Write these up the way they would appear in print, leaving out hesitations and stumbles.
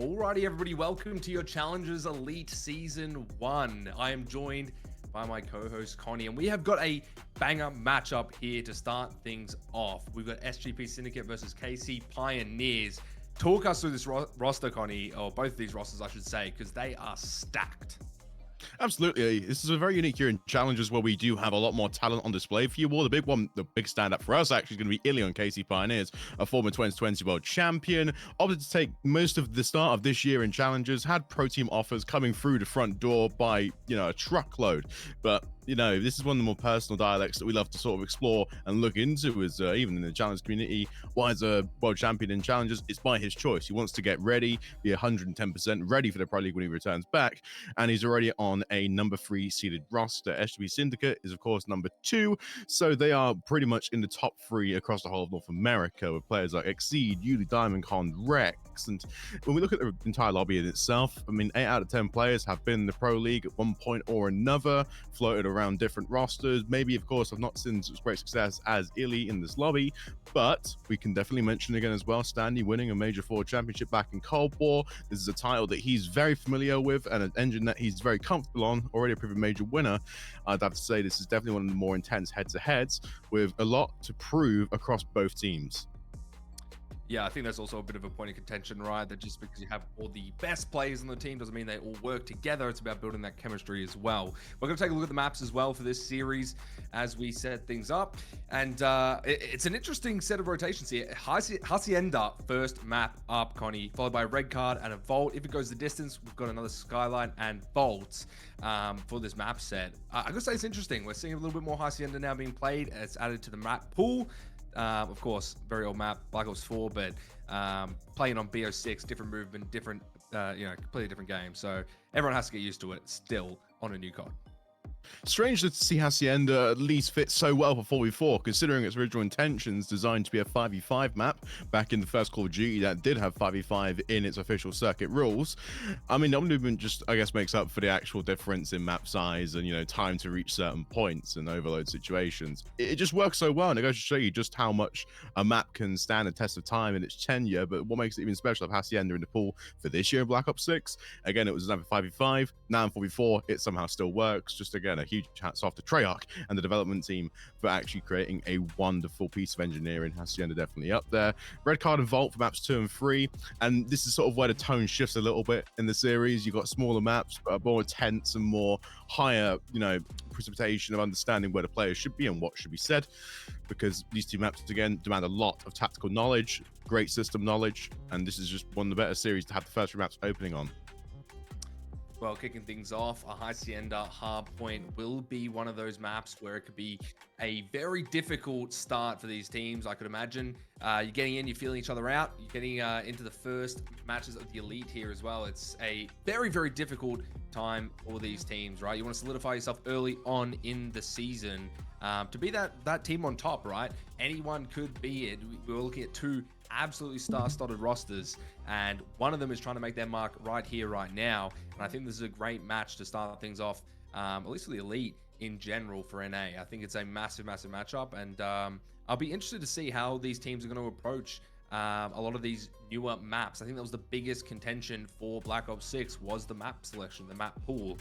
Alrighty, everybody, welcome to your Challengers Elite Season 1. I am joined by my co-host Connie, and we have got a bang-up matchup here to start things off. We've got SGP Syndicate versus KC Pioneers. Talk us through this roster, Connie, or both of these rosters, I should say, because they are stacked. Absolutely. This is a very unique year in challenges where we do have a lot more talent on display for you all. The big one, the big standout for us actually is going to be Illy on KC Pioneers, a former 2020 world champion. Opted to take most of the start of this year in challenges, had pro team offers coming through the front door by, a truckload. But this is one of the more personal dialects that we love to sort of explore and look into is even in the challenge community. Why is a world champion in challenges? It's by his choice. He wants to get ready, be 110% ready for the Pro League when he returns back. And he's already on a number 3 seeded roster. SGP Syndicate is, of course, number 2. So they are pretty much in the top 3 across the whole of North America with players like Exceed, Yuli, Diamondcon, Rex. And when we look at the entire lobby in itself, 8 out of 10 players have been in the Pro League at one point or another, floated around different rosters. Maybe, of course, I've not seen such great success as Illy in this lobby, but we can definitely mention again as well, Standy winning a Major 4 championship back in Cold War. This is a title that he's very familiar with and an engine that he's very comfortable on, already a proven major winner. I'd have to say this is definitely one of the more intense head-to-heads with a lot to prove across both teams. Yeah, I think that's also a bit of a point of contention, right? That just because you have all the best players on the team doesn't mean they all work together. It's about building that chemistry as well. We're going to take a look at the maps as well for this series as we set things up. And it's an interesting set of rotations here. Hacienda, first map up, Connie, followed by a red card and a vault. If it goes the distance, we've got another skyline and vault for this map set. I gotta say it's interesting. We're seeing a little bit more Hacienda now being played. It's added to the map pool. Of course, very old map, Black Ops 4, but playing on BO6, different movement, different, completely different game. So everyone has to get used to it still on a new COD. Strange to see Hacienda at least fit so well for 4v4, considering its original intentions designed to be a 5v5 map back in the first Call of Duty that did have 5v5 in its official circuit rules. The movement just, I guess, makes up for the actual difference in map size and, time to reach certain points and overload situations. It just works so well, and it goes to show you just how much a map can stand a test of time in its tenure. But what makes it even special of Hacienda in the pool for this year in Black Ops 6, again, it was designed for 5v5, now in 4v4, it somehow still works. Just again, a huge hats off to Treyarch and the development team for actually creating a wonderful piece of engineering. Hacienda definitely up there. Red card and vault for maps 2 and 3, and this is sort of where the tone shifts a little bit in the series. You've got smaller maps, but more tense and more higher, precipitation of understanding where the players should be and what should be said, because these two maps again demand a lot of tactical knowledge, great system knowledge, and this is just one of the better series to have the first 3 maps opening on. Well, kicking things off, a Hacienda Hardpoint will be one of those maps where it could be a very difficult start for these teams. I could imagine you're getting in, you're feeling each other out, you're getting into the first matches of the Elite here as well. It's a very, very difficult time for these teams, right? You want to solidify yourself early on in the season to be that team on top, right? Anyone could be it. We're looking at 2 absolutely star-studded rosters, and one of them is trying to make their mark right here, right now. And I think this is a great match to start things off, at least for the Elite in general for NA. I think it's a massive, massive matchup, and I'll be interested to see how these teams are going to approach a lot of these newer maps. I think that was the biggest contention for Black Ops 6 was the map selection, the map pool.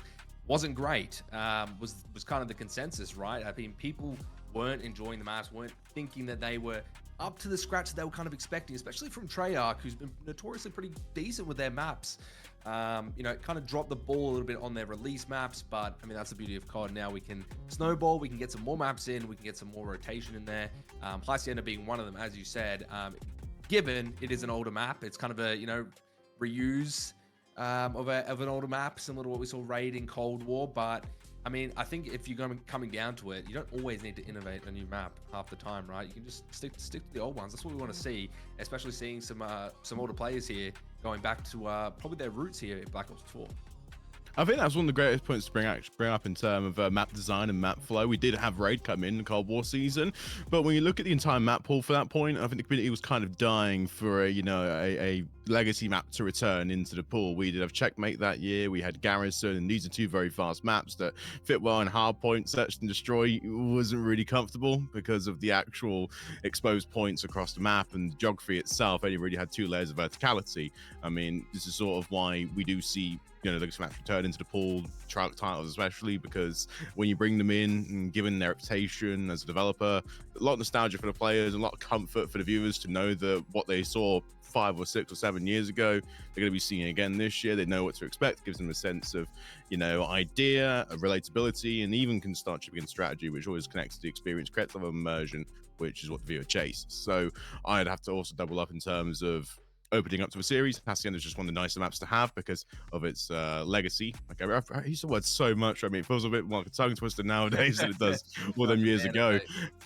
Wasn't great, was kind of the consensus, right? I mean, people weren't enjoying the maps, weren't thinking that they were up to the scratch that they were kind of expecting, especially from Treyarch, who's been notoriously pretty decent with their maps. Kind of dropped the ball a little bit on their release maps, but that's the beauty of COD. Now we can snowball, we can get some more maps in, we can get some more rotation in there. Hacienda being one of them, as you said. Given it is an older map, it's kind of a reuse of an older map, similar to what we saw Raid in Cold War, but I think if you're coming down to it, you don't always need to innovate a new map half the time, right? You can just stick to the old ones. That's what we want to see, especially seeing some older players here going back to probably their roots here in Black Ops 4. I think that's one of the greatest points to bring up in terms of map design and map flow. We did have Raid come in Cold War season, but when you look at the entire map pool for that point, I think the community was kind of dying for a legacy map to return into the pool. We did have Checkmate that year. We had Garrison, and these are two very fast maps that fit well in Hardpoint. Search and Destroy wasn't really comfortable because of the actual exposed points across the map, and the geography itself only really had 2 layers of verticality. I mean, this is sort of why we do see, you know, legacy maps return into the pool, trial titles especially, because when you bring them in and given their reputation as a developer, a lot of nostalgia for the players, a lot of comfort for the viewers to know that what they saw 5 or 6 or 7 years ago, they're going to be seeing again this year. They know what to expect. Gives them a sense of, you know, idea, relatability, and even can start to begin strategy, which always connects to the experience, creates of immersion, which is what the viewer chases. So I'd have to also double up in terms of opening up to a series. Hacienda is just one of the nicer maps to have because of its legacy. Like I use the word so much. I mean, it feels a bit more like a tongue twister nowadays than it does all them years ago.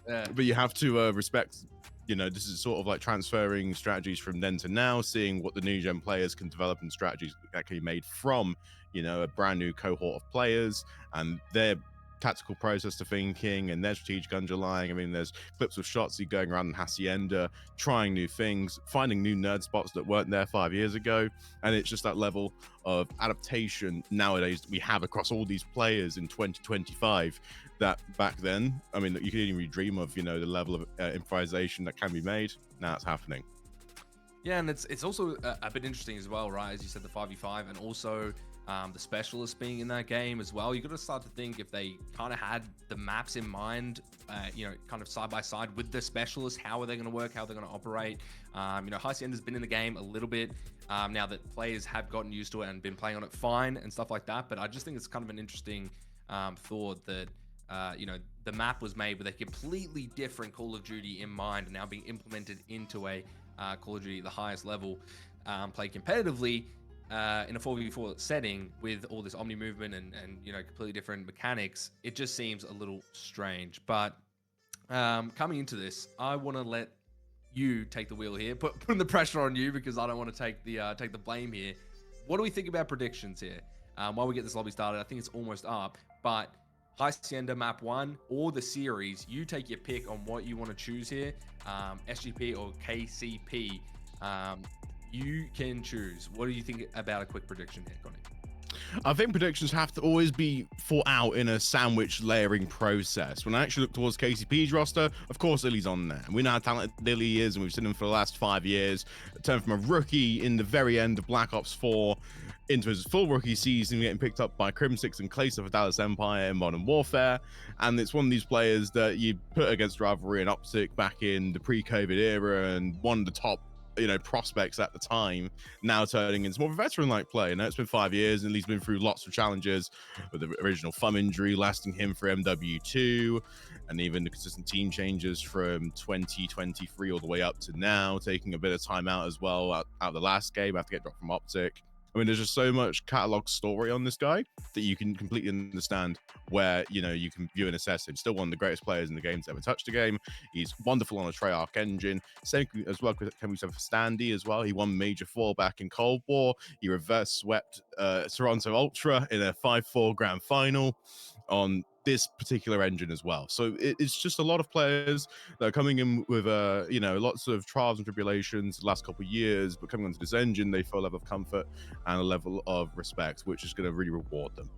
Yeah. But you have to respect, you know, this is sort of like transferring strategies from then to now, seeing what the new gen players can develop and strategies that can be made from, you know, a brand new cohort of players and their tactical process to thinking and their strategic underlying. I mean, there's clips of Shotzi going around in Hacienda, trying new things, finding new nerd spots that weren't there 5 years ago. And it's just that level of adaptation nowadays that we have across all these players in 2025 that back then, I mean, you could even really dream of, you know, the level of improvisation that can be made. Now it's happening. Yeah, and it's also a bit interesting as well, right? As you said, the 5v5 and also the specialists being in that game as well. You got to start to think if they kind of had the maps in mind, you know, kind of side by side with the specialists. How are they going to work? How are they going to operate? You know, Hacienda's been in the game a little bit now that players have gotten used to it and been playing on it fine and stuff like that. But I just think it's kind of an interesting thought that you know, the map was made with a completely different Call of Duty in mind and now being implemented into a Call of Duty at the highest level, played competitively in a 4v4 setting with all this omni movement and you know, completely different mechanics. It just seems a little strange. But coming into this, I want to let you take the wheel here, putting the pressure on you because I don't want to take the blame here. What do we think about predictions here? While we get this lobby started, I think it's almost up, but Hacienda map 1 or the series, you take your pick on what you want to choose here. SGP or KCP, you can choose. What do you think about a quick prediction here, Connie? I think predictions have to always be thought out in a sandwich layering process. When I actually look towards KCP's roster, of course Lily's on there. We know how talented Lily is, and we've seen him for the last 5 years. Turned from a rookie in the very end of Black Ops 4 into his full rookie season, getting picked up by Crimsix and Clayster for Dallas Empire in Modern Warfare. And it's one of these players that you put against Rivalry and Optic back in the pre-COVID era, and one of the top, you know, prospects at the time, now turning into more of a veteran-like play. And it's been 5 years, and he's been through lots of challenges with the original thumb injury lasting him for MW2, and even the consistent team changes from 2023 all the way up to now, taking a bit of time out as well out of the last game after get dropped from Optic. I mean, there's just so much catalog story on this guy that you can completely understand where, you know, you can view and assess him. Still one of the greatest players in the game to ever touch the game. He's wonderful on a Treyarch engine. Same as well, can we say for Standy as well? He won Major 4 back in Cold War. He reverse swept Toronto Ultra in a 5-4 grand final on this particular engine as well. So it's just a lot of players that are coming in with you know, lots of trials and tribulations the last couple of years, but coming onto this engine, they feel a level of comfort and a level of respect, which is going to really reward them.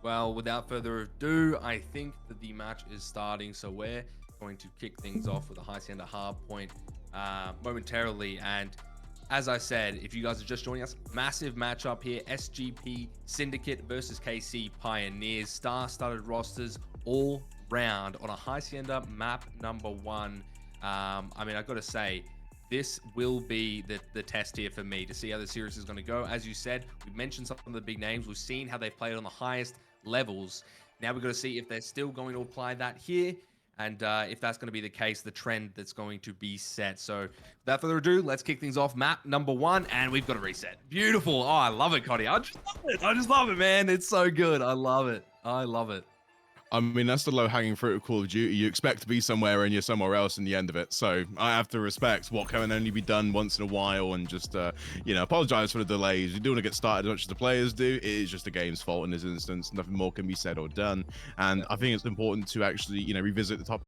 Well, without further ado, I think that the match is starting, so we're going to kick things off with a Hacienda Hardpoint momentarily. And as I said, if you guys are just joining us, massive matchup here. SGP Syndicate versus KC Pioneers. Star-studded rosters all round on a Hacienda map number 1. I mean, I've got to say, this will be the test here for me to see how the series is going to go. As you said, we've mentioned some of the big names. We've seen how they've played on the highest levels. Now we've got to see if they're still going to apply that here. And if that's going to be the case, the trend that's going to be set. So without further ado, let's kick things off. Map number 1, and we've got a reset. Beautiful. Oh, I love it, Connie. I just love it. I just love it, man. It's so good. I love it. I love it. I mean, that's the low-hanging fruit of Call of Duty. You expect to be somewhere and you're somewhere else in the end of it. So I have to respect what can only be done once in a while, and just, you know, apologize for the delays. You do want to get started as much as the players do. It is just the game's fault in this instance. Nothing more can be said or done. And I think it's important to actually, you know, revisit the topic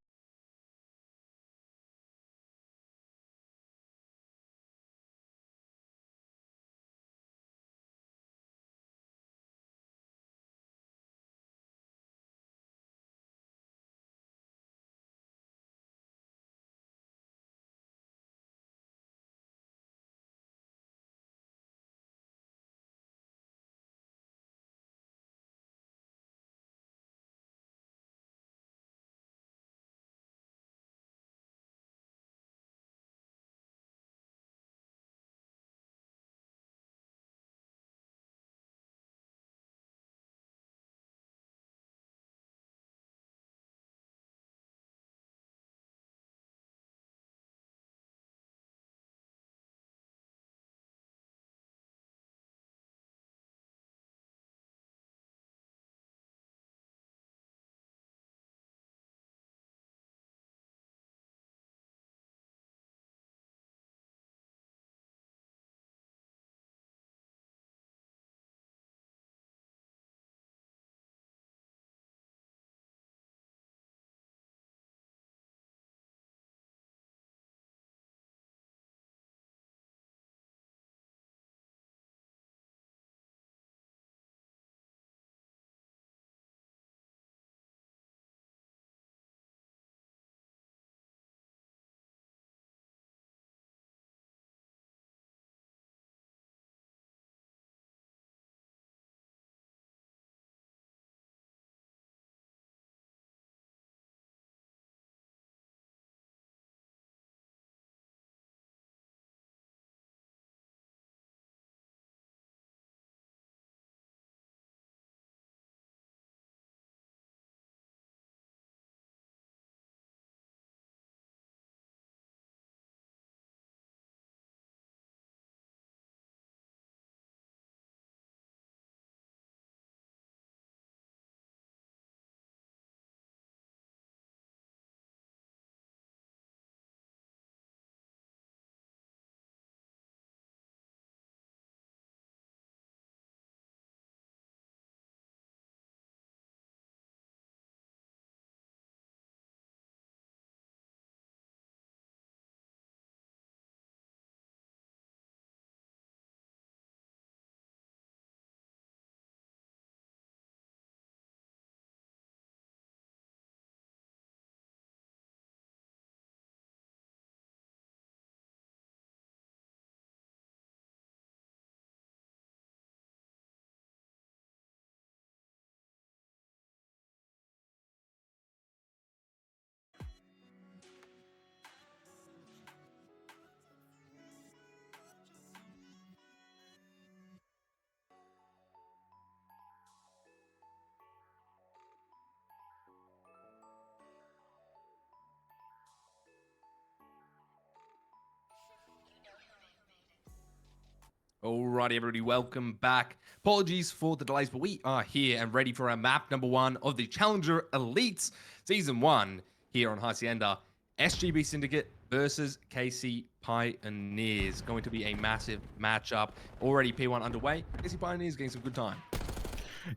Alrighty, everybody, welcome back. Apologies for the delays, but we are here and ready for our map number 1 of the Challenger Elites Season 1 here on Hacienda. SGB Syndicate versus KC Pioneers. Going to be a massive matchup. Already P1 underway. KC Pioneers getting some good time.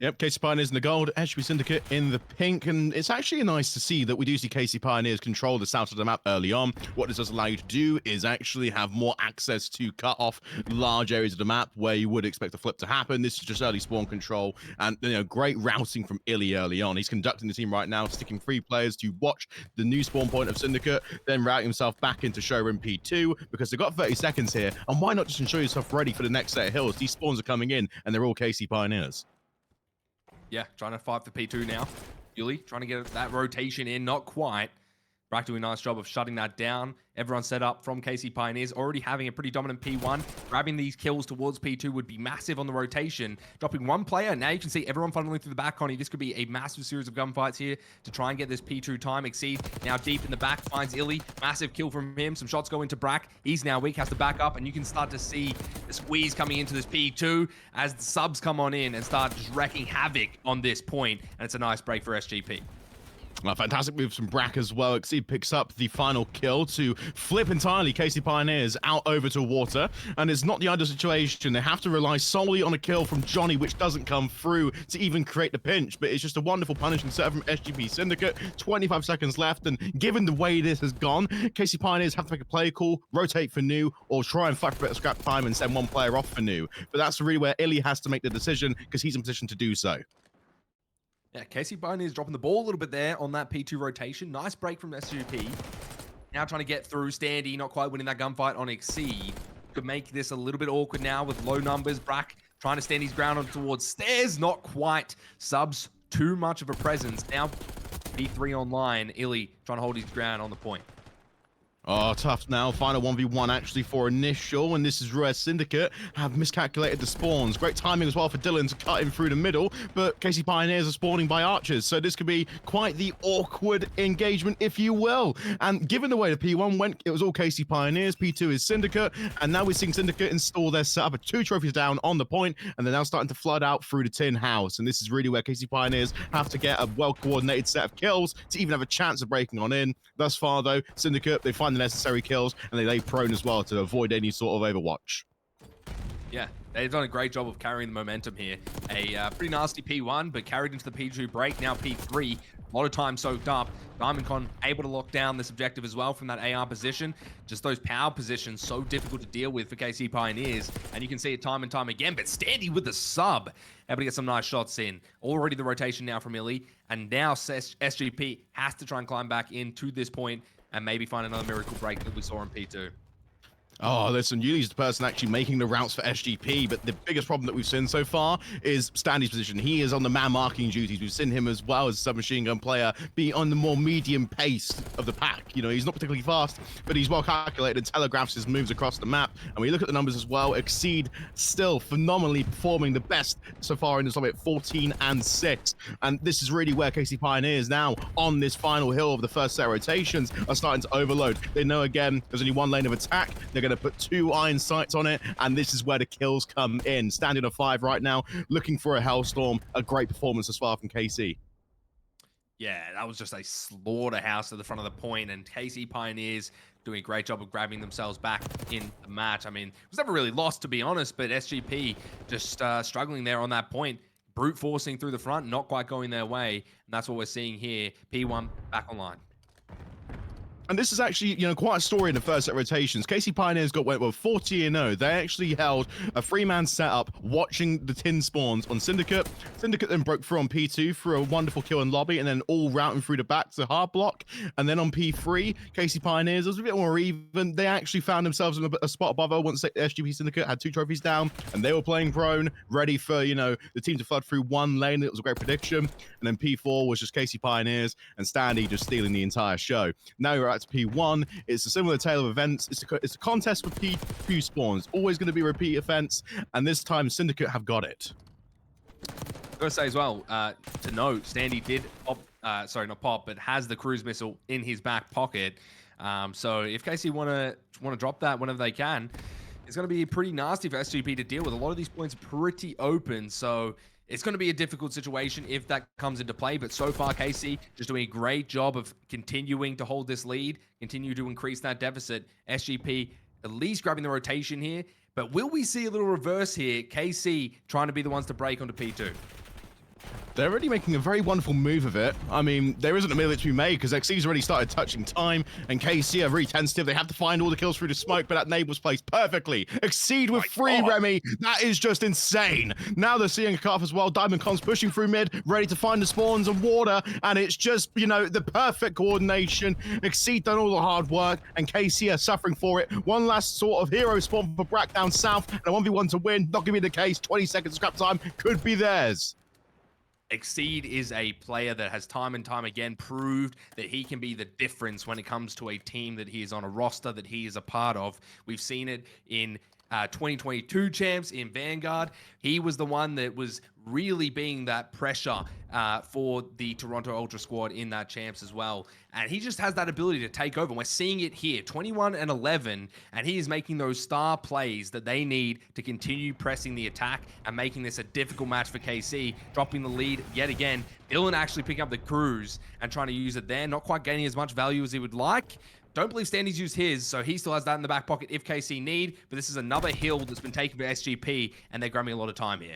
Yep, KC Pioneers in the gold, SGB Syndicate in the pink, and it's actually nice to see that we do see KC Pioneers control the south of the map early on. What this does allow you to do is actually have more access to cut off large areas of the map where you would expect a flip to happen. This is just early spawn control, and great routing from Illy early on. He's conducting the team right now, sticking 3 players to watch the new spawn point of Syndicate, then routing himself back into showroom P2 because they've got 30 seconds here, and why not just ensure yourself ready for the next set of hills? These spawns are coming in, and they're all KC Pioneers. Yeah, trying to fight for P2 now. Illy trying to get that rotation in, not quite. Brack doing a nice job of shutting that down. Everyone set up from KC Pioneers, already having a pretty dominant P1. Grabbing these kills towards P2 would be massive on the rotation. Dropping 1 player. Now you can see everyone funneling through the back, Connie. This could be a massive series of gunfights here to try and get this P2 time. Exceed now deep in the back, finds Illy. Massive kill from him. Some shots go into Brack. He's now weak, has to back up, and you can start to see the squeeze coming into this P2 as the subs come on in and start just wrecking havoc on this point. And it's a nice break for SGP. Fantastic move from Brack as well. Exceed picks up the final kill to flip entirely KC Pioneers out over to water. And it's not the ideal situation. They have to rely solely on a kill from Johnny, which doesn't come through to even create the pinch. But it's just a wonderful punishing set from SGP Syndicate. 25 seconds left. And given the way this has gone, KC Pioneers have to make a play call, rotate for new, or try and fight for a bit of scrap time and send 1 player off for new. But that's really where Illy has to make the decision because he's in position to do so. Yeah, KC Pioneers dropping the ball a little bit there on that P2 rotation. Nice break from SGP. Now trying to get through. Standy not quite winning that gunfight on Exceed. Could make this a little bit awkward now with low numbers. Brack trying to stand his ground on towards stairs. Not quite. Subs too much of a presence. Now P3 online. Illy trying to hold his ground on the point. Oh, tough now. Final 1v1 actually for initial, and this is where Syndicate have miscalculated the spawns. Great timing as well for Dylan to cut him through the middle, but KC Pioneers are spawning by archers, so this could be quite the awkward engagement, if you will. And given the way the P1 went, it was all KC Pioneers, P2 is Syndicate, and now we're seeing Syndicate install their setup of 2 trophies down on the point, and they're now starting to flood out through the tin house. And this is really where KC Pioneers have to get a well-coordinated set of kills to even have a chance of breaking on in. Thus far, though, Syndicate, they find the necessary kills and they lay prone as well to avoid any sort of overwatch. Yeah, they've done a great job of carrying the momentum here. A pretty nasty P1, but carried into the P2 break. Now P3, a lot of time soaked up. Diamondcon able to lock down this objective as well from that AR position. Just those power positions so difficult to deal with for KC Pioneers. And you can see it time and time again, but Standy with the sub. Able to get some nice shots in. Already the rotation now from Illy. And now SGP has to try and climb back into this point and maybe find another miracle break that we saw in P2. Oh, listen, Yuli's the person actually making the routes for SGP, but the biggest problem that we've seen so far is Standy's position. He is on the man marking duties. We've seen him as well as a submachine gun player be on the more medium pace of the pack. You know, he's not particularly fast, but he's well calculated and telegraphs his moves across the map. And when you look at the numbers as well, Exceed still phenomenally performing the best so far in the summit, 14 and 6. And this is really where KC Pioneers now on this final hill of the first set of rotations are starting to overload. They know again, there's only 1 lane of attack. They're going to put 2 iron sights on it, and this is where the kills come in. Standing on 5 right now, looking for a Hellstorm. A great performance as far from KC. Yeah, that was just a slaughterhouse at the front of the point, and KC Pioneers doing a great job of grabbing themselves back in the match. I mean, it was never really lost, to be honest, but SGP just struggling there on that point. Brute forcing through the front, not quite going their way, and that's what we're seeing here. P1 back online. And this is actually, quite a story in the first set of rotations. KC Pioneers went 40-0. They actually held a 3-man setup watching the tin spawns on Syndicate. Syndicate then broke through on P2 through a wonderful kill in lobby and then all routing through the back to hard block. And then on P3, KC Pioneers, it was a bit more even. They actually found themselves in a spot above her once the SGP Syndicate had 2 trophies down and they were playing prone, ready for, the team to flood through 1 lane. It was a great prediction. And then P4 was just KC Pioneers and Standy just stealing the entire show. Now you're to P1. It's a similar tale of events. It's a contest with P2 spawns. Always going to be a repeat offense, and this time Syndicate have got it. I'm going to say as well, to note, Standy did pop, sorry, not pop, but has the cruise missile in his back pocket. So if KC want to drop that whenever they can, It's going to be pretty nasty for SGP to deal with. A lot of these points are pretty open, so it's going to be a difficult situation if that comes into play. But so far, KC just doing a great job of continuing to hold this lead, continue to increase that deficit. SGP at least grabbing the rotation here. But will we see a little reverse here? KC trying to be the ones to break onto P2. They're already making a very wonderful move of it. I mean, there isn't a million to be made because XC's already started touching time, and KC are very tentative. They have to find all the kills through the smoke, but that nade was placed perfectly. Exceed with free, Remy. That is just insane. Now they're seeing a cut off as well. Diamondcon's pushing through mid, ready to find the spawns and water, and it's just, you know, the perfect coordination. Exceed done all the hard work, and KC are suffering for it. One last sort of hero spawn for Brack down south, and a 1v1 to win. Not going to be the case. 20 seconds scrap time could be theirs. Exceed is a player that has time and time again proved that he can be the difference when it comes to a team that he is on a roster that he is a part of. We've seen it in 2022 champs in Vanguard. He was the one that was really being that pressure for the Toronto Ultra squad in that champs as well. And he just has that ability to take over. We're seeing it here, 21 and 11, and he is making those star plays that they need to continue pressing the attack and making this a difficult match for KC, dropping the lead yet again. Dylan actually picking up the cruise and trying to use it there, not quite gaining as much value as he would like. Don't believe Standy's used his, so he still has that in the back pocket if KC need, but this is another hill that's been taken by SGP, and they're grabbing a lot of time here.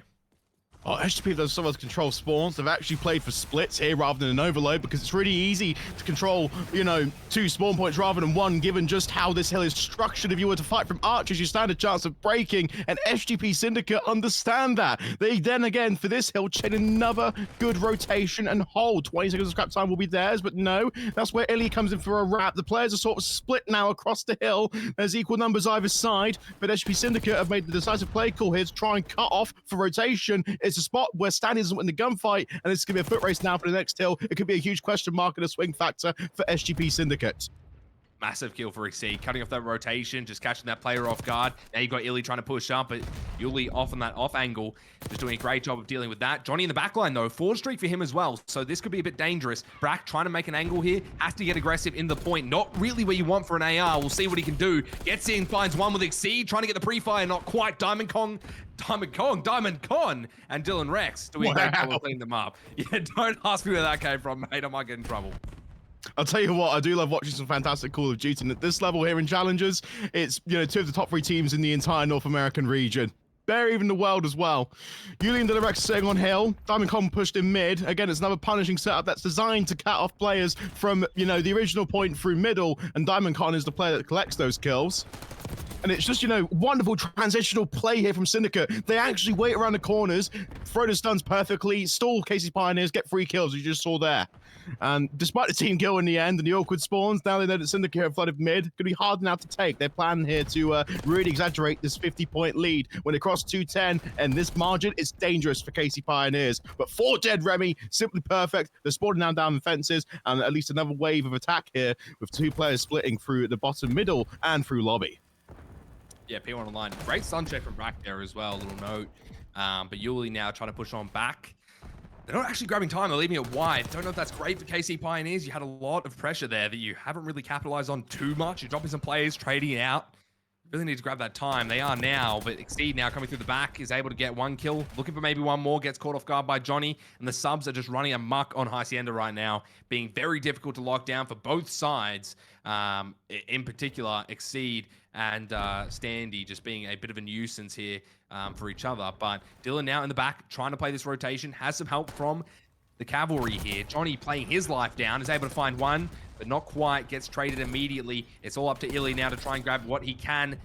Oh, SGP does so much to control spawns. They've actually played for splits here rather than an overload because it's really easy to control, you know, 2 spawn points rather than 1, given just how this hill is structured. If you were to fight from archers, you stand a chance of breaking, and SGP Syndicate understand that. They then again, for this hill, chain another good rotation and hold. 20 seconds of scrap time will be theirs, but no, that's where Illy comes in for a wrap. The players are sort of split now across the hill. There's equal numbers either side, but SGP Syndicate have made the decisive play call here to try and cut off for rotation. It's a spot where Stanley doesn't win the gunfight, and it's going to be a foot race now for the next hill. It could be a huge question mark and a swing factor for SGP Syndicate. Massive kill for Exceed, cutting off that rotation, just catching that player off guard. Now you've got Illy trying to push up, but Yuli off on that off angle, just doing a great job of dealing with that. Johnny in the backline though, 4 streak for him as well, so this could be a bit dangerous. Brack trying to make an angle here, has to get aggressive in the point, not really where you want for an AR. We'll see what he can do. Gets in, finds one with Exceed, trying to get the pre-fire, not quite. Diamondcon, and Dylan Rex doing a great job of cleaning them up. Yeah, don't ask me where that came from, mate. I might get in trouble. I'll tell you what, I do love watching some fantastic Call of Duty, and at this level here in Challengers, it's, you know, 2 of the top 3 teams in the entire North American region. Bare even the world as well. Julian Dylan staying on hill. Diamondcon pushed in mid. Again, it's another punishing setup that's designed to cut off players from, you know, the original point through middle, and Diamondcon is the player that collects those kills. And it's just, you know, wonderful transitional play here from Syndicate. They actually wait around the corners, throw the stuns perfectly, stall KC Pioneers, get 3 kills, as you just saw there. And despite the team kill in the end and the awkward spawns, now they know that Syndicate have flooded mid. Going to be hard now to take. Their plan here to really exaggerate this 50-point lead. When they cross 210, and this margin is dangerous for KC Pioneers. But 4 dead Remy, simply perfect. They're spawning down the fences, and at least another wave of attack here with 2 players splitting through the bottom middle and through lobby. Yeah, P1 online. Great sun check from Brack there as well, a little note. But Yuli now trying to push on back. They're not actually grabbing time, they're leaving it wide. Don't know if that's great for KC Pioneers. You had a lot of pressure there that you haven't really capitalized on too much. You're dropping some players, trading out. Really need to grab that time. They are now, but Exceed now coming through the back is able to get 1 kill. Looking for maybe 1 more, gets caught off guard by Johnny. And the subs are just running amok on Hacienda right now, being very difficult to lock down for both sides. In particular, Exceed and Standy just being a bit of a nuisance here for each other. But Dylan now in the back, trying to play this rotation, has some help from the cavalry here. Johnny playing his life down, is able to find 1, but not quite, gets traded immediately. It's all up to Illy now to try and grab what he can,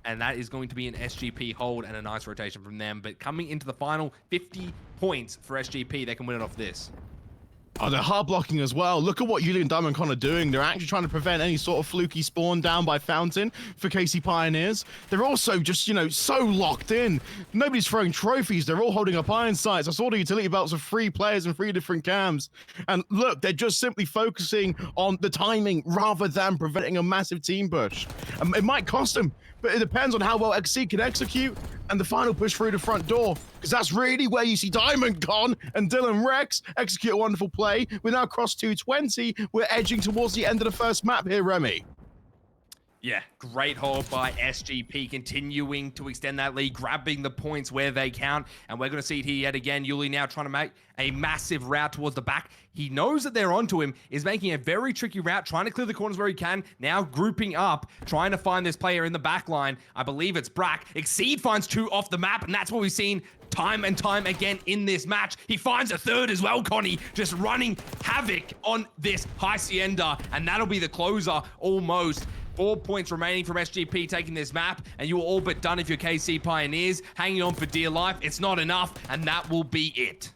and that is going to be an SGP hold and a nice rotation from them. But coming into the final 50 points for SGP, they can win it off this. Oh, they're hard blocking as well. Look at what Yuli and Diamondcon are doing. They're actually trying to prevent any sort of fluky spawn down by Fountain for KC Pioneers. They're also just, you know, so locked in. Nobody's throwing trophies. They're all holding up iron sights. I saw the utility belts of 3 players and 3 different cams. And look, they're just simply focusing on the timing rather than preventing a massive team push. It might cost them, but it depends on how well XC can execute and the final push through the front door, because that's really where you see Diamondcon and Dylan Rex execute a wonderful play. We're now across 220. We're edging towards the end of the first map here, Remy. Yeah, great hold by SGP, continuing to extend that lead, grabbing the points where they count. And we're going to see it here yet again. Yuli now trying to make a massive route towards the back. He knows that they're onto him, is making a very tricky route, trying to clear the corners where he can. Now grouping up, trying to find this player in the back line. I believe it's Brack. Exceed finds 2 off the map, and that's what we've seen time and time again in this match. He finds a 3rd as well, Connie, just running havoc on this Hacienda, and that'll be the closer almost. 4 points remaining from SGP taking this map, and you're all but done if you're KC Pioneers. Hanging on for dear life. It's not enough, and that will be it.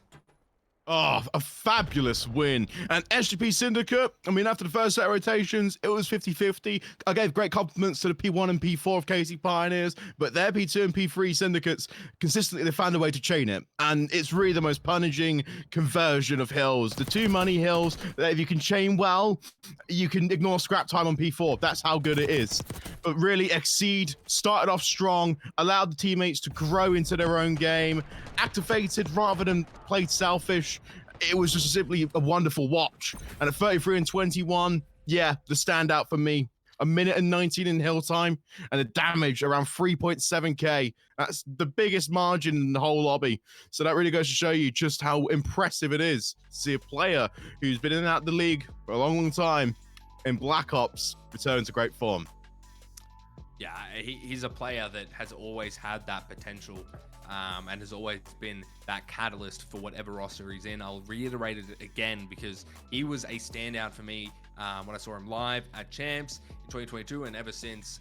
Oh, a fabulous win. And SGP Syndicate, I mean, after the first set of rotations, it was 50-50. I gave great compliments to the P1 and P4 of KC Pioneers, but their P2 and P3 Syndicates, consistently they found a way to chain it. And it's really the most punishing conversion of hills. The 2 money hills, that if you can chain well, you can ignore scrap time on P4. That's how good it is. But really, Exceed started off strong, allowed the teammates to grow into their own game, activated rather than played selfish. It was just simply a wonderful watch. And at 33 and 21, yeah, the standout for me. 1 minute and 19 in hill time, and a damage around 3.7k. That's the biggest margin in the whole lobby. So that really goes to show you just how impressive it is to see a player who's been in and out of the league for a long, long time in Black Ops return to great form. Yeah, he's a player that has always had that potential, and has always been that catalyst for whatever roster he's in. I'll reiterate it again because he was a standout for me when I saw him live at Champs in 2022, and ever since,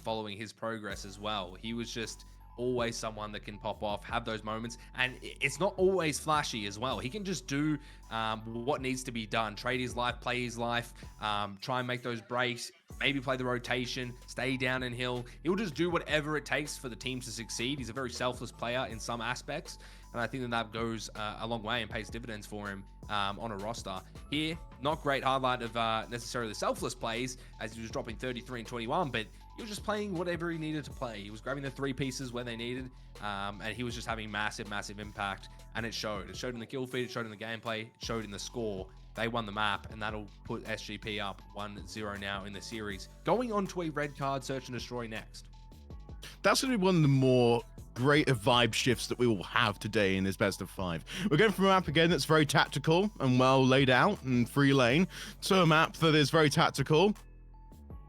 following his progress as well. He was just always someone that can pop off, have those moments, and it's not always flashy as well. He can just do what needs to be done, trade his life, play his life, try and make those breaks, maybe play the rotation, stay down in hill. He'll just do whatever it takes for the team to succeed. He's a very selfless player in some aspects, and I think that goes a long way and pays dividends for him on a roster. Here, not great highlight of necessarily the selfless plays, as he was dropping 33 and 21, but he was just playing whatever he needed to play. He was grabbing the 3 pieces when they needed, and he was just having massive, massive impact, and it showed. It showed in the kill feed, it showed in the gameplay, it showed in the score. They won the map, and that'll put SGP up 1-0 now in the series. Going on to a red card search and destroy next. That's going to be one of the more greater vibe shifts that we will have today in this best of 5. We're going from a map again that's very tactical and well laid out and free lane to a map that is very tactical,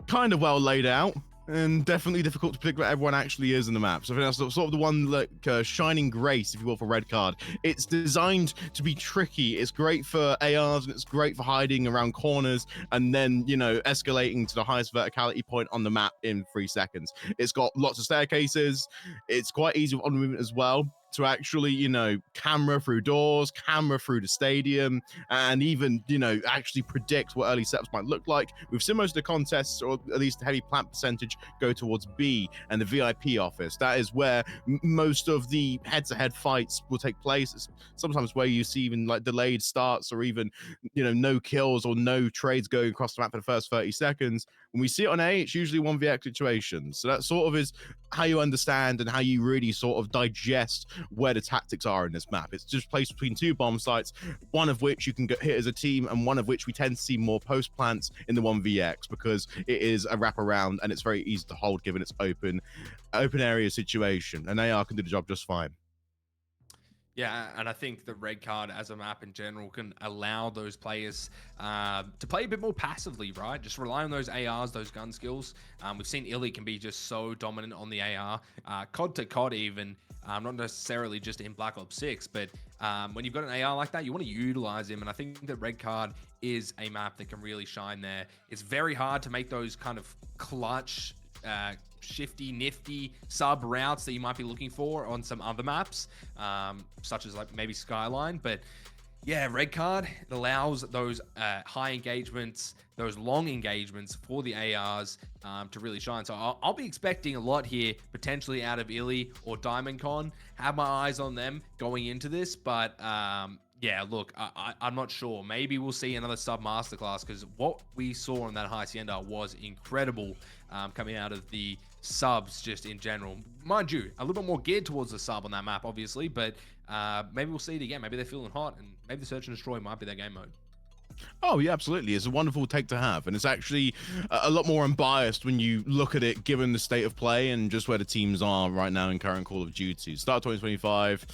kind of well laid out, and definitely difficult to predict what everyone actually is in the map. So I think that's sort of the one, like, shining grace, if you will, for red card. It's designed to be tricky. It's great for ARs, and it's great for hiding around corners, and then, you know, escalating to the highest verticality point on the map in 3 seconds. It's got lots of staircases. It's quite easy with on movement as well, to actually, you know, camera through doors, camera through the stadium, and even, you know, actually predict what early setups might look like. We've seen most of the contests, or at least the heavy plant percentage, go towards B and the VIP office. That is where most of the head-to-head fights will take place. It's sometimes where you see even like delayed starts, or even, you know, no kills or no trades going across the map for the first 30 seconds. When we see it on A, it's usually 1vx situations. So that sort of is how you understand and how you really sort of digest where the tactics are in this map. It's just placed between 2 bomb sites, one of which you can get hit as a team, and one of which we tend to see more post plants in the 1vx, because it is a wraparound and it's very easy to hold given its open area situation, and AR can do the job just fine. Yeah, and I think the red card as a map in general can allow those players to play a bit more passively, right? Just rely on those ARs, those gun skills. We've seen Illy can be just so dominant on the AR, COD to COD even, not necessarily just in Black Ops 6, but when you've got an AR like that, you want to utilize him, and I think that red card is a map that can really shine there. It's very hard to make those kind of clutch, shifty, nifty sub routes that you might be looking for on some other maps, such as like maybe Skyline. But yeah, red card, it allows those high engagements, those long engagements for the ARs to really shine. So I'll be expecting a lot here, potentially out of Illy or DiamondCon. Have my eyes on them going into this, but yeah, look, I'm not sure. Maybe we'll see another sub masterclass, because what we saw on that Hacienda was incredible, coming out of the subs just in general. Mind you, a little bit more geared towards the sub on that map, obviously, but maybe we'll see it again. Maybe they're feeling hot, and maybe the search and destroy might be their game mode. Oh, yeah, absolutely. It's a wonderful take to have. And it's actually a lot more unbiased when you look at it, given the state of play and just where the teams are right now in current Call of Duty. Start 2025,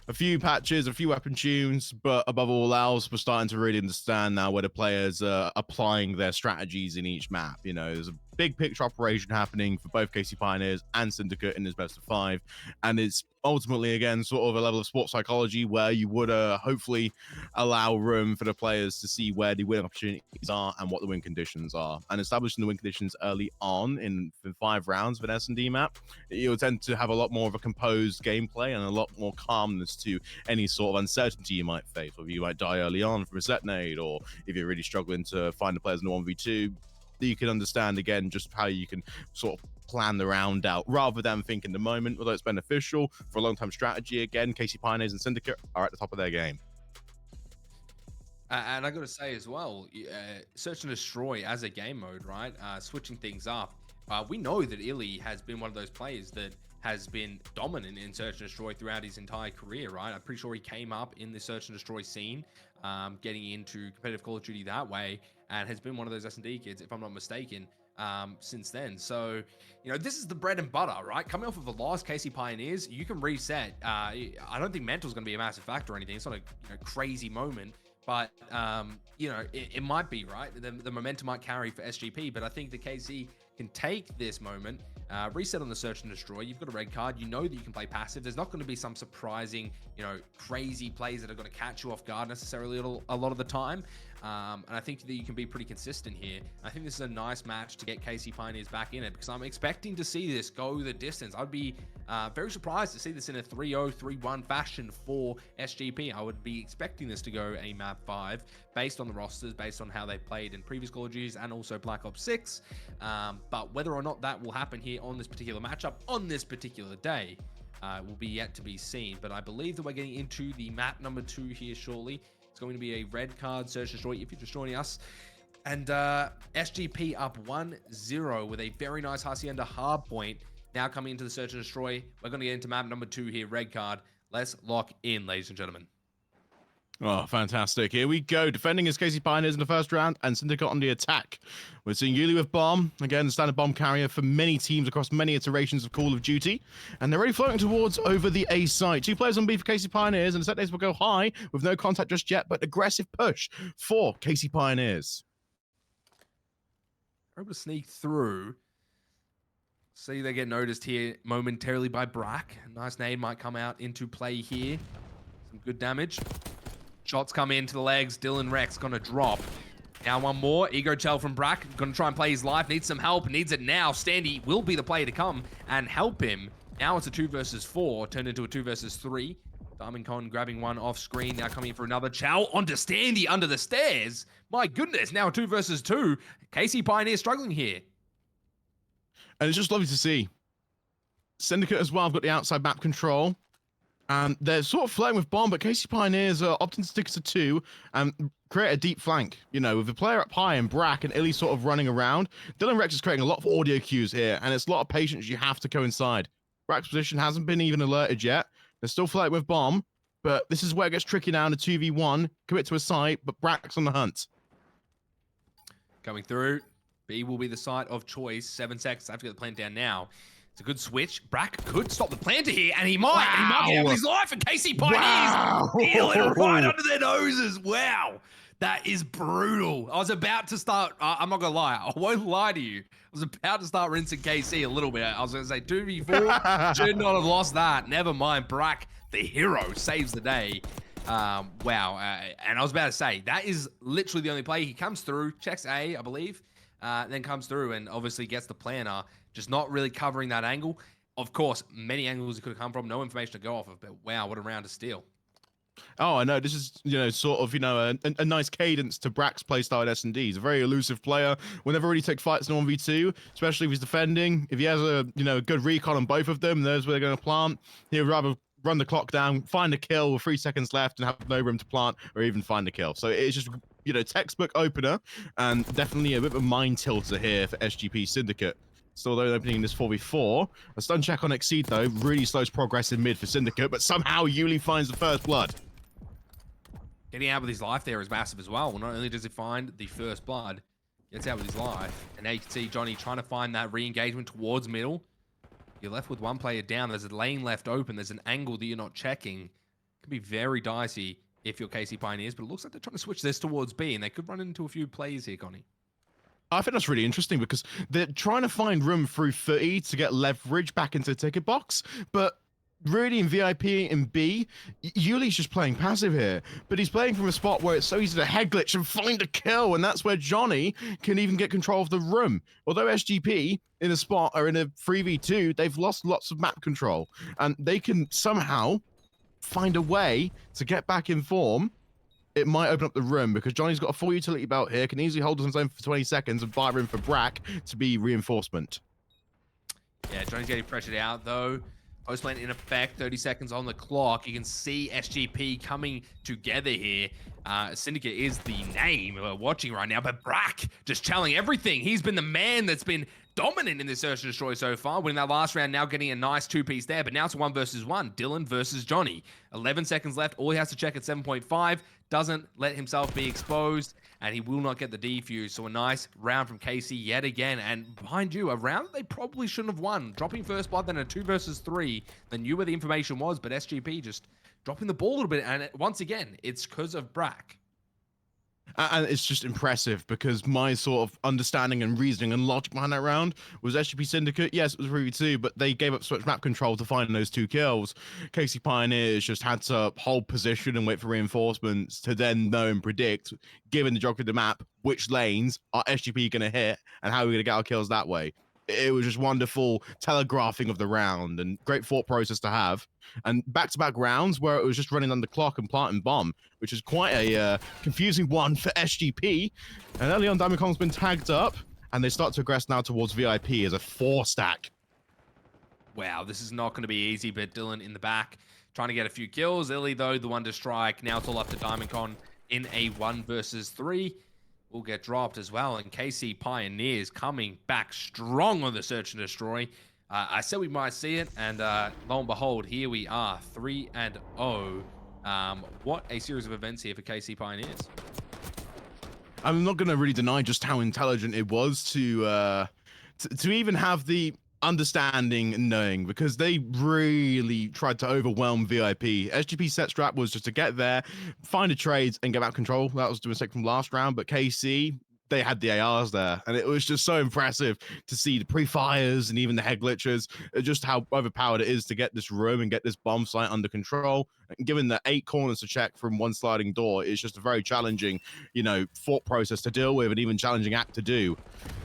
a few patches, a few weapon tunes, but above all else, we're starting to really understand now where the players are applying their strategies in each map. You know, there's a big picture operation happening for both KC Pioneers and Syndicate in this best of 5. And it's ultimately, again, sort of a level of sports psychology where you would hopefully allow room for the players to see where the win opportunities are and what the win conditions are. And establishing the win conditions early on in 5 rounds of an S&D map, you'll tend to have a lot more of a composed gameplay and a lot more calmness to any sort of uncertainty you might face, whether you might die early on from a set nade, or if you're really struggling to find the players in the 1v2, you can understand, again, just how you can sort of plan the round out rather than think in the moment. Although it's beneficial for a long-term strategy, again, KC Pioneers and Syndicate are at the top of their game. And I got to say as well, Search and Destroy as a game mode, right? Switching things up. We know that Illy has been one of those players that has been dominant in Search and Destroy throughout his entire career, right? I'm pretty sure he came up in the Search and Destroy scene, getting into competitive Call of Duty that way, and has been one of those S&D kids, if I'm not mistaken, since then. So, you know, this is the bread and butter, right? Coming off of a loss, KC Pioneers, you can reset. I don't think mental's going to be a massive factor or anything. It's not a crazy moment, but you know, it might be, right? The momentum might carry for SGP, but I think the KC can take this moment, reset on the Search and Destroy. You've got a red card. You know that you can play passive. There's not going to be some surprising, you know, crazy plays that are going to catch you off guard necessarily a lot of the time. And I think that you can be pretty consistent here. I think this is a nice match to get KC Pioneers back in it, because I'm expecting to see this go the distance. I'd be very surprised to see this in a 3-0, 3-1 fashion for SGP. I would be expecting this to go a map 5 based on the rosters, based on how they played in previous Call of Duties and also Black Ops 6. But whether or not that will happen here on this particular matchup, on this particular day, will be yet to be seen. But I believe that we're getting into the map number 2 here shortly. It's going to be a red card Search and Destroy if you're just joining us. And SGP up 1-0 with a very nice Hacienda hard point. Now coming into the Search and Destroy, we're going to get into map number 2 here, red card. Let's lock in, ladies and gentlemen. Oh, fantastic. Here we go. Defending his KC Pioneers in the first round and Syndicate on the attack. We're seeing Yuli with bomb. Again, the standard bomb carrier for many teams across many iterations of Call of Duty. And they're already floating towards over the A site. 2 players on B for KC Pioneers, and the set days will go high with no contact just yet, but aggressive push for KC Pioneers. Able to sneak through. See, they get noticed here momentarily by Brack. A nice nade might come out into play here. Some good damage. Shots come into the legs. Dylan Rex gonna drop. Now one more. Ego Chell from Brack. Gonna try and play his life. Needs some help. Needs it now. Standy will be the player to come and help him. Now it's a 2 versus 4. Turned into a 2 versus 3. Diamond Con grabbing one off screen. Now coming in for another. Chow onto Standy under the stairs. My goodness. Now a 2 versus 2. KC Pioneer struggling here. And it's just lovely to see. Syndicate as well have got the outside map control. And they're sort of flirting with bomb, but KC Pioneers are opting to stick to 2 and create a deep flank. You know, with the player up high and Brack and Illy sort of running around, Dylan Rex is creating a lot of audio cues here, and it's a lot of patience you have to coincide. Brack's position hasn't been even alerted yet. They're still flirting with bomb, but this is where it gets tricky now in a 2v1. Commit to a site, but Brack's on the hunt. Coming through. B will be the site of choice. 7 seconds. I have to get the plant down now. It's a good switch. Brack could stop the planter here, and he might. Wow. He might get his life, and KC Pioneers deal it right under their noses. Wow. That is brutal. I was about to start, I'm not going to lie. I won't lie to you. I was about to start rinsing KC a little bit. I was going to say 2v4. Should not have lost that. Never mind. Brack, the hero, saves the day. Wow. And I was about to say, that is literally the only play. He comes through, checks A, I believe, then comes through and obviously gets the planter. Just not really covering that angle. Of course, many angles it could have come from. No information to go off of, but wow, what a round to steal. Oh, I know. This is, you know, sort of, you know, a nice cadence to Brack's playstyle at S&D. He's a very elusive player. Will never really take fights in 1v2, especially if he's defending. If he has a, you know, good recon on both of them, there's where they're going to plant. He'd rather run the clock down, find a kill with 3 seconds left and have no room to plant or even find a kill. So it's just, you know, textbook opener and definitely a bit of a mind tilter here for SGP Syndicate. Still though opening this 4v4. A stun check on Exceed though really slows progress in mid for Syndicate, but somehow Yuli finds the first blood. Getting out with his life there is massive as well. Not only does he find the first blood, gets out with his life. And now you can see Johnny trying to find that re-engagement towards middle. You're left with one player down. There's a lane left open. There's an angle that you're not checking. Could be very dicey if you're KC Pioneers, but it looks like they're trying to switch this towards B, and they could run into a few plays here, Connie. I think that's really interesting because they're trying to find room through 30 to get leverage back into the ticket box, but really in VIP and B, Yuli's just playing passive here, but he's playing from a spot where it's so easy to head glitch and find a kill, and that's where Johnny can even get control of the room. Although SGP in a spot or in a 3v2, they've lost lots of map control, and they can somehow find a way to get back in form. It might open up the room because Johnny's got a full utility belt here, can easily hold on his own for 20 seconds and fire in for Brack to be reinforcement. Yeah, Johnny's getting pressured out though. Post plant in effect, 30 seconds on the clock. You can see SGP coming together here. Syndicate is the name we're watching right now, but Brack just channeling everything. He's been the man that's been dominant in this Search and Destroy so far, winning that last round, now getting a nice two-piece there, but now it's 1 versus 1. Dylan versus Johnny. 11 seconds left. All he has to check at 7.5. Doesn't let himself be exposed, and he will not get the defuse. So a nice round from KC yet again. And behind you, a round that they probably shouldn't have won. Dropping first blood, then a 2 versus 3. They knew where the information was, but SGP just dropping the ball a little bit. And once again, it's because of Brack. And it's just impressive because my sort of understanding and reasoning and logic behind that round was SGP Syndicate. Yes, it was Ruby 2, but they gave up so much map control to find those 2 kills. KC Pioneers just had to hold position and wait for reinforcements to then know and predict, given the geography of the map, which lanes are SGP going to hit and how we're going to get our kills that way. It was just wonderful telegraphing of the round and great thought process to have. And back-to-back rounds where it was just running on the clock and planting bomb, which is quite a confusing one for SGP. And early on, Diamond Kong's been tagged up, and they start to aggress now towards VIP as a 4-stack. Wow, this is not going to be easy, but Dylan in the back trying to get a few kills. Illy, though, the one to strike. Now it's all up to Diamond Kong in a 1 versus 3. Will get dropped as well, and KC Pioneers coming back strong on the Search and Destroy. I said we might see it, and lo and behold, here we are, 3-0. What a series of events here for KC Pioneers. I'm not going to really deny just how intelligent it was to even have the understanding and knowing, because they really tried to overwhelm VIP. SGP set strat was just to get there, find a trade, and get back control. That was the mistake from last round, but KC, they had the ARs there, and it was just so impressive to see the pre-fires and even the head glitches, just how overpowered it is to get this room and get this bomb site under control. And given the 8 corners to check from one sliding door, it's just a very challenging, thought process to deal with and even challenging act to do.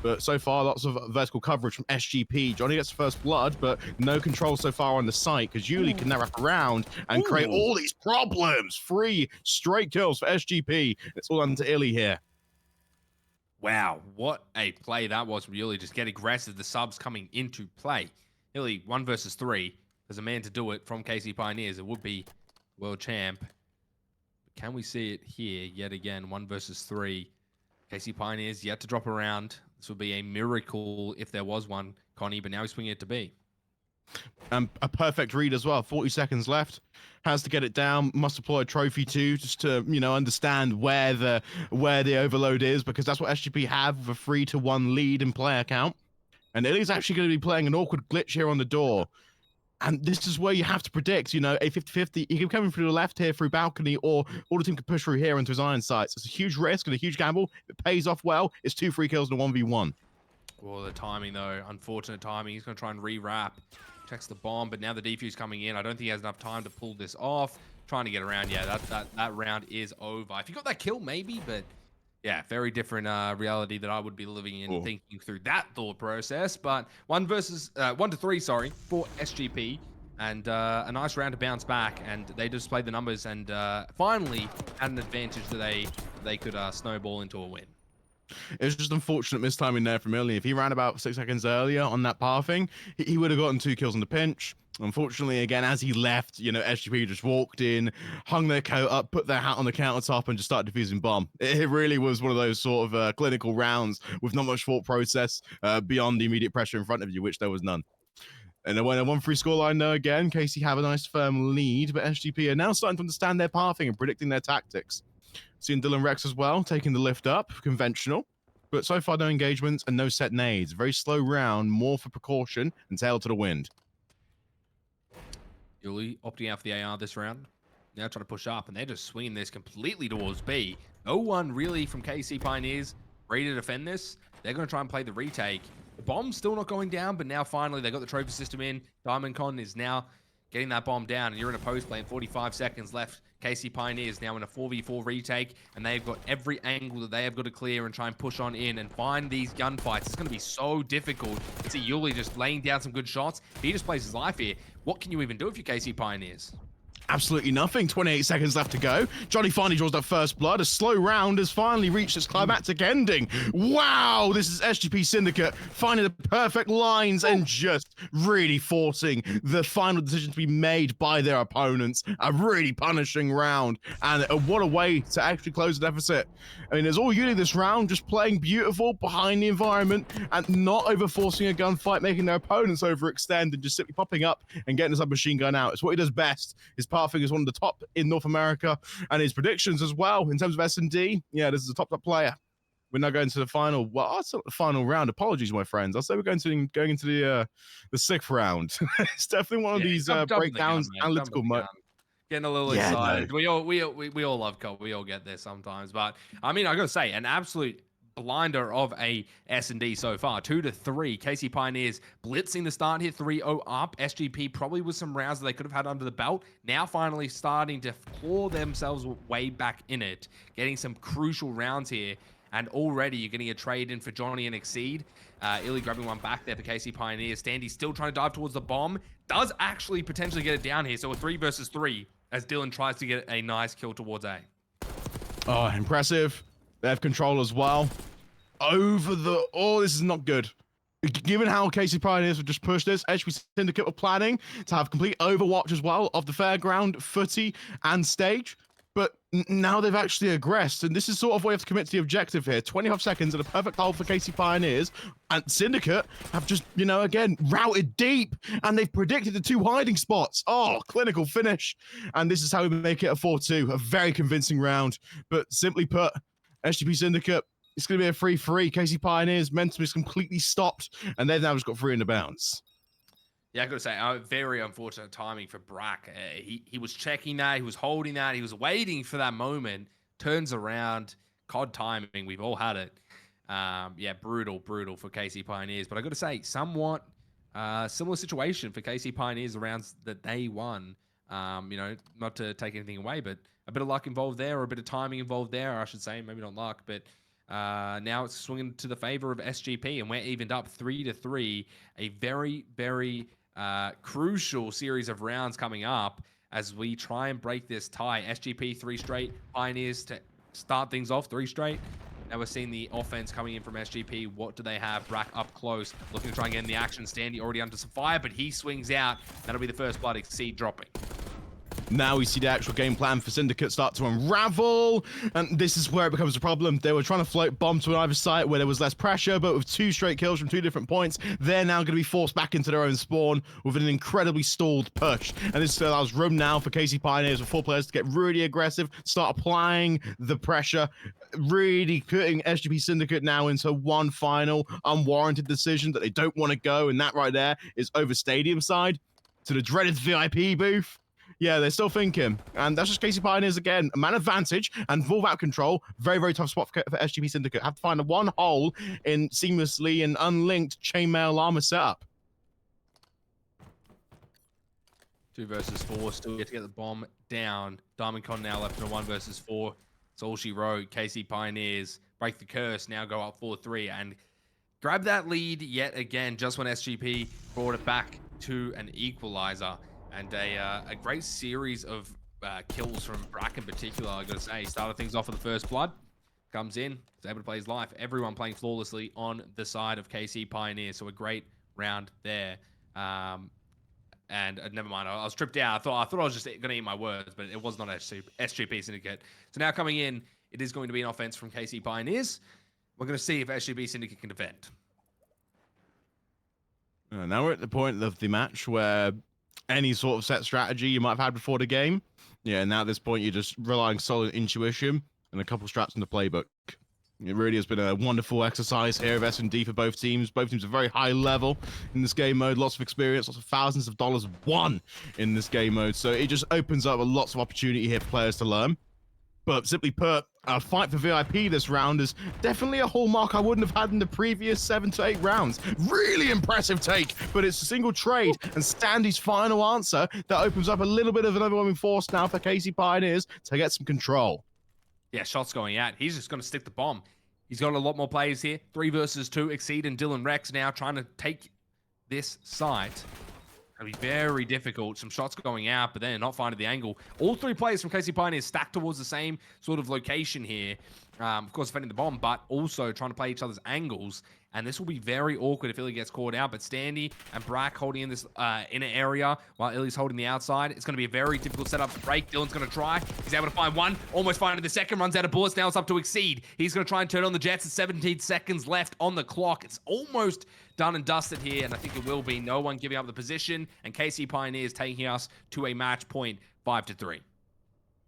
But so far, lots of vertical coverage from SGP. Johnny gets first blood, but no control so far on the site because Yuli can now wrap around and create all these problems. 3 straight kills for SGP. It's all under Illy here. Wow, what a play that was from Yuli. Just get aggressive. The subs coming into play. Illy, 1 versus 3. There's a man to do it from KC Pioneers. It would be world champ. But can we see it here yet again? 1 versus 3. KC Pioneers yet to drop around. This would be a miracle if there was one, Connie, but now he's swinging it to B. A perfect read as well. 40 seconds left. Has to get it down. Must deploy a trophy too, just to understand where the overload is, because that's what SGP have with a 3-1 lead in player count. And Illy's actually going to be playing an awkward glitch here on the door. And this is where you have to predict, a 50-50. He can come in through the left here through balcony, or all the team can push through here into his iron sights. It's a huge risk and a huge gamble. If it pays off well, it's 2 free kills and a 1v1. Well, the timing though, unfortunate timing. He's going to try and re-wrap. Checks the bomb, but now the defuse coming in. I don't think he has enough time to pull this off. Trying to get around. Yeah, that round is over. If you got that kill, maybe, but yeah, very different reality that I would be living in, thinking through that thought process. But 1 to 3, sorry, for SGP, and a nice round to bounce back, and they just played the numbers and finally had an advantage that they could snowball into a win. It's just unfortunate mistiming there from Illy. If he ran about 6 seconds earlier on that pathing, he would have gotten 2 kills on the pinch. Unfortunately, again, as he left, SGP just walked in, hung their coat up, put their hat on the countertop, and just started defusing bomb. It really was one of those sort of clinical rounds with not much thought process beyond the immediate pressure in front of you, which there was none. And then when a 1-3 scoreline, though, again, KC have a nice firm lead, but SGP are now starting to understand their pathing and predicting their tactics. Seeing Dylan Rex as well, taking the lift up, conventional. But so far, no engagements and no set nades. Very slow round, more for precaution and tail to the wind. Yuli opting out for the AR this round. Now trying to push up, and they're just swinging this completely towards B. No one really from KC Pioneers ready to defend this. They're going to try and play the retake. The bomb's still not going down, but now finally they got the trophy system in. Diamondcon is now getting that bomb down, and you're in a post play, 45 seconds left. KC Pioneers now in a 4v4 retake, and they've got every angle that they have got to clear and try and push on in and find these gunfights. It's going to be so difficult. You see Yuli just laying down some good shots. He just plays his life here. What can you even do if you're KC Pioneers? Absolutely nothing. 28 seconds left to go. Johnny finally draws that first blood. A slow round has finally reached its climactic ending. Wow, this is SGP Syndicate finding the perfect lines and just really forcing the final decision to be made by their opponents. A really punishing round, and what a way to actually close the deficit. I mean, there's all Uni this round, just playing beautiful behind the environment and not over-forcing a gunfight, making their opponents overextend and just simply popping up and getting the submachine gun out. It's what he does best. His pathing is one of the top in North America, and his predictions as well in terms of S&D. Yeah, this is a top player. We're now going to the final. Well, it's not the final round. Apologies, my friends. I'll say we're going into the 6th round. It's definitely one of these breakdowns, analytical mode. Getting a little excited. No. We all love COD. We all get there sometimes. But I mean, I gotta say, an absolute blinder of a S&D so far. 2-3. KC Pioneers blitzing the start here, 3-0 up. SGP probably with some rounds that they could have had under the belt. Now finally starting to claw themselves way back in it. Getting some crucial rounds here. And already you're getting a trade in for Johnny and Exceed. Illy grabbing one back there for KC Pioneers. Standy still trying to dive towards the bomb. Does actually potentially get it down here. So a 3 versus 3 as Dylan tries to get a nice kill towards A. Oh, impressive. They have control as well. Over the... Oh, this is not good. Given how KC Pioneers have just pushed this, HB Syndicate were planning to have complete overwatch as well of the fairground, footy, and stage. But now they've actually aggressed, and this is sort of where you have to commit to the objective here. 25 seconds and a perfect hold for KC Pioneers, and Syndicate have just, you know, again, routed deep, and they've predicted the 2 hiding spots. Oh, clinical finish. And this is how we make it a 4-2, a very convincing round. But simply put, SGP Syndicate, it's going to be a 3-3. KC Pioneers, momentum is completely stopped, and they've now just got 3 in the bounce. Yeah, I got to say, very unfortunate timing for Brack. He was checking that, he was holding that, he was waiting for that moment, turns around, COD timing, we've all had it. Yeah, brutal for KC Pioneers. But I got to say, somewhat similar situation for KC Pioneers, the rounds that they won. You know, not to take anything away, but a bit of luck involved there, or a bit of timing involved there, I should say. Maybe not luck, but now it's swinging to the favor of SGP, and we're evened up 3-3. A very crucial series of rounds coming up as we try and break this tie. SGP 3 straight, Pioneers to start things off 3 straight. Now we're seeing the offense coming in from SGP. What do they have? Brack up close, looking to try and get in the action. Standy already under some fire, but he swings out. That'll be the first blood. Exceed dropping. Now we see the actual game plan for Syndicate start to unravel, and this is where it becomes a problem. They were trying to float bomb to either side where there was less pressure, but with 2 straight kills from 2 different points, they're now going to be forced back into their own spawn with an incredibly stalled push. And this allows room now for KC Pioneers with 4 players to get really aggressive, start applying the pressure, really putting SGP Syndicate now into one final unwarranted decision that they don't want to go, and that right there is over stadium side to the dreaded VIP booth. Yeah, they're still thinking. And that's just KC Pioneers again. A man advantage and full out control. Very tough spot for SGP Syndicate. Have to find the one hole in seamlessly and unlinked chainmail armor setup. 2 versus 4. Still get to get the bomb down. Diamondcon now left in a 1 versus 4. It's all she wrote. KC Pioneers break the curse. Now go up 4-3 and grab that lead yet again. Just when SGP brought it back to an equalizer. And a great series of kills from Brack in particular, I gotta say. He started things off with the first blood, comes in, is able to play his life. Everyone playing flawlessly on the side of KC Pioneers, so a great round there. And never mind, I was tripped out. I thought I was just gonna eat my words, but it was not SGP Syndicate. So now coming in, it is going to be an offense from KC Pioneers. We're gonna see if SGP Syndicate can defend. Now we're at the point of the match where any sort of set strategy you might have had before the game, yeah, now at this point you're just relying solid intuition and a couple straps in the playbook. It really has been a wonderful exercise here of S&D for both teams. Both teams are very high level in this game mode. Lots of experience, lots of thousands of dollars won in this game mode. So it just opens up lots of opportunity here for players to learn. But simply put, a fight for VIP this round is definitely a hallmark I wouldn't have had in the previous 7 to 8 rounds. Really impressive take, but it's a single trade and Standy's final answer that opens up a little bit of an overwhelming force now for KC Pioneers to get some control. Yeah, shots going out. He's just going to stick the bomb. He's got a lot more players here. 3 versus 2. Exceed and Dylan Rex now trying to take this site. It'll be very difficult. Some shots going out, but they're not finding the angle. All 3 players from KC Pioneers stacked towards the same sort of location here. Of course, defending the bomb, but also trying to play each other's angles. And this will be very awkward if Illy gets caught out. But Standy and Brack holding in this inner area while Illy's holding the outside. It's going to be a very difficult setup to break. Dylan's going to try. He's able to find one. Almost finding the second. Runs out of bullets. Now it's up to Exceed. He's going to try and turn on the Jets. 17 seconds left on the clock. It's almost done and dusted here. And I think it will be. No one giving up the position. And KC Pioneers taking us to a match point 5-3.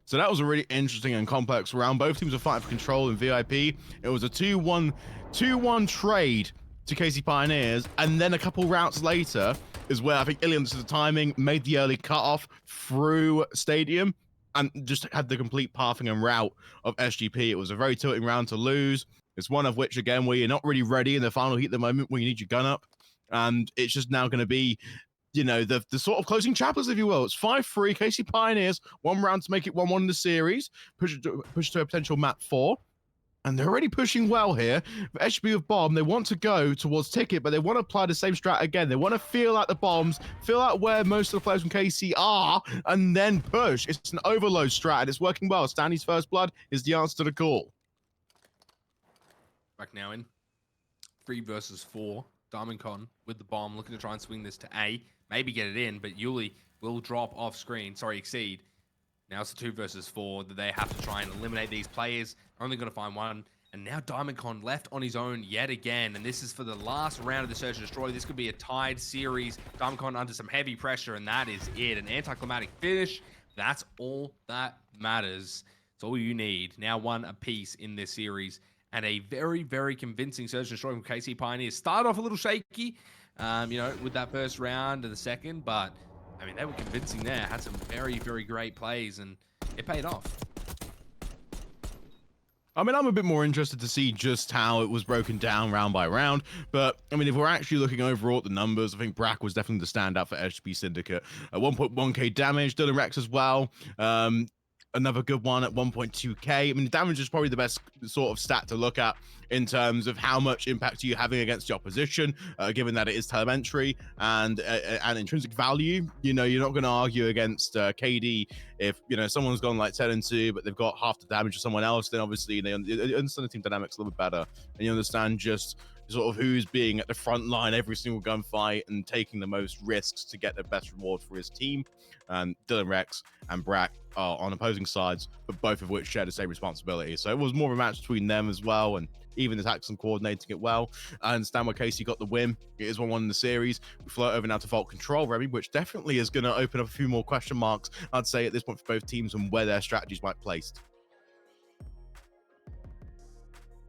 So that was a really interesting and complex round. Both teams were fighting for control in VIP. It was a 2-1 trade to KC Pioneers, and then a couple rounds later is where I think Illy understood the timing, made the early cutoff through Stadium, and just had the complete pathing and route of SGP. It was a very tilting round to lose. It's one of which, again, where you're not really ready in the final heat at the moment when you need your gun up, and it's just now going to be, you know, the sort of closing chapters, if you will. It's 5-3, KC Pioneers, 1 round to make it 1-1 in the series, push to a potential map 4. And they're already pushing well here. For HB with bomb, they want to go towards ticket, but they want to apply the same strat again. They want to feel out the bombs, feel out where most of the players from KC are, and then push. It's an overload strat, and it's working well. Standy's first blood is the answer to the call. Back now in 3 versus 4. Diamondcon with the bomb, looking to try and swing this to A. Maybe get it in, but Yuli will drop off screen. Sorry, Exceed. Now it's a 2 versus 4 that they have to try and eliminate these players. Only going to find one. And now Diamondcon left on his own yet again. And this is for the last round of the Search and Destroy. This could be a tied series. Diamondcon under some heavy pressure, and that is it. An anticlimactic finish. That's all that matters. It's all you need. Now 1 apiece in this series. And a very, very convincing Search and Destroy from KC Pioneers. Started off a little shaky, you know, with that first round and the second. But, I mean, they were convincing there. Had some very, very great plays, and it paid off. I mean, I'm a bit more interested to see just how it was broken down round by round. But, I mean, if we're actually looking overall at the numbers, I think Brack was definitely the standout for HB Syndicate. 1.1k damage, Dylan Rex as well. Another good one at 1.2k. I mean, the damage is probably the best sort of stat to look at in terms of how much impact are you having against the opposition, given that it is telemetry and intrinsic value. You know, you're not going to argue against KD if, you know, someone's gone like 10-2, but they've got half the damage of someone else. Then obviously they understand the team dynamics a little bit better, and you understand just sort of who's being at the front line every single gunfight and taking the most risks to get the best reward for his team. And Dylan Rex and Brack are on opposing sides, but both of which share the same responsibility. So it was more of a match between them as well, and even the tactics and coordinating it well. I understand why Casey got the win. It is 1-1 in the series. We float over now to Vault Control, Remy, which definitely is going to open up a few more question marks, I'd say, at this point for both teams and where their strategies might be placed.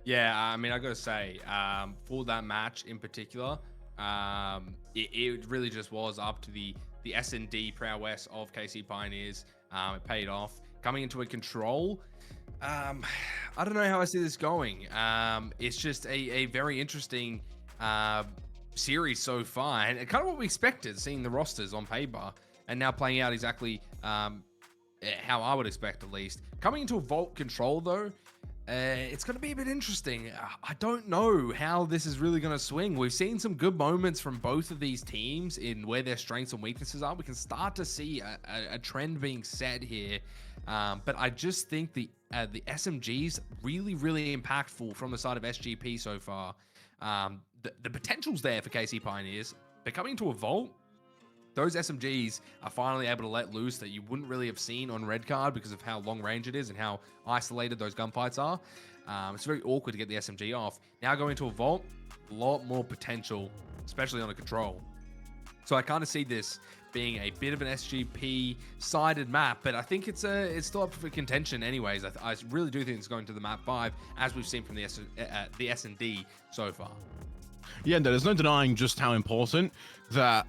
Yeah, I mean, I got to say, for that match in particular, it really just was up to the S&D prowess of KC Pioneers. It paid off. Coming into a control, I don't know how I see this going. It's just a very interesting series so far, and kind of what we expected, seeing the rosters on paper, and now playing out exactly how I would expect, at least. Coming into a Vault Control, though, it's going to be a bit interesting. I don't know how this is really going to swing. We've seen some good moments from both of these teams in where their strengths and weaknesses are. We can start to see a trend being set here. But I just think the SMGs really, really impactful from the side of SGP so far. The potential's there for KC Pioneers, but coming to a Vault, those SMGs are finally able to let loose that you wouldn't really have seen on Red Card because of how long range it is and how isolated those gunfights are. It's very awkward to get the SMG off. Now going to a Vault, a lot more potential, especially on a control. So I kind of see this being a bit of an SGP sided map, but I think it's still up for contention anyways. I really do think it's going to the map 5, as we've seen from the S&D so far. Yeah, there's no denying just how important that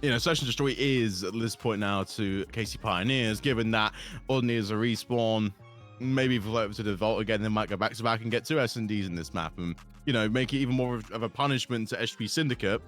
Search and Destroy is at this point now to KC Pioneers, given that Ordinary is a respawn. Maybe if we float over to the Vault again, they might go back to back and get 2 S&Ds in this map and, make it even more of a punishment to HP Syndicate.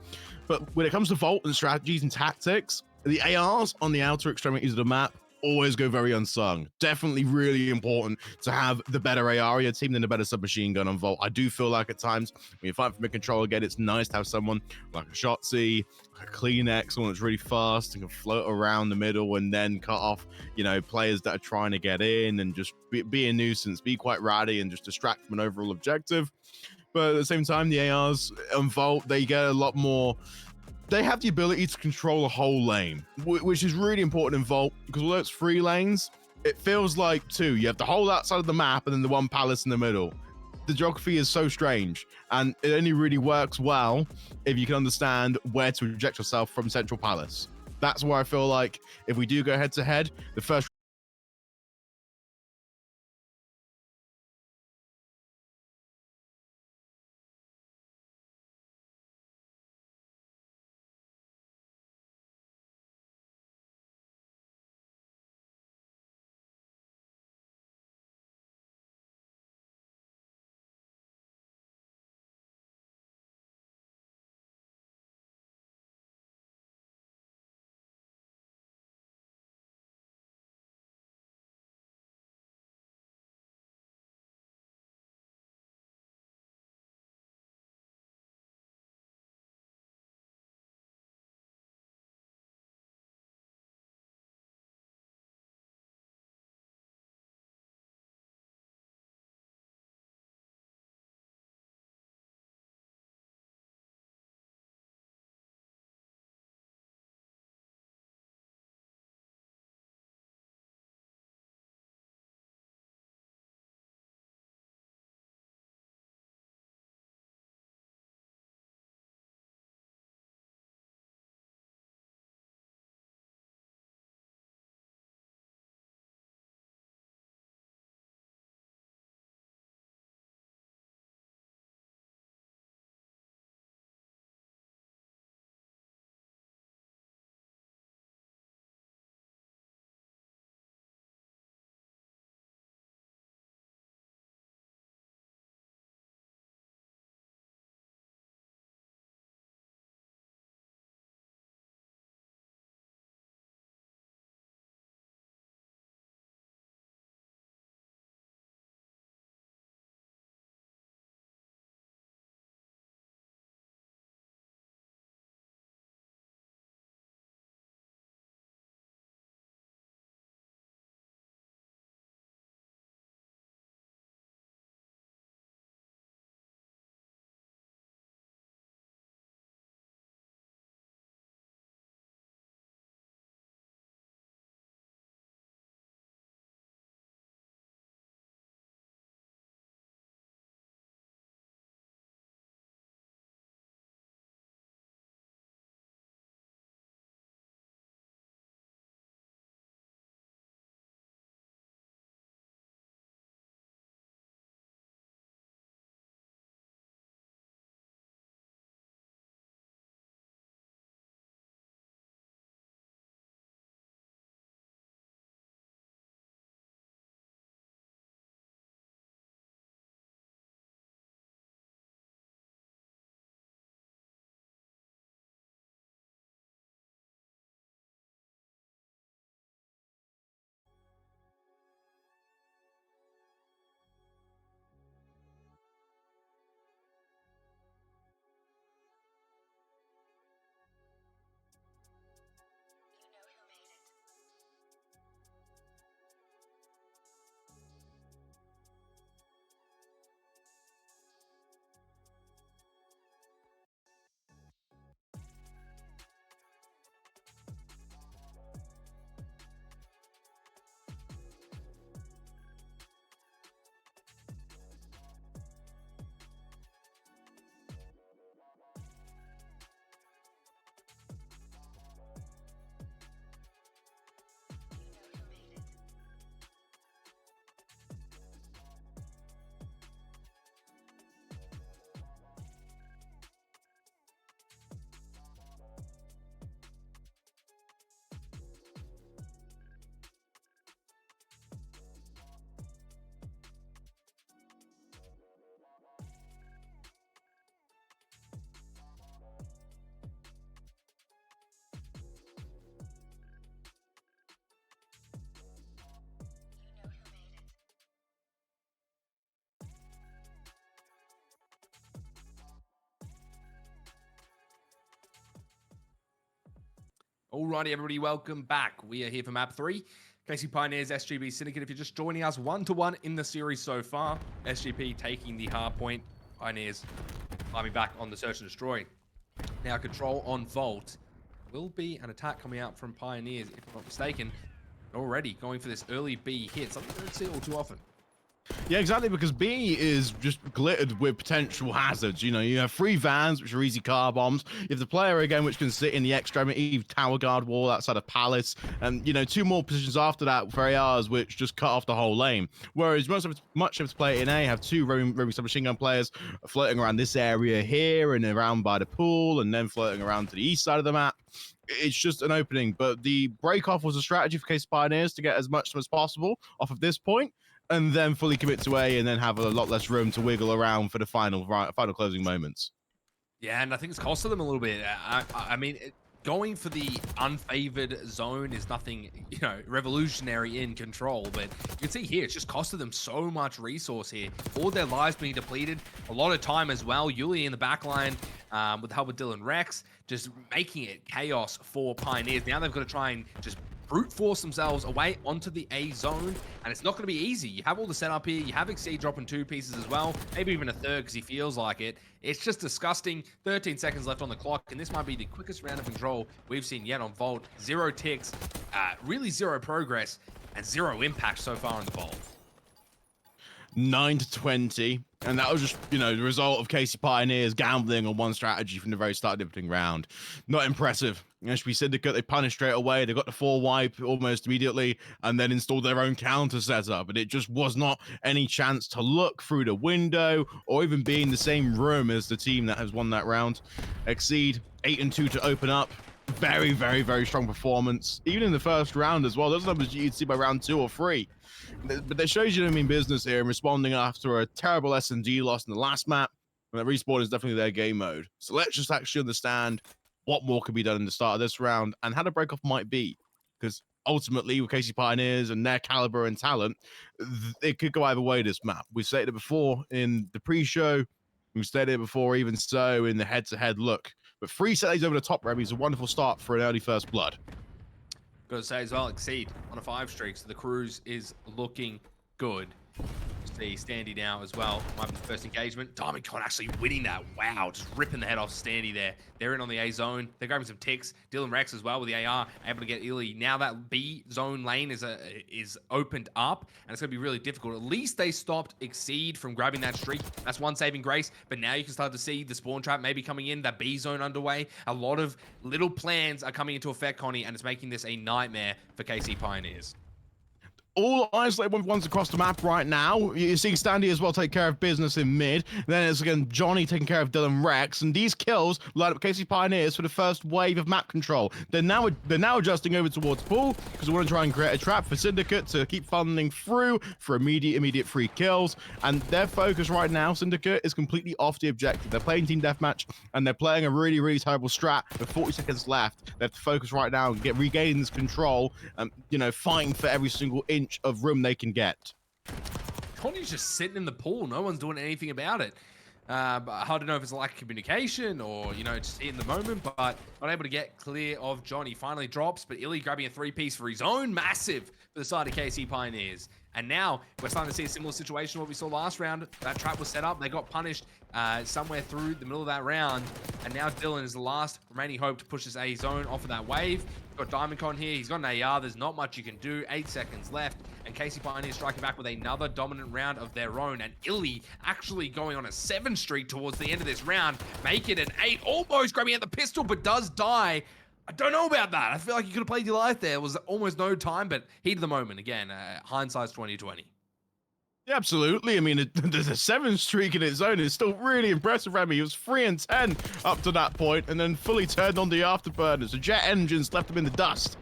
But when it comes to Vault and strategies and tactics, the ARs on the outer extremities of the map always go very unsung. Definitely really important to have the better AR in your team than the better submachine gun on Vault. I do feel like at times when you fight from mid-control again, it's nice to have someone like a Shotzzy, a Kleenex, someone that's really fast and can float around the middle and then cut off, players that are trying to get in and just be a nuisance, be quite ratty and just distract from an overall objective. But at the same time, the ARs on Vault, they get a lot more. They have the ability to control a whole lane, which is really important in Vault, because although it's 3 lanes, it feels like 2. You have the whole outside of the map and then the one palace in the middle. The geography is so strange, and it only really works well if you can understand where to eject yourself from Central Palace. That's where I feel like if we do go head to head, the first Alrighty, everybody, welcome back. We are here for map 3. KC Pioneers, SGP Syndicate. If you're just joining us, 1-1 in the series so far. SGP taking the hard point. Pioneers climbing back on the Search and Destroy. Now, control on Vault. Will be an attack coming out from Pioneers, if I'm not mistaken. Already going for this early B hit, something we don't see all too often. Yeah, exactly, because B is just glittered with potential hazards. You know, you have 3 vans, which are easy car bombs. You have the player again, which can sit in the extremity tower guard wall outside of Palace. And, you know, 2 more positions after that for ARs, which just cut off the whole lane. Whereas much of its play in A have 2 roaming submachine gun players floating around this area here and around by the pool, and then floating around to the east side of the map. It's just an opening, but the break off was a strategy for KC Pioneers to get as much as possible off of this point, and then fully commit to A, and then have a lot less room to wiggle around for the final closing moments. Yeah, and I think it's costed them a little bit. I mean, going for the unfavored zone is nothing, you know, revolutionary in control, but you can see here, it's just costed them so much resource here. All their lives being depleted, a lot of time as well. Yuli in the back line with the help of Dylan Rex, just making it chaos for Pioneers. Now they've got to try and just brute force themselves away onto the A zone, and it's not going to be easy. You have all the setup here. You have Exceed dropping 2 pieces as well, maybe even a third because he feels like it. It's just disgusting. 13 seconds left on the clock, and this might be the quickest round of control we've seen yet on Vault. 0 ticks, really 0 progress, and 0 impact so far on the Vault. 9-20, and that was just, you know, the result of KC Pioneers gambling on one strategy from the very start of the opening round. Not impressive. SGP Syndicate, they punished straight away. They got the 4 wipe almost immediately, and then installed their own counter setup. And it just was not any chance to look through the window or even be in the same room as the team that has won that round. Exceed 8-2 to open up. Very, very, very strong performance, even in the first round as well. Those numbers you'd see by round 2 or 3. But that shows you don't mean business here and responding after a terrible SMG loss in the last map. And that respawn is definitely their game mode. So let's just actually understand what more could be done in the start of this round and how the break off might be. Because ultimately, with KC Pioneers and their caliber and talent, it could go either way this map. We've stated it before in the pre-show. We've stated it before, even so, in the head-to-head look. But 3 settings over the top, Remy, is a wonderful start for an early first blood. Got to say as well, Exceed on a 5 streak, so the cruise is looking good. See Standy now as well. Might be the first engagement. Diamond Con actually winning that. Wow, just ripping the head off Standy there. They're in on the A zone. They're grabbing some ticks. Dylan Rex as well with the AR, able to get Illy. Now that B zone lane is opened up, and it's going to be really difficult. At least they stopped Exceed from grabbing that streak. That's one saving grace, but now you can start to see the spawn trap maybe coming in, that B zone underway. A lot of little plans are coming into effect, Connie, and it's making this a nightmare for KC Pioneers. All isolated ones across the map right now. You're seeing Standy as well take care of business in mid. Then it's again Johnny taking care of Dylan Rex, and these kills light up KC Pioneers for the first wave of map control. They're now adjusting over towards pool because we want to try and create a trap for Syndicate to keep funneling through for immediate free kills. And their focus right now, Syndicate, is completely off the objective. They're playing team deathmatch and they're playing a really terrible strat with 40 seconds left. They have to focus right now and regaining this control. You know, fighting for every single inch of room they can get. Connie's just sitting in the pool. No one's doing anything about it. But hard to know if it's a lack of communication or, you know, just in the moment, but not able to get clear of Johnny. Finally drops, but Illy grabbing a 3-piece for his own. Massive for the side of KC Pioneers. And now we're starting to see a similar situation to what we saw last round. That trap was set up. They got punished somewhere through the middle of that round. And now Dylan is the last remaining hope to push this A zone off of that wave. Got Diamond Con here. He's got an AR. There's not much you can do. 8 seconds left. And KC Pioneers striking back with another dominant round of their own. And Illy actually going on a 7 streak towards the end of this round. Make it an 8. Almost grabbing out the pistol, but does die. I don't know about that. I feel like you could have played your life there. It was almost no time, but heat of the moment. Again, hindsight's 2020. Yeah, absolutely. I mean, there's a 7 streak in its own. It's still really impressive, Remy. He was 3-10 up to that point, and then fully turned on the afterburners. The jet engines left him in the dust.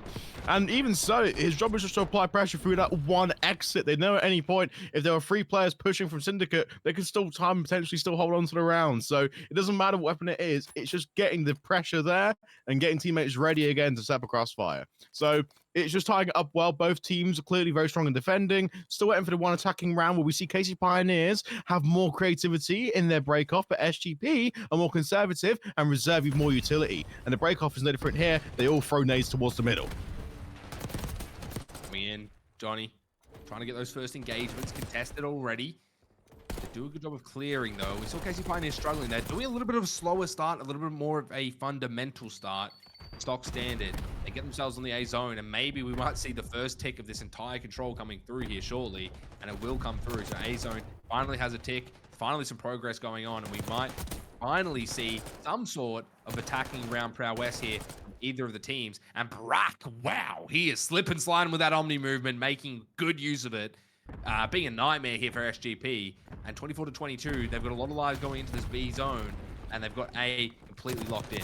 And even so, his job is just to apply pressure through that one exit. They know at any point, if there are 3 players pushing from Syndicate, they can still time potentially still hold on to the round. So it doesn't matter what weapon it is, it's just getting the pressure there and getting teammates ready again to step across fire. So it's just tying it up well. Both teams are clearly very strong in defending. Still waiting for the one attacking round where we see KC Pioneers have more creativity in their break-off, but SGP are more conservative and reserve even more utility. And the break-off is no different here. They all throw nades towards the middle. Coming in, Johnny, trying to get those first engagements contested already. They do a good job of clearing, though. We saw KC Pioneers struggling. They're doing a little bit of a slower start, a little bit more of a fundamental start. Stock standard. They get themselves on the A zone, and maybe we might see the first tick of this entire control coming through here shortly, and it will come through. So A zone finally has a tick, finally some progress going on, and we might finally see some sort of attacking round prowess here from either of the teams. And Brack, wow, he is slip and sliding with that Omni movement, making good use of it. Being a nightmare here for SGP. And 24 to 22, they've got a lot of lives going into this B zone, and they've got A completely locked in.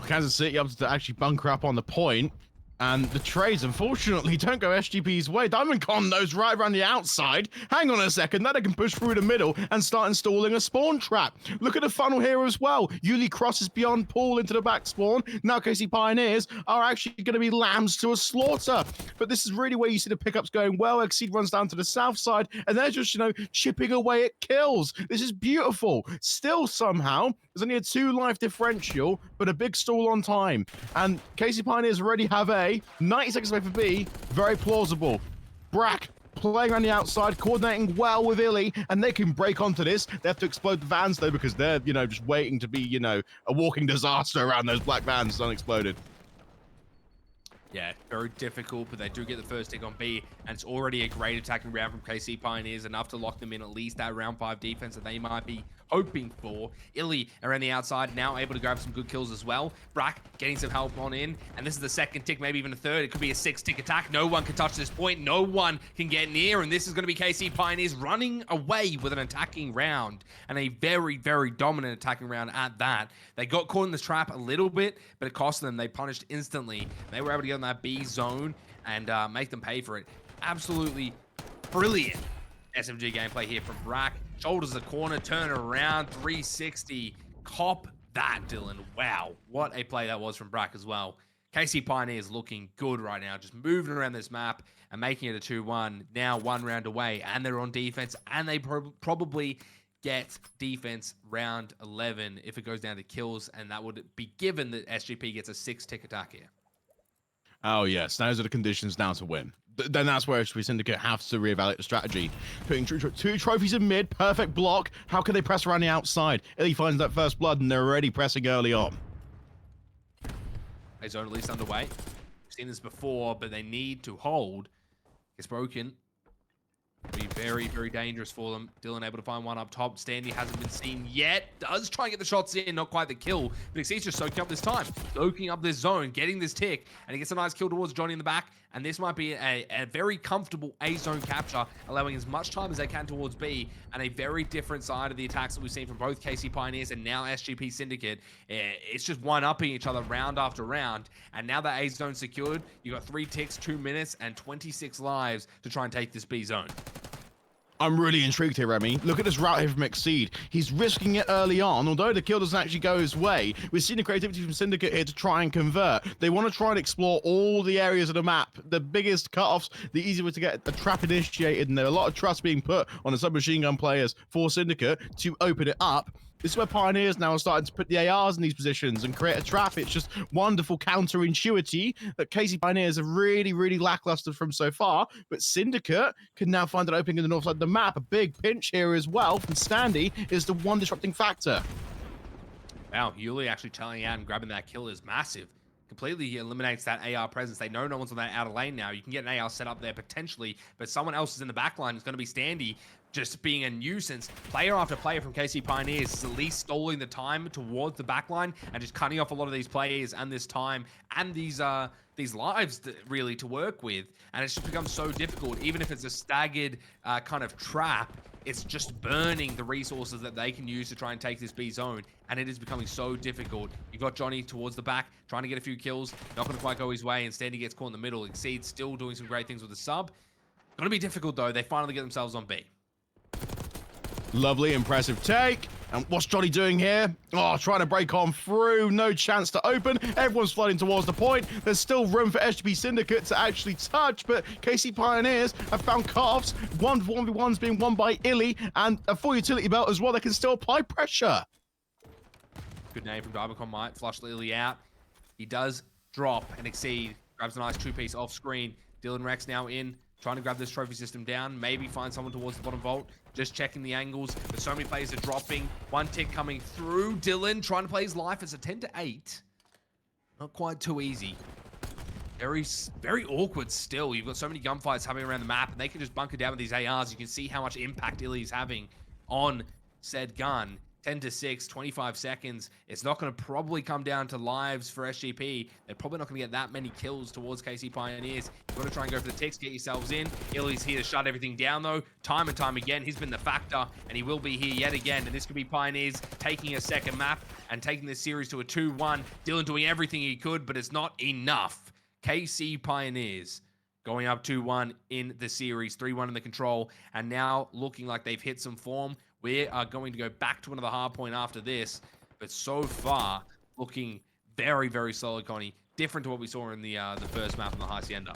Kansas City up to actually bunker up on the point, and the trades unfortunately don't go SGP's way. Diamondcon knows right around the outside. Hang on a second, now they can push through the middle and start installing a spawn trap. Look at the funnel here as well. Yuli crosses beyond Paul into the back spawn. Now KC Pioneers are actually going to be lambs to a slaughter. But this is really where you see the pickups going well. Exceed runs down to the south side, and they're just, chipping away at kills. This is beautiful. Still somehow, there's only a 2 life differential, but a big stall on time. And KC Pioneers already have A. 90 seconds away for B. Very plausible. Brack playing around the outside, coordinating well with Illy, and they can break onto this. They have to explode the vans, though, because they're, just waiting to be, a walking disaster around those black vans unexploded. Yeah, very difficult, but they do get the first tick on B, and it's already a great attacking round from KC Pioneers, enough to lock them in at least that round 5 defense that they might be hoping for. Illy around the outside, now able to grab some good kills as well. Brack getting some help on in, and this is the second tick, maybe even a third. It could be a 6-tick attack. No one can touch this point. No one can get near, and this is going to be KC Pioneers running away with an attacking round, and a very, very dominant attacking round at that. They got caught in this trap a little bit, but it cost them. They punished instantly. They were able to get in that B zone and make them pay for it. Absolutely brilliant SMG gameplay here from Brack. Shoulders the corner, turn around, 360. Cop that, Dylan. Wow, what a play that was from Brack as well. KC Pioneers looking good right now, just moving around this map and making it a 2-1. Now 1 round away, and they're on defense, and they probably get defense round 11 if it goes down to kills, and that would be given that SGP gets a 6-tick attack here. Oh, yes. Those are the conditions now to win. Then that's where SGP Syndicate have to reevaluate the strategy. Putting 2 trophies in mid, perfect block. How can they press around the outside? Illy finds that first blood, and they're already pressing early on. A zone at least underway. We've seen this before, but they need to hold. Gets broken. Be very, very dangerous for them. Dylan able to find one up top. Standy hasn't been seen yet. Does try and get the shots in, not quite the kill. But Exceed's just soaking up this time. Soaking up this zone, getting this tick. And he gets a nice kill towards Johnny in the back. And this might be a very comfortable A zone capture, allowing as much time as they can towards B. And a very different side of the attacks that we've seen from both KC Pioneers and now SGP Syndicate. It's just one-upping each other round after round. And now that A zone secured, you got 3 ticks, 2 minutes, and 26 lives to try and take this B zone. I'm really intrigued here, Remy. Look at this route here from Exceed. He's risking it early on, although the kill doesn't actually go his way. We've seen the creativity from Syndicate here to try and convert. They want to try and explore all the areas of the map. The biggest cutoffs, the easier way to get a trap initiated, and there are a lot of trust being put on the submachine gun players for Syndicate to open it up. This is where Pioneers now are starting to put the ARs in these positions and create a trap. It's just wonderful counterintuity that KC Pioneers have really, really lackluster from so far. But Syndicate can now find an opening in the north side of the map. A big pinch here as well from Standy is the one disrupting factor. Wow, Yuli actually telling out and grabbing that kill is massive. Completely eliminates that AR presence. They know no one's on that outer lane now. You can get an AR set up there potentially, but someone else is in the back line. It's going to be Standy. just being a nuisance. Player after player from KC Pioneers is at least stalling the time towards the backline and just cutting off a lot of these players and this time and these lives really to work with. And it's just become so difficult, even if it's a staggered kind of trap. It's just burning the resources that they can use to try and take this B zone, and it is becoming so difficult. You've got Johnny towards the back, trying to get a few kills, not going to quite go his way. Instead, he gets caught in the middle. Exceed still doing some great things with the sub. Going to be difficult, though. They finally get themselves on B. Lovely, impressive take. And what's Johnny doing here? Oh, trying to break on through. No chance to open. Everyone's flooding towards the point. There's still room for SGP Syndicate to actually touch, but KC Pioneers have found calves. 1v1's being won by Illy, and a full utility belt as well. They can still apply pressure. Good name from Dibacon might flush Lily out. He does drop and Exceed. Grabs a nice two-piece off screen. Dylan Rex now in. Trying to grab this trophy system down. Maybe find someone towards the bottom vault. Just checking the angles. But so many players are dropping. One tick coming through. Dylan trying to play his life. It's a 10-8. Not quite too easy. Very awkward still. You've got so many gunfights happening around the map, and they can just bunker down with these ARs. You can see how much impact Illy's having on said gun. 10-6, 25 seconds. It's not going to probably come down to lives for SGP. They're probably not going to get that many kills towards KC Pioneers. You've got to try and go for the ticks, get yourselves in. Illy's here to shut everything down, though. Time and time again, he's been the factor, and he will be here yet again. And this could be Pioneers taking a second map and taking this series to a 2-1. Dylan doing everything he could, but it's not enough. KC Pioneers going up 2-1 in the series, 3-1 in the control, and now looking like they've hit some form. We are going to go back to another hard point after this, but so far looking very, very solid, Connie. Different to what we saw in the first map on the Hacienda.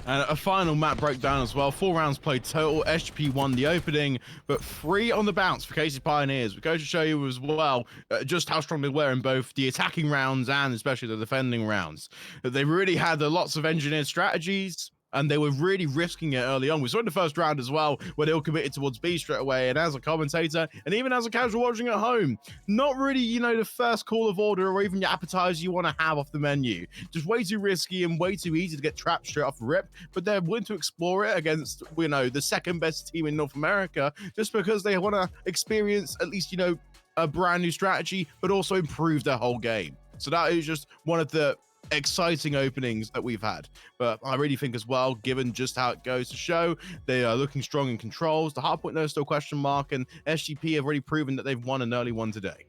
And a final map breakdown as well. 4 rounds played total. SGP won the opening, but 3 on the bounce for KC Pioneers. We go to show you as well just how strong they were in both the attacking rounds and especially the defending rounds. They really had lots of engineered strategies, and they were really risking it early on. We saw in the first round as well, where they all committed towards B straight away. And as a commentator, and even as a casual watching at home, not really, you know, the first call of order or even your appetizer you want to have off the menu. Just way too risky and way too easy to get trapped straight off the rip. But they're willing to explore it against, you know, the second best team in North America, just because they want to experience at least, you know, a brand new strategy, but also improve their whole game. So that is just one of the exciting openings that we've had. But I really think as well, given just how it goes to show, they are looking strong in controls. The hard point though is still question mark, and SGP have already proven that they've won an early one today.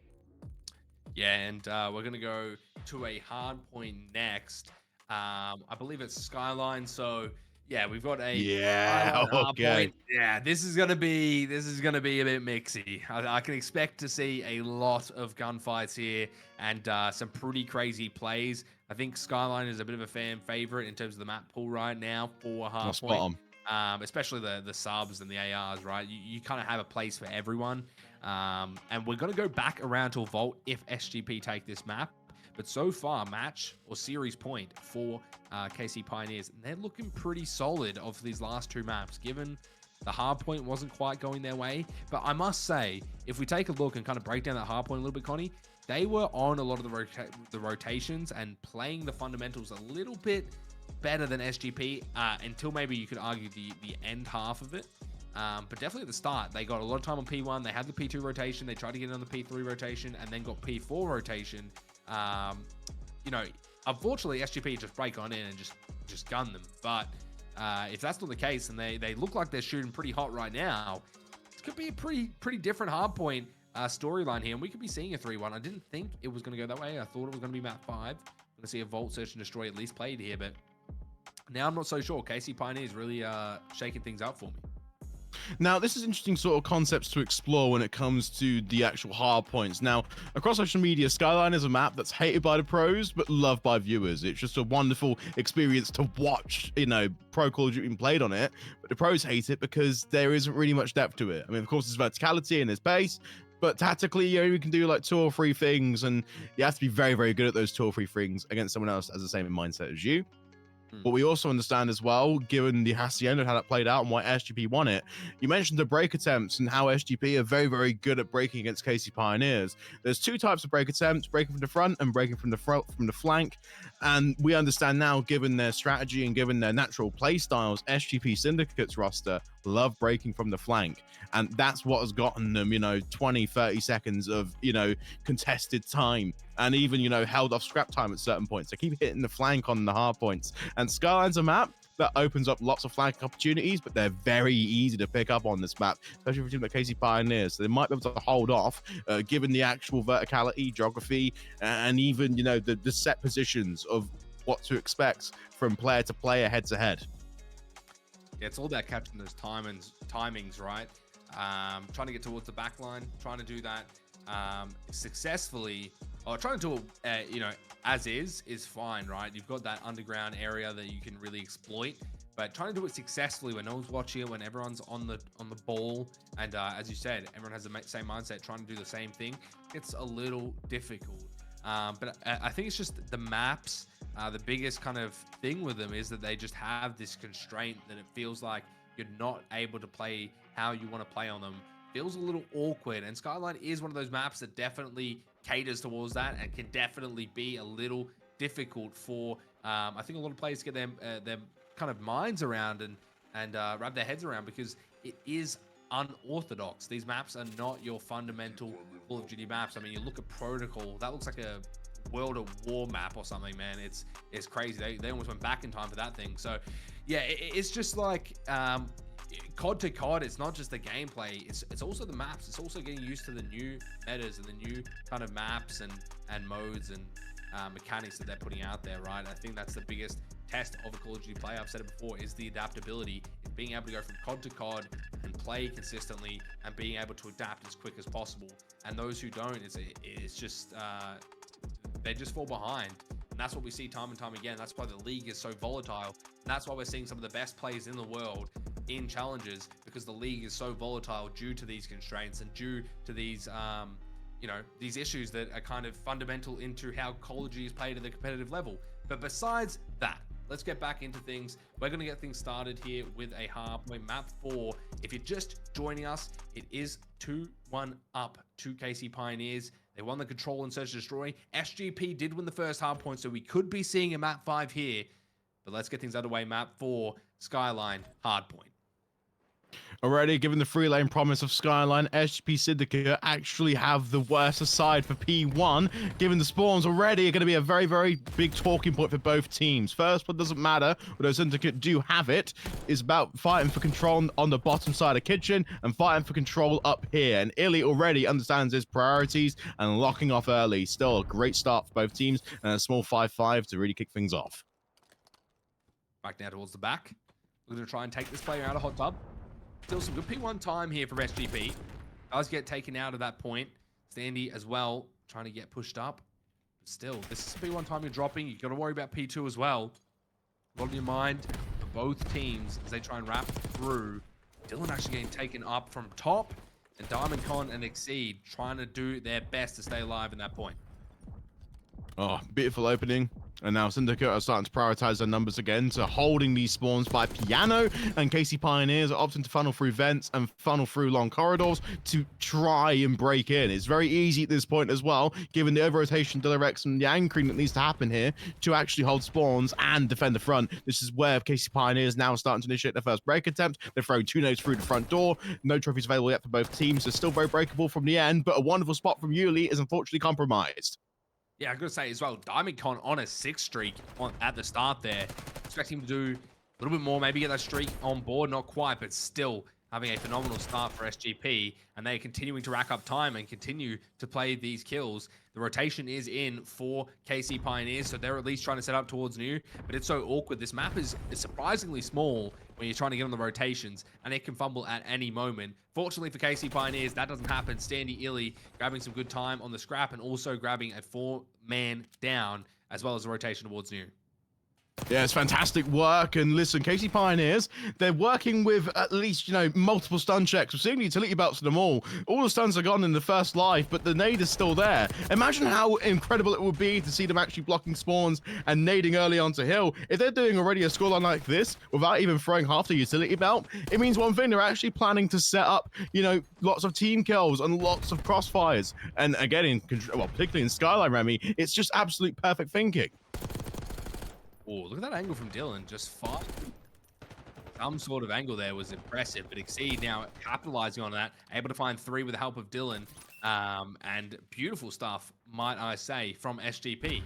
Yeah, and we're gonna go to a hard point next. I believe it's Skyline. So yeah, we've got a hard point. Yeah, this is gonna be a bit mixy. I can expect to see a lot of gunfights here and some pretty crazy plays. I think Skyline is a bit of a fan favorite in terms of the map pool right now for hard point. Especially the subs and the ARs, right? You kind of have a place for everyone. And we're going to go back around to a vault if SGP take this map. But so far, match or series point for KC Pioneers, and they're looking pretty solid of these last 2 maps, given the hard point wasn't quite going their way. But I must say, if we take a look and kind of break down that hard point a little bit, Connie, they were on a lot of the rotations and playing the fundamentals a little bit better than SGP until maybe you could argue the end half of it. But definitely at the start, they got a lot of time on P1. They had the P2 rotation. They tried to get in on the P3 rotation and then got P4 rotation. You know, unfortunately, SGP just break on in and just gun them. But if that's not the case, and they look like they're shooting pretty hot right now, it could be a pretty different hardpoint storyline here, and we could be seeing a 3-1. I didn't think it was going to go that way. I thought it was going to be map 5. I'm going to see a Vault Search and Destroy at least played here, but now I'm not so sure. KC Pioneers really shaking things up for me. Now, this is interesting sort of concepts to explore when it comes to the actual hard points. Now, across social media, Skyline is a map that's hated by the pros, but loved by viewers. It's just a wonderful experience to watch, you know, pro Call of Duty being played on it, but the pros hate it because there isn't really much depth to it. I mean, of course, there's verticality and there's pace, but tactically, you know, you can do like 2 or 3 things, and you have to be very, very good at those 2 or 3 things against someone else that has the same mindset as you. But we also understand as well, given the Hacienda, how that played out and why SGP won it. You mentioned the break attempts and how SGP are very, very good at breaking against KC Pioneers. There's two types of break attempts: breaking from the front and breaking from the flank. And we understand now, given their strategy and given their natural play styles, SGP Syndicate's roster love breaking from the flank. And that's what has gotten them, 20, 30 seconds of, contested time, and even, held off scrap time at certain points. They keep hitting the flank on the hard points. And Skyline's a map that opens up lots of flank opportunities, but they're very easy to pick up on this map, especially for a team like KC Pioneers. So they might be able to hold off, given the actual verticality, geography, and even, the set positions of what to expect from player to player, head to head. Yeah, it's all about catching those timings, right? Trying to get towards the back line, trying to do that successfully, or trying to do it, as is fine, right? You've got that underground area that you can really exploit, but trying to do it successfully when no one's watching it, when everyone's on the ball, and as you said, everyone has the same mindset, trying to do the same thing, it's a little difficult. But I think it's just the maps. The biggest kind of thing with them is that they just have this constraint that it feels like you're not able to play how you want to play on them. Feels a little awkward, and Skyline is one of those maps that definitely caters towards that and can definitely be a little difficult for I think a lot of players get their kind of minds around and wrap their heads around, because it is unorthodox. These maps are not your fundamental Call of Duty maps. I mean, you look at Protocol, that looks like a World of War map or something, man. It's crazy. They almost went back in time for that thing. So yeah, it's just like COD to COD, it's not just the gameplay, it's also the maps. It's also getting used to the new metas and the new kind of maps and modes and mechanics that they're putting out there, right? I think that's the biggest test of a Call of Duty player, I've said it before, is the adaptability. It's being able to go from COD to COD and play consistently and being able to adapt as quick as possible. And those who don't, it's just they just fall behind. And that's what we see time and time again. That's why the league is so volatile. And that's why we're seeing some of the best players in the world in challenges, because the league is so volatile due to these constraints and due to these these issues that are kind of fundamental into how Call of Duty is played at the competitive level. But besides that, let's get back into things. We're going to get things started here with a hardpoint map 4. If you're just joining us, it is 2-1 up to KC Pioneers. They won the control and search and destroy. SGP did win the first hardpoint, so we could be seeing a map 5 here. But let's get things underway. Map 4, Skyline hardpoint. Already, given the 3-lane promise of Skyline, SGP Syndicate actually have the worst aside for P1. Given the spawns already are going to be a very, very big talking point for both teams. First one doesn't matter, although Syndicate do have it, is about fighting for control on the bottom side of kitchen and fighting for control up here. And Illy already understands his priorities and locking off early. Still a great start for both teams and a small 5-5 to really kick things off. Back now towards the back. We're going to try and take this player out of hot tub. Still some good P1 time here from SGP. Does get taken out at that point. Standy as well, trying to get pushed up. But still, this is P1 time you're dropping. You've got to worry about P2 as well. Got in your mind for both teams as they try and wrap through. Dylan actually getting taken up from top. And Diamondcon and Exceed trying to do their best to stay alive in that point. Oh, beautiful opening. And now Syndicate are starting to prioritize their numbers again, so holding these spawns by Piano, and KC Pioneers are opting to funnel through vents and funnel through long corridors to try and break in. It's very easy at this point as well, given the over-rotation, Dillarex, and the anchoring that needs to happen here to actually hold spawns and defend the front. This is where KC Pioneers now starting to initiate their first break attempt. They're throwing 2 nades through the front door. No trophies available yet for both teams. They're still very breakable from the end, but a wonderful spot from Yuli is unfortunately compromised. Yeah, I gotta say as well, Diamondcon on a 6 streak at the start there. Expecting him to do a little bit more, maybe get that streak on board, not quite, but still having a phenomenal start for SGP, and they're continuing to rack up time and continue to play these kills. The rotation is in for KC Pioneers, so they're at least trying to set up towards new, but it's so awkward. This map is surprisingly small when you're trying to get on the rotations, and it can fumble at any moment. Fortunately for KC Pioneers, that doesn't happen. Standy Illy grabbing some good time on the scrap and also grabbing a 4-man down, as well as the rotation towards new. Yeah, it's fantastic work. And listen, KC Pioneers, they're working with at least, multiple stun checks. We're seeing the utility belts to them all. All the stuns are gone in the first life, but the nade is still there. Imagine how incredible it would be to see them actually blocking spawns and nading early onto Hill. If they're doing already a scoreline like this without even throwing half the utility belt, it means one thing, they're actually planning to set up, lots of team kills and lots of crossfires. And again, particularly in Skyline, Remy, it's just absolute perfect thinking. Oh, look at that angle from Dylan. Just fine. Some sort of angle there was impressive, but Exceed now capitalizing on that, able to find 3 with the help of Dylan. And beautiful stuff, might I say, from SGP.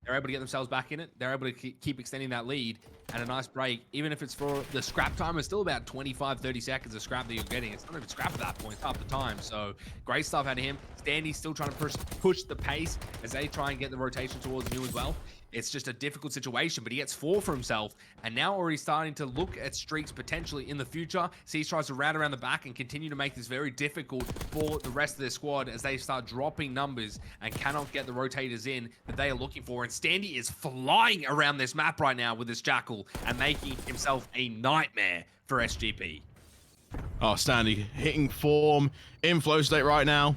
They're able to get themselves back in it. They're able to keep extending that lead, and a nice break. Even if it's for the scrap time, it's still about 25, 30 seconds of scrap that you're getting. It's not even scrap at that point, half the time. So great stuff out of him. Standy's still trying to push the pace as they try and get the rotation towards New as well. It's just a difficult situation, but he gets 4 for himself, and now already starting to look at streaks potentially in the future. Seas tries to route around the back and continue to make this very difficult for the rest of their squad as they start dropping numbers and cannot get the rotators in that they are looking for. And Standy is flying around this map right now with this Jackal and making himself a nightmare for SGP. Oh, Standy hitting form in flow state right now.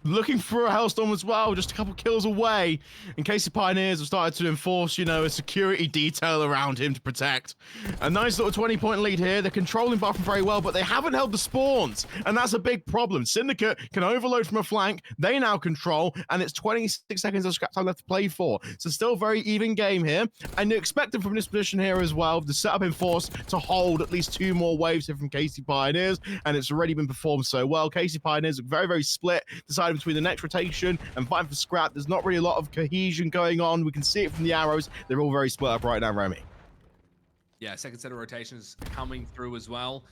Looking for a Hellstorm as well, just a couple kills away. In case the Pioneers have started to enforce, a security detail around him to protect. A nice little 20-point lead here. They're controlling bottom very well, but they haven't held the spawns, and that's a big problem. Syndicate can overload from a flank. They now control, and it's 26 seconds of scrap time left to play for. So still very even game here, and you expect them from this position here as well, the setup enforced to hold at least 2 more waves here from KC Pioneers, and it's already been performed so well. KC Pioneers look very, very split, deciding between the next rotation and fighting for scrap. There's not really a lot of cohesion going on. We can see it from the arrows. They're all very split up right now, Remy. Yeah, second set of rotations coming through as well.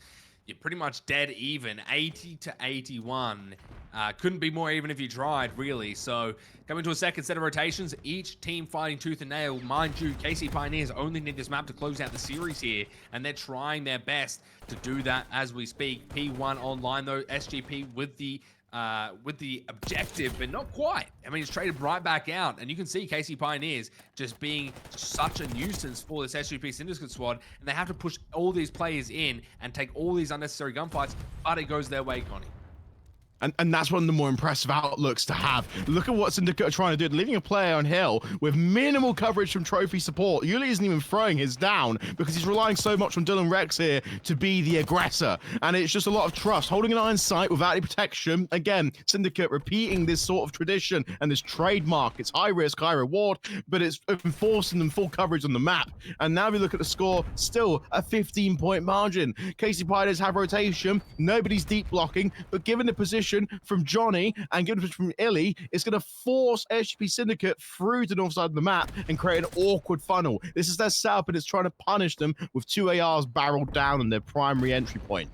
You're pretty much dead even, 80 to 81. Couldn't be more even if you tried, really. So coming to a second set of rotations, each team fighting tooth and nail. Mind you, KC Pioneers only need this map to close out the series here, and they're trying their best to do that as we speak. P1 online though, SGP with the objective, but not quite. I mean, it's traded right back out, and you can see KC Pioneers just being such a nuisance for this SGP Syndicate squad, and they have to push all these players in and take all these unnecessary gunfights, but it goes their way, Connie. And that's one of the more impressive outlooks to have. Look at what Syndicate are trying to do, leaving a player on Hill with minimal coverage from trophy support. Yuli isn't even throwing his down because he's relying so much on Dylan Rex here to be the aggressor. And it's just a lot of trust, holding an eye in sight without any protection. Again, Syndicate repeating this sort of tradition and this trademark. It's high risk, high reward, but it's enforcing them full coverage on the map. And now we look at the score, still a 15-point margin. KC Pioneers have rotation, nobody's deep blocking, but given the position from Johnny and given the position from Illy, it's going to force SGP Syndicate through the north side of the map and create an awkward funnel. This is their setup, and it's trying to punish them with 2 ARs barreled down on their primary entry point.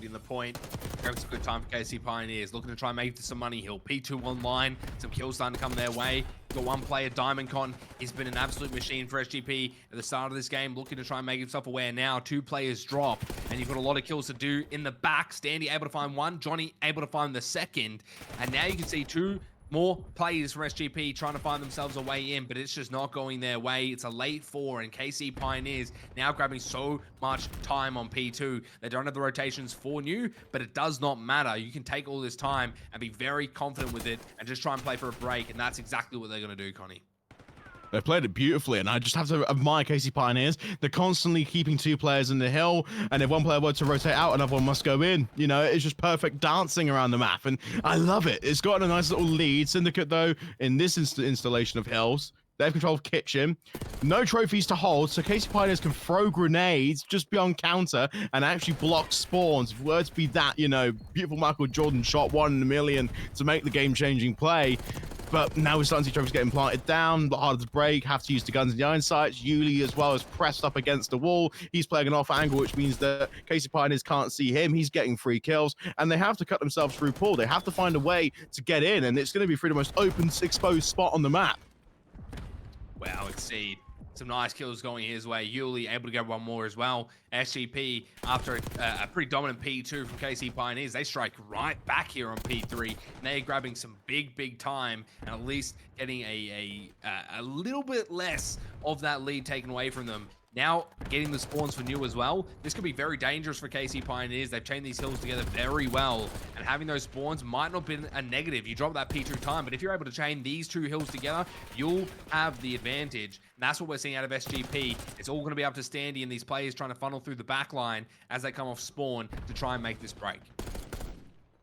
In the point, it's a good time for KC Pioneers, looking to try and make some money. Hill P2 online, some kills starting to come their way. Got one player, DiamondCon. He's been an absolute machine for SGP at the start of this game, looking to try and make himself aware now. 2 players drop, and you've got a lot of kills to do in the back. Standy able to find 1, Johnny able to find the second, and now you can see 2 more players for SGP trying to find themselves a way in, but it's just not going their way. It's a late 4, and KC Pioneers now grabbing so much time on P2. They don't have the rotations for New, but it does not matter. You can take all this time and be very confident with it and just try and play for a break, and that's exactly what they're going to do, Connie. They played it beautifully, and I just have to admire KC Pioneers. They're constantly keeping 2 players in the hill, and if one player were to rotate out, another one must go in. It's just perfect dancing around the map, and I love it. It's got a nice little lead. Syndicate, though, in this installation of hills, they have control of kitchen. No trophies to hold, so KC Pioneers can throw grenades just beyond counter and actually block spawns. If it were to be that, beautiful Michael Jordan shot 1 in a million to make the game-changing play. But now we're starting to see trophies getting planted down, a lot harder to break, have to use the guns in the iron sights. Yuli as well is pressed up against the wall. He's playing an off angle, which means that KC Pioneers can't see him. He's getting free kills, and they have to cut themselves through pool. They have to find a way to get in, and it's going to be through the most open, exposed spot on the map. Wow, Exceed Some nice kills going his way. Yuli able to get one more as well. SGP, after a pretty dominant P2 from KC Pioneers, they strike right back here on P3. And they're grabbing some big time and at least getting a little bit less of that lead taken away from them. Now getting the spawns for new as well. This could be very dangerous for KC Pioneers. They've chained these hills together very well, and having those spawns might not be a negative. You drop that P2 time, but if you're able to chain these two hills together, you'll have the advantage. And that's what we're seeing out of SGP. It's all going to be up to Standy and these players trying to funnel through the back line as they come off spawn to try and make this break.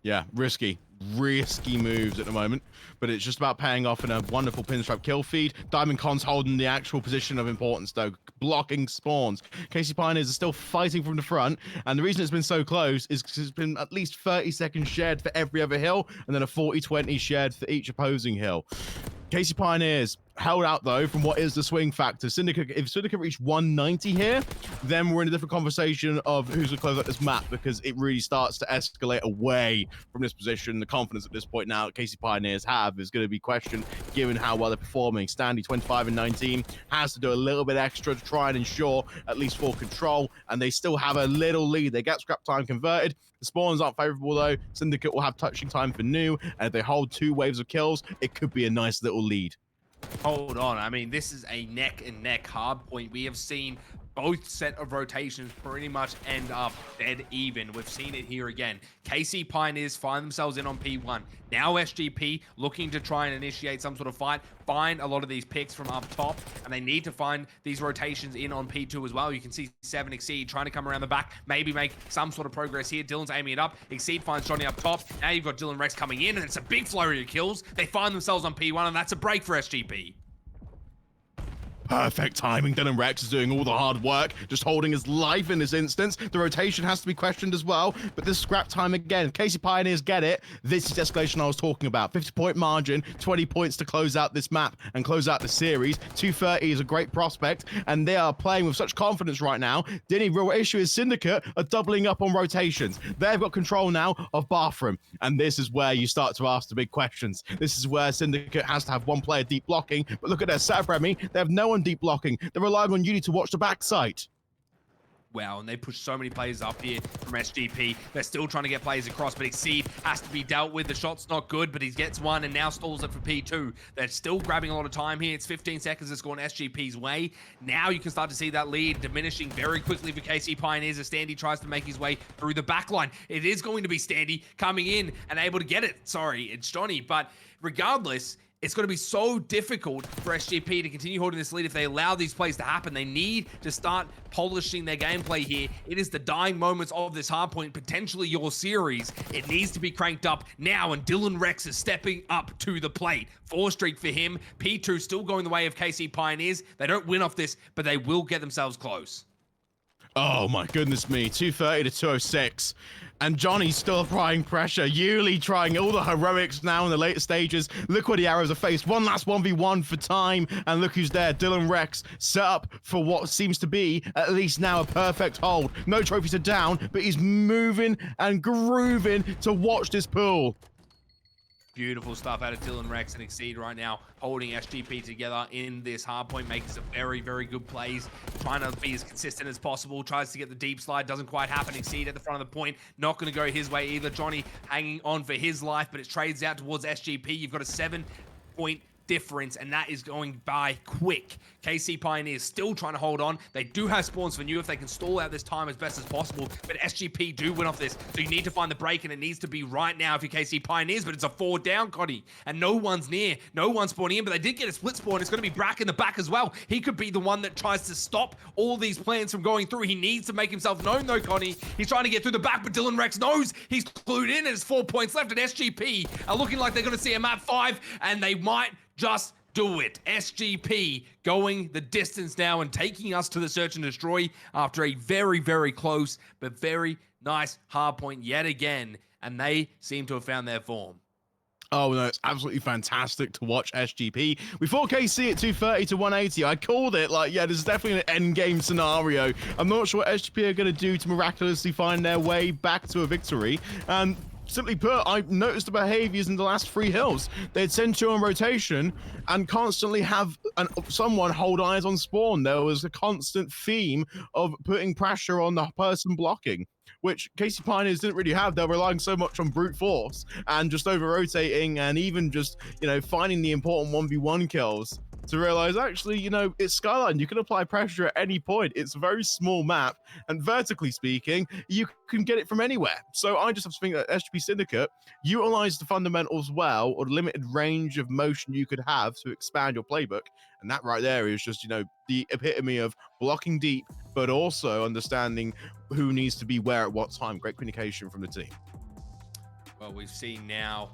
Yeah, risky moves at the moment, but it's just about paying off in a wonderful pinstripe kill feed. Diamondcon's holding the actual position of importance though, blocking spawns. KC Pioneers are still fighting from the front, and the reason it's been so close is because it's been at least 30 seconds shared for every other hill, and then a 40-20 shared for each opposing hill. KC Pioneers held out though from what is the swing factor. Syndicate, if Syndicate reach 190 here, then we're in a different conversation of who's gonna close out this map, because it really starts to escalate away from this position. The confidence at this point now that KC Pioneers have is going to be questioned given how well they're performing. Standy 25 and 19 has to do a little bit extra to try and ensure at least full control, and they still have a little lead. They get scrap time converted. The spawns aren't favorable though. Syndicate will have touching time for new, and if they hold 2 waves of kills, it could be a nice little lead. Hold on. I mean, this is a neck and neck hard point. We have seen both set of rotations pretty much end up dead even. We've seen it here again. KC Pioneers find themselves in on P1. Now SGP looking to try and initiate some sort of fight, find a lot of these picks from up top, and they need to find these rotations in on P2 as well. You can see 7 Exceed trying to come around the back, maybe make some sort of progress here. Dylan's aiming it up. Exceed finds Johnny up top. Now you've got Dylan Rex coming in, and it's a big flurry of kills. They find themselves on P1, and that's a break for SGP. Perfect timing. Dylan Rex is doing all the hard work, just holding his life in this instance. The rotation has to be questioned as well, but this scrap time again. KC Pioneers get it. This is escalation I was talking about. 50-point margin, 20 points to close out this map and close out the series. 230 is a great prospect, and they are playing with such confidence right now. The only real issue is Syndicate are doubling up on rotations. They've got control now of Bathroom, and this is where you start to ask the big questions. This is where Syndicate has to have one player deep blocking, but look at their setup, Remy. They have no one deep blocking. They're relying on Uni to watch the backside. Wow, and they push so many players up here from SGP. They're still trying to get players across, but Exceed has to be dealt with. The shot's not good, but he gets one and now stalls it for P2. They're still grabbing a lot of time here. It's 15 seconds that's gone SGP's way. Now you can start to see that lead diminishing very quickly for KC Pioneers as Standy tries to make his way through the back line. It is going to be Standy coming in and able to get it. Sorry, it's Johnny, but regardless, it's going to be so difficult for SGP to continue holding this lead if they allow these plays to happen. They need to start polishing their gameplay here. It is the dying moments of this hardpoint, potentially your series. It needs to be cranked up now, and Dylan Rex is stepping up to the plate. 4 streak for him. P2 still going the way of KC Pioneers. They don't win off this, but they will get themselves close. Oh my goodness me, 230 to 206. And Johnny's still applying pressure. Yuli trying all the heroics now in the later stages. Look where the arrows are faced. One last 1v1 for time. And look who's there. Dylan Rex set up for what seems to be, at least now, a perfect hold. No trophies are down, but he's moving and grooving to watch this pool. Beautiful stuff out of Dylan Rex and Exceed right now, holding SGP together in this hardpoint, making some very good plays, trying to be as consistent as possible, tries to get the deep slide, doesn't quite happen. Exceed at the front of the point, not going to go his way either. Johnny hanging on for his life, but it trades out towards SGP. You've got a 7-point difference, and that is going by quick. KC Pioneers still trying to hold on. They do have spawns for new if they can stall out this time as best as possible, but SGP do win off this, so you need to find the break, and it needs to be right now if you're KC Pioneers, but it's a 4 down, Coddy, and no one's near. No one's spawning in, but they did get a split spawn. It's going to be Brack in the back as well. He could be the one that tries to stop all these plans from going through. He needs to make himself known though, Connie. He's trying to get through the back, but Dylan Rex knows he's clued in, and it's 4 points left, and SGP are looking like they're going to see a map 5, and they might just do it. SGP going the distance now and taking us to the search and destroy after a very close but very nice hard point yet again, and they seem to have found their form. Oh no, it's absolutely fantastic to watch SGP. We thought KC at 230 to 180. I called it, like, yeah, this is definitely an end game scenario. I'm not sure what SGP are going to do to miraculously find their way back to a victory. simply put, I've noticed the behaviors in the last 3 hills. They'd send 2 on rotation and constantly have someone hold eyes on spawn. There was a constant theme of putting pressure on the person blocking, which KC Pioneers didn't really have. They're relying so much on brute force and just over rotating and even just, finding the important 1v1 kills to realize, actually, it's Skyline. You can apply pressure at any point. It's a very small map, and vertically speaking, you can get it from anywhere. So I just have to think that SGP Syndicate utilize the fundamentals well, or the limited range of motion you could have to expand your playbook. And that right there is just, the epitome of blocking deep, but also understanding who needs to be where at what time. Great communication from the team. Well, we've seen now,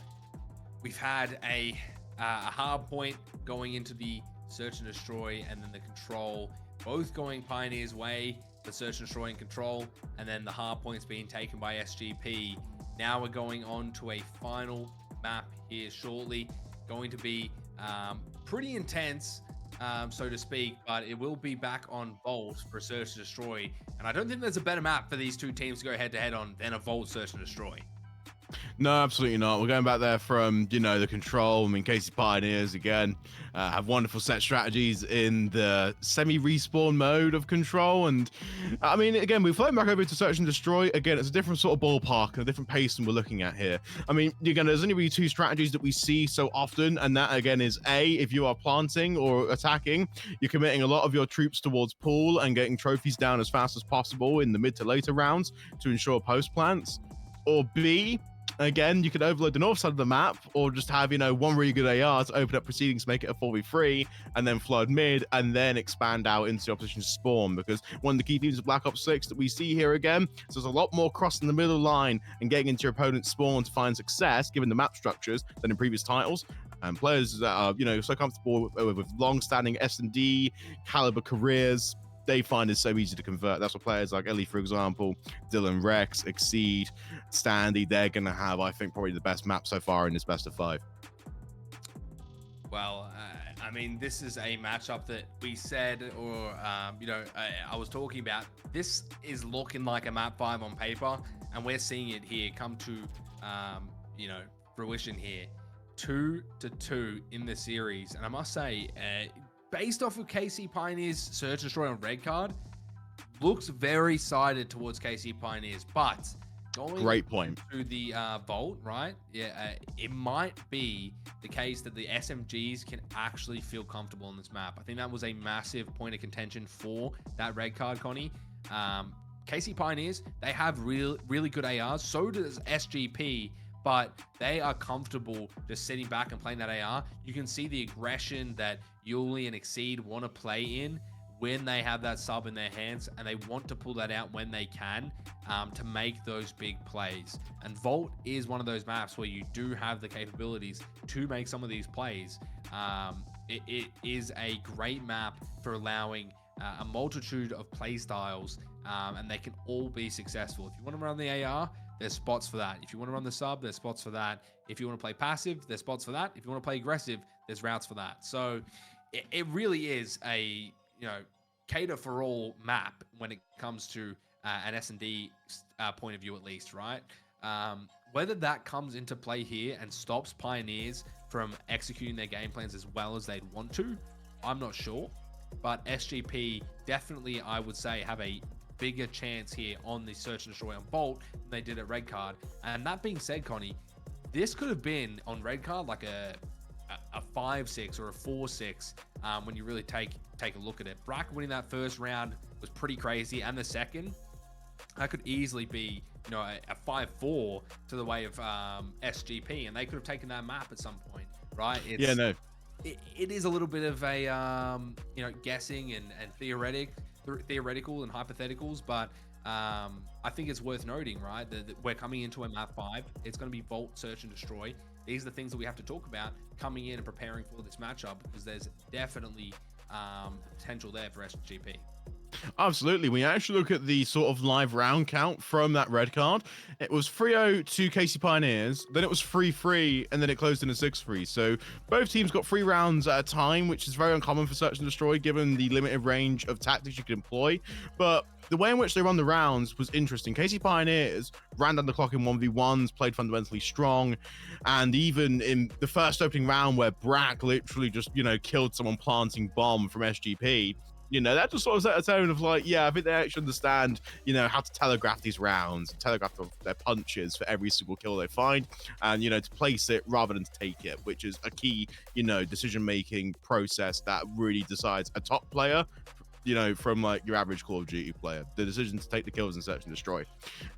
we've had a hard point going into the search and destroy, and then the control, both going Pioneer's way, the search and destroy and control, and then the hard points being taken by SGP. Now we're going on to a final map here shortly, going to be pretty intense, so to speak, but it will be back on Vault for search and destroy, and I don't think there's a better map for these two teams to go head to head on than a Vault search and destroy. No, absolutely not. We're going back there from, the control. I mean, KC Pioneers, again, have wonderful set strategies in the semi-respawn mode of control. And, I mean, again, we're floating back over to search and destroy. Again, it's a different sort of ballpark and a different pace than we're looking at here. I mean, again, there's only really 2 strategies that we see so often. And that, again, is A, if you are planting or attacking, you're committing a lot of your troops towards pool and getting trophies down as fast as possible in the mid to later rounds to ensure post plants. Or B, again, you could overload the north side of the map, or just have, one really good AR to open up proceedings, make it a 4v3, and then flood mid, and then expand out into the opposition's spawn. Because one of the key themes of Black Ops 6 that we see here again is there's a lot more crossing the middle line and getting into your opponent's spawn to find success, given the map structures, than in previous titles. And players that are, so comfortable with long-standing S&D caliber careers, they find it so easy to convert. That's what players like Ellie, for example, Dylan Rex, Exceed, Standy, they're going to have, I think, probably the best map so far in this best of 5. Well, I mean, this is a matchup that we said, or, I was talking about. This is looking like a map 5 on paper, and we're seeing it here come to, fruition here. 2-2 in the series. And I must say, based off of KC Pioneers search and destroy on red card, looks very sided towards KC Pioneers, but going great point to the Vault, right? Yeah, it might be the case that the SMGs can actually feel comfortable on this map. I think that was a massive point of contention for that red card, Connie. KC Pioneers, they have really good ARs. So does SGP, but they are comfortable just sitting back and playing that AR. You can see the aggression that Yuli and Exceed want to play in when they have that sub in their hands, and they want to pull that out when they can to make those big plays. And Vault is one of those maps where you do have the capabilities to make some of these plays. It is a great map for allowing a multitude of play styles, and they can all be successful. If you want to run the AR, there's spots for that. If you want to run the sub, there's spots for that. If you want to play passive, there's spots for that. If you want to play aggressive, there's routes for that. So it really is a, cater for all map when it comes to an S&D point of view, at least, right? Whether that comes into play here and stops Pioneers from executing their game plans as well as they'd want to, I'm not sure. But SGP definitely, I would say, have a bigger chance here on the search and destroy on Vault than they did at red card. And that being said, Connie, this could have been on red card like a 5-6 or a 4-6 when you really take a look at it. Brack winning that first round was pretty crazy, and the second, that could easily be a 5-4 to the way of SGP, and they could have taken that map at some point, right? It is a little bit of a guessing and theoretical and hypotheticals, but I think it's worth noting, right, that we're coming into a map 5. It's going to be Vault, search and destroy. These are the things that we have to talk about coming in and preparing for this matchup, because there's definitely potential there for SGP. Absolutely. When you actually look at the sort of live round count from that red card, it was 3-0 to KC Pioneers, then it was 3-3, and then it closed in a 6-3. So both teams got 3 rounds at a time, which is very uncommon for Search and Destroy, given the limited range of tactics you can employ. But the way in which they run the rounds was interesting. KC Pioneers ran down the clock in 1v1s, played fundamentally strong, and even in the first opening round where Brack literally just, killed someone planting bomb from SGP, that just sort of set a tone of like, yeah, I think they actually understand, how to telegraph these rounds, telegraph their punches for every single kill they find, and, to place it rather than to take it, which is a key, decision-making process that really decides a top player, from like your average Call of Duty player, the decision to take the kills and search and destroy.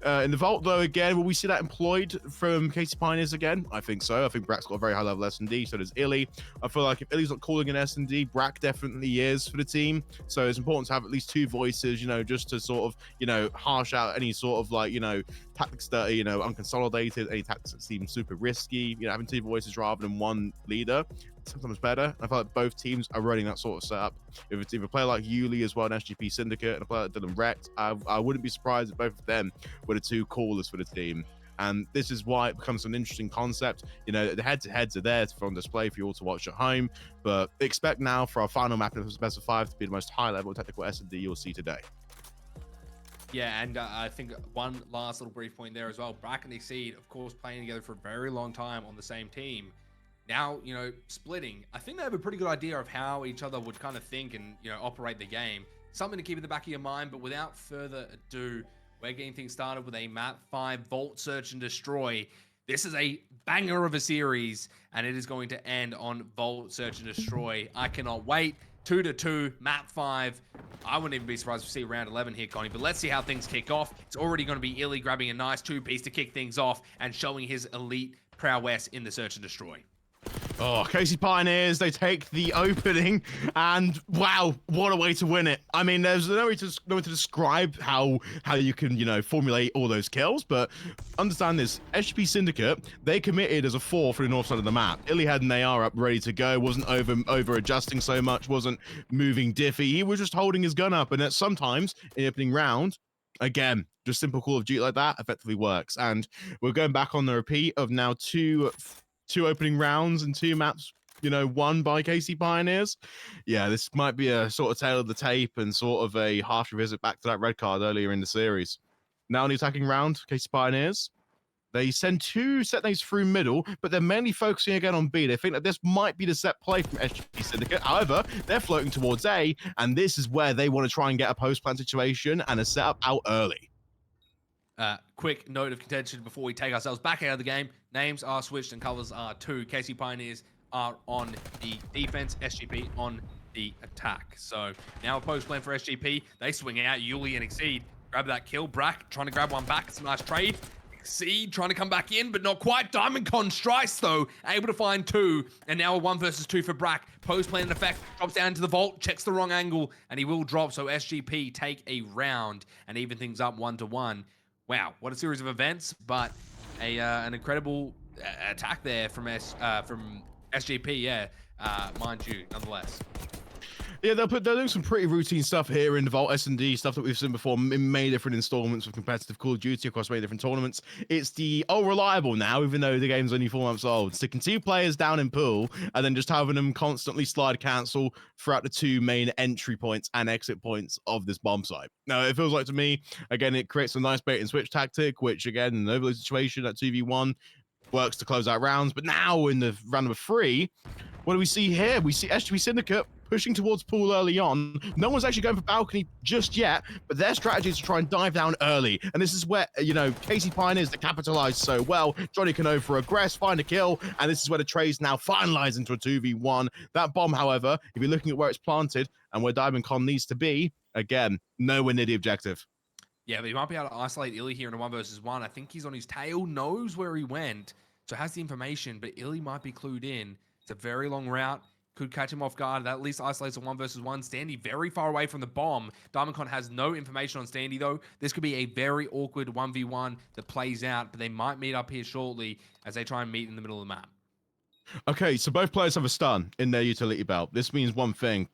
In the Vault, though, again, will we see that employed from KC Pioneers again? I think so. I think Brack's got a very high level S&D, so does Illy. I feel like if Illy's not calling an S&D, Brack definitely is for the team. So it's important to have at least 2 voices, just to sort of, harsh out any sort of like, tactics that are, unconsolidated, any tactics that seem super risky, having 2 voices rather than 1 leader. Sometimes better. I feel like both teams are running that sort of setup. If it's either a player like Yuli as well, an SGP Syndicate, and a player like Dylan Recht, I wouldn't be surprised if both of them were the 2 callers for the team. And this is why it becomes an interesting concept. The head-to-heads are there for on display for you all to watch at home. But expect now for our final map of best of 5 to be the most high-level technical S&D you'll see today. Yeah, and I think one last little brief point there as well. Brack and Exceed, of course, playing together for a very long time on the same team. Now, splitting, I think they have a pretty good idea of how each other would kind of think and, operate the game. Something to keep in the back of your mind, but without further ado, we're getting things started with a Map 5 Vault Search and Destroy. This is a banger of a series, and it is going to end on Vault Search and Destroy. I cannot wait. 2-2, Map 5. I wouldn't even be surprised to see round 11 here, Connie, but let's see how things kick off. It's already going to be Illy grabbing a nice 2-piece to kick things off and showing his elite prowess in the Search and Destroy. Oh, KC Pioneers, they take the opening, and wow, what a way to win it. I mean, there's no way to describe how you can, formulate all those kills, but understand this. SGP Syndicate, they committed as a 4 for the north side of the map. Illy had an AR up ready to go, wasn't over adjusting so much, wasn't moving diffy. He was just holding his gun up, and at sometimes in the opening round, again, just simple Call of Duty like that effectively works. And we're going back on the repeat of now two opening rounds and 2 maps, won by KC Pioneers. Yeah, this might be a sort of tail of the tape and sort of a harsh revisit back to that red card earlier in the series. Now in the attacking round, KC Pioneers, they send 2 set nades through middle, but they're mainly focusing again on B. They think that this might be the set play from SGP Syndicate. However, they're floating towards A, and this is where they want to try and get a post-plant situation and a setup out early. Quick note of contention before we take ourselves back out of the game. Names are switched and colors are too. KC Pioneers are on the defense, SGP on the attack. So now a post plan for SGP. They swing out, Yuli and Exceed. Grab that kill. Brack trying to grab one back. It's a nice trade. Exceed trying to come back in, but not quite. Diamondcon strikes though, able to find 2. And now a 1 versus 2 for Brack. Post plan in effect, drops down to the vault, checks the wrong angle, and he will drop. So SGP take a round and even things up 1-1. Wow, what a series of events, but an incredible attack there from SGP, yeah, mind you, nonetheless. Yeah, they're doing some pretty routine stuff here in the Vault S&D, stuff that we've seen before in many different installments of competitive Call of Duty across many different tournaments. It's the reliable now, even though the game's only 4 months old. Sticking 2 players down in pool and then just having them constantly slide cancel throughout the 2 main entry points and exit points of this bomb site. Now, it feels like to me, again, it creates a nice bait and switch tactic, which again, in an overload situation at 2v1 works to close out rounds. But now in the round number 3, what do we see here? We see SGP Syndicate pushing towards pool early on. No one's actually going for balcony just yet, but their strategy is to try and dive down early. And this is where, KC Pioneers to capitalize so well. Johnny can over-aggress, find a kill, and this is where the trades now finalize into a 2v1. That bomb, however, if you're looking at where it's planted and where Diamondcon needs to be, again, nowhere near the objective. Yeah, but he might be able to isolate Illy here in a 1 versus 1. I think he's on his tail, knows where he went, so has the information, but Illy might be clued in. It's a very long route. Could catch him off guard. That at least isolates a 1 versus 1. Standy very far away from the bomb. Diamondcon has no information on Standy, though. This could be a very awkward 1v1 that plays out, but they might meet up here shortly as they try and meet in the middle of the map. Okay, so both players have a stun in their utility belt. This means one thing.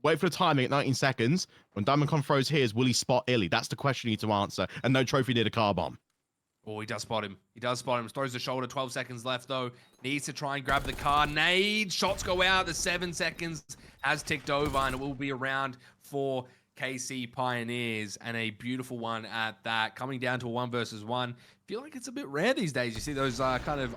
Wait for the timing at 19 seconds. When Diamondcon throws his, will he spot Illy? That's the question you need to answer. And no trophy near the car bomb. Oh, he does spot him. He does spot him. Throws the shoulder. 12 seconds left, though. Needs to try and grab the car. Nade. Shots go out. The 7 seconds has ticked over, and it will be around for KC Pioneers. And a beautiful one at that. Coming down to a 1 versus 1. Feel like it's a bit rare these days. You see those kind of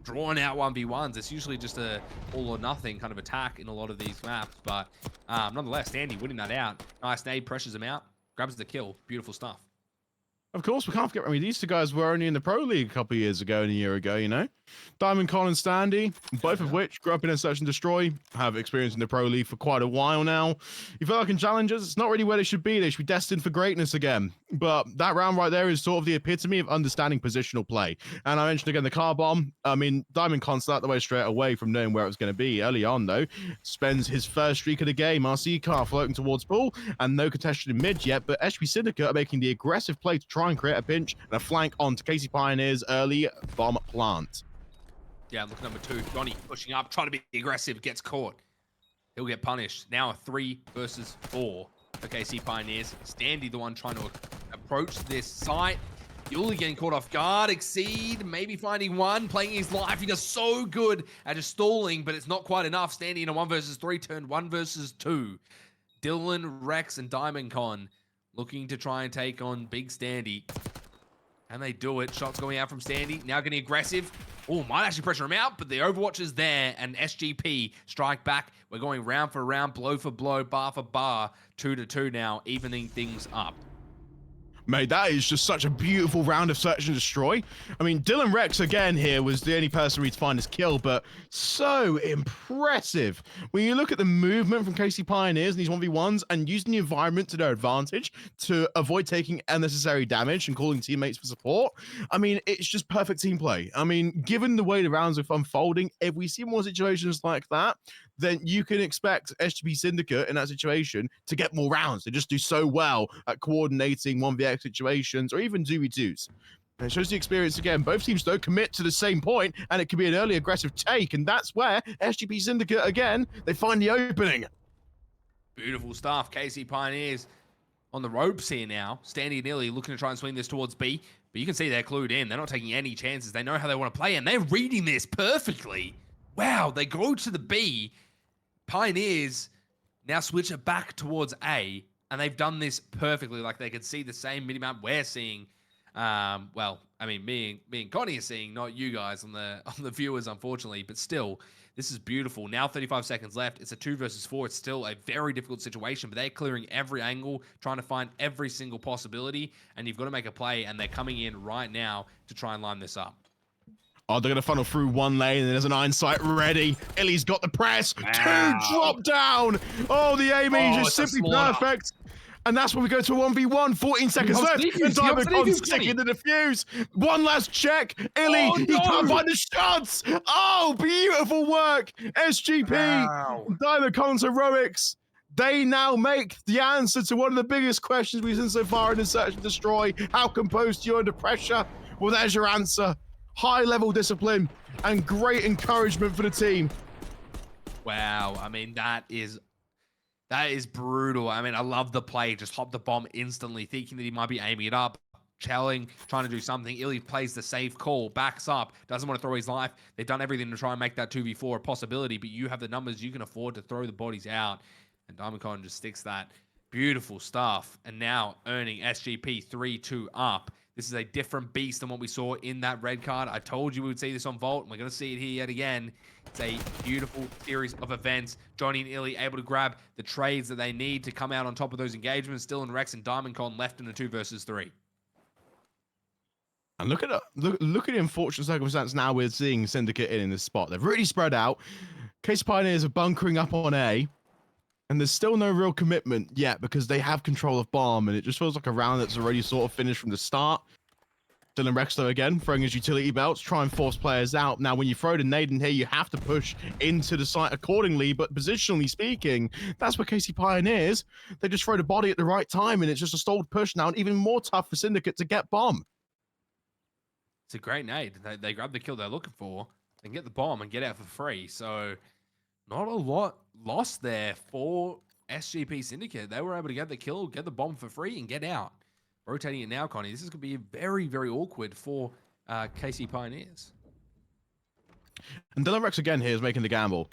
drawn out 1v1s. It's usually just a all or nothing kind of attack in a lot of these maps. But nonetheless, Standy winning that out. Nice nade. Pressures him out. Grabs the kill. Beautiful stuff. Of course, we can't forget, I mean, these two guys were only in the Pro League a couple of years ago and a year ago, you know? Diamondcon and Standy, both of which grew up in a Search and Destroy, have experience in the Pro League for quite a while now. You feel like in Challengers, it's not really where they should be. They should be destined for greatness again. But that round right there is sort of the epitome of understanding positional play. And I mentioned again the car bomb. I mean, Diamondcon started the way straight away from knowing where it was going to be. Early on, though, spends his first streak of the game. RC car floating towards pool, and no contestation in mid yet, but SGP Syndicate are making the aggressive play to try and create a pinch and a flank onto KC Pioneers' early bomb plant. Yeah, look, number 2, Johnny pushing up, trying to be aggressive, gets caught. He'll get punished. Now a 3 versus 4 for KC Pioneers. Standy the one trying to approach this site. Yuli getting caught off guard. Exceed, maybe finding one, playing his life. He does so good at just stalling, but it's not quite enough. Standy in a 1 versus 3, turned 1 versus 2. Dylan, Rex, and Diamondcon looking to try and take on Big Standy. And they do it. Shots going out from Standy. Now getting aggressive. Oh, might actually pressure him out, but the Overwatch is there, and SGP strike back. We're going round for round, blow for blow, bar for bar. 2-2 now, evening things up. Mate, that is just such a beautiful round of Search and Destroy. I mean, Dylan Rex again here was the only person we'd find his kill, but so impressive. When you look at the movement from KC Pioneers in these 1v1s and using the environment to their advantage to avoid taking unnecessary damage and calling teammates for support, I mean, it's just perfect team play. I mean, given the way the rounds are unfolding, if we see more situations like that, then you can expect SGP Syndicate in that situation to get more rounds. They just do so well at coordinating 1v1 situations or even 2v2s. And it shows the experience again. Both teams don't commit to the same point, and it can be an early aggressive take, and that's where SGP Syndicate, again, they find the opening. Beautiful stuff. KC Pioneers on the ropes here now. Standy and Illy looking to try and swing this towards B, but you can see they're clued in. They're not taking any chances. They know how they want to play, and they're reading this perfectly. Wow, they go to the B. Pioneers now switch it back towards A, and they've done this perfectly. Like, they could see the same minimap we're seeing. Well, I mean, me and Connie are seeing, not you guys on the viewers, unfortunately. But still, this is beautiful. Now 35 seconds left. It's a 2 versus 4. It's still a very difficult situation, but they're clearing every angle, trying to find every single possibility, and you've got to make a play, and they're coming in right now to try and line this up. Oh, they're going to funnel through one lane, and there's an iron sight ready. Illy's got the press. Wow. 2 drop down. Oh, the aim is just simply perfect. And that's when we go to a 1v1. 14 seconds left. And Diamondcon's sticking the defuse. One last check. Illy, he can't find the shots. Oh, beautiful work. SGP, wow. Diamondcon's heroics. They now make the answer to one of the biggest questions we've seen so far in the Search and Destroy. How composed are you under pressure? Well, there's your answer. High-level discipline and great encouragement for the team. Wow, I mean, that is brutal. I mean, I love the play. Just hop the bomb instantly, thinking that he might be aiming it up, trying to do something. Illy plays the safe call, backs up, doesn't want to throw his life. They've done everything to try and make that 2v4 a possibility, but you have the numbers. You can afford to throw the bodies out, and Diamondcon just sticks that. Beautiful stuff. And now earning SGP 3-2 up. This is a different beast than what we saw in that red card. I told you we would see this on Vault, and we're going to see it here yet again. It's a beautiful series of events. Johnny and Illy able to grab the trades that they need to come out on top of those engagements. Dylan, Rex, and Diamondcon left in a 2 versus 3. And look at the unfortunate circumstance now we're seeing Syndicate in this spot. They've really spread out. KC Pioneers are bunkering up on A. And there's still no real commitment yet because they have control of bomb, and it just feels like a round that's already sort of finished from the start. Dylan Rex, though, again, throwing his utility belts, try and force players out. Now, when you throw the nade in here, you have to push into the site accordingly, but positionally speaking, that's where KC Pioneers, they just throw the body at the right time, and it's just a stalled push now, and even more tough for Syndicate to get bomb. It's a great nade. They grab the kill they're looking for, and get the bomb and get out for free, so... not a lot lost there for SGP Syndicate, they were able to get the kill, get the bomb for free, and get out. Rotating it now, Connie. This is going to be very, very awkward for KC Pioneers. And Dylan Rex again here is making the gamble.